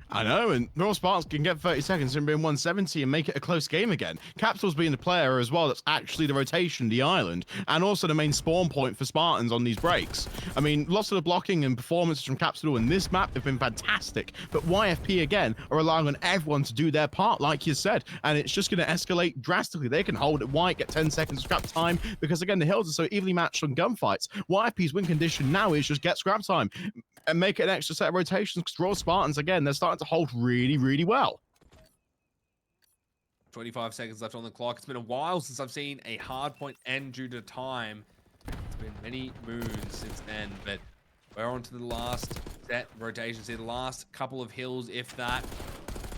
I know, and Royal Spartans can get 30 seconds and be in 170 and make it a close game again. Capital's being the player as well that's actually the rotation, the island, and also the main spawn point for Spartans on these breaks. I mean, lots of the blocking and performances from Capital in this map have been fantastic, but YFP, again, are relying on everyone to do their part, like you said, and it's just going to escalate drastically. They can hold it white, get 10 seconds of scrap time, because, again, the hills are so evenly matched on gunfights. YFP's win condition now is just get scrap time and make it an extra set of rotations, because Royal Spartans, again, they're starting to hold really, really well. 25 seconds left on the clock. It's been a while since I've seen a hard point end due to time. It's been many moons since then, but we're on to the last set rotations here. The last couple of hills, if that.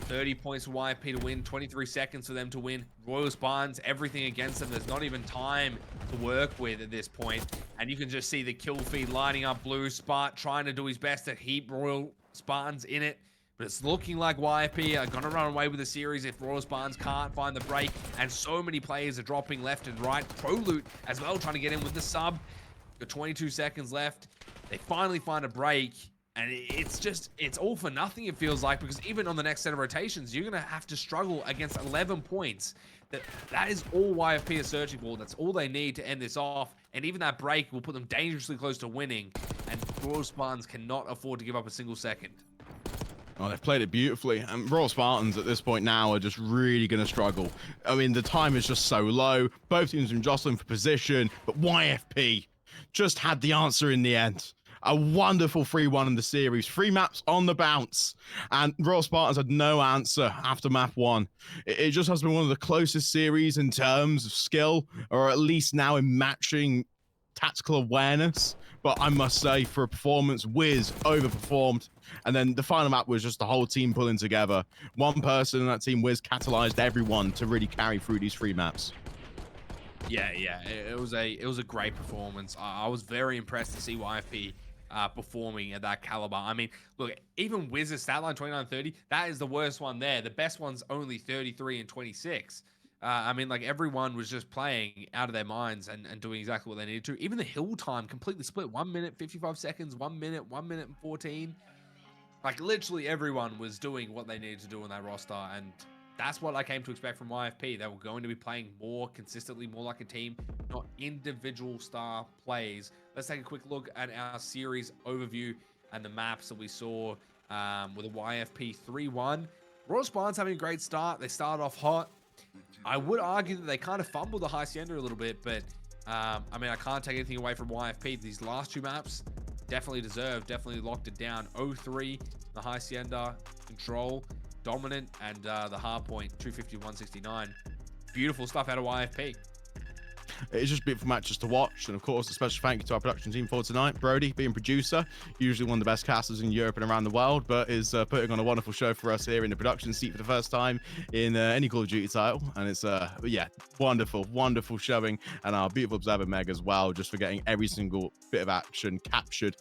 30 points for YFP to win, 23 seconds for them to win. Royal Spartans, everything against them. There's not even time to work with at this point. And you can just see the kill feed lining up blue. Spart trying to do his best to heap Royal Spartans in it. But it's looking like YFP are going to run away with the series if Royal Spartans can't find the break. And so many players are dropping left and right. ProLoot as well, trying to get in with the sub. Got 22 seconds left. They finally find a break. And it's all for nothing, it feels like, because even on the next set of rotations, you're going to have to struggle against 11 points. That is all YFP is searching for. That's all they need to end this off. And even that break will put them dangerously close to winning. And Royal Spartans cannot afford to give up a single second. Oh, they've played it beautifully. And Royal Spartans at this point now are just really going to struggle. I mean, the time is just so low. Both teams are jostling for position, but YFP just had the answer in the end. A wonderful 3-1 in the series. 3 maps on the bounce. And Royal Spartans had no answer after map 1. It just has been one of the closest series in terms of skill, or at least now in matching tactical awareness. But I must say, for a performance, Wiz overperformed. And then the final map was just the whole team pulling together. One person in that team, Wiz, catalyzed everyone to really carry through these 3 maps. Yeah, it was a great performance. I was very impressed to see YFP performing at that caliber. I mean, look, even Wiz's stat line 29-30, that is the worst one there. The best one's only 33 and 26. I mean, like, everyone was just playing out of their minds and doing exactly what they needed to. Even the hill time completely split. 1 minute, 55 seconds, 1 minute, 1 minute and 14. Like, literally everyone was doing what they needed to do on that roster, and that's what I came to expect from YFP. They were going to be playing more consistently, more like a team, not individual star plays. Let's take a quick look at our series overview and the maps that we saw with a YFP 3-1. Royal Spartans having a great start. They started off hot. I would argue that they kind of fumbled the Hacienda a little bit, but I mean, I can't take anything away from YFP. These last 2 maps definitely definitely locked it down. 0-3, the Hacienda, Control, Dominant, and the hard point 250-169. Beautiful stuff out of YFP. It's just beautiful matches to watch, and of course a special thank you to our production team for tonight. Brody, being producer, usually one of the best casters in Europe and around the world, but is putting on a wonderful show for us here in the production seat for the first time in any Call of Duty title. And it's yeah, wonderful showing. And our beautiful observer Meg as well, just for getting every single bit of action captured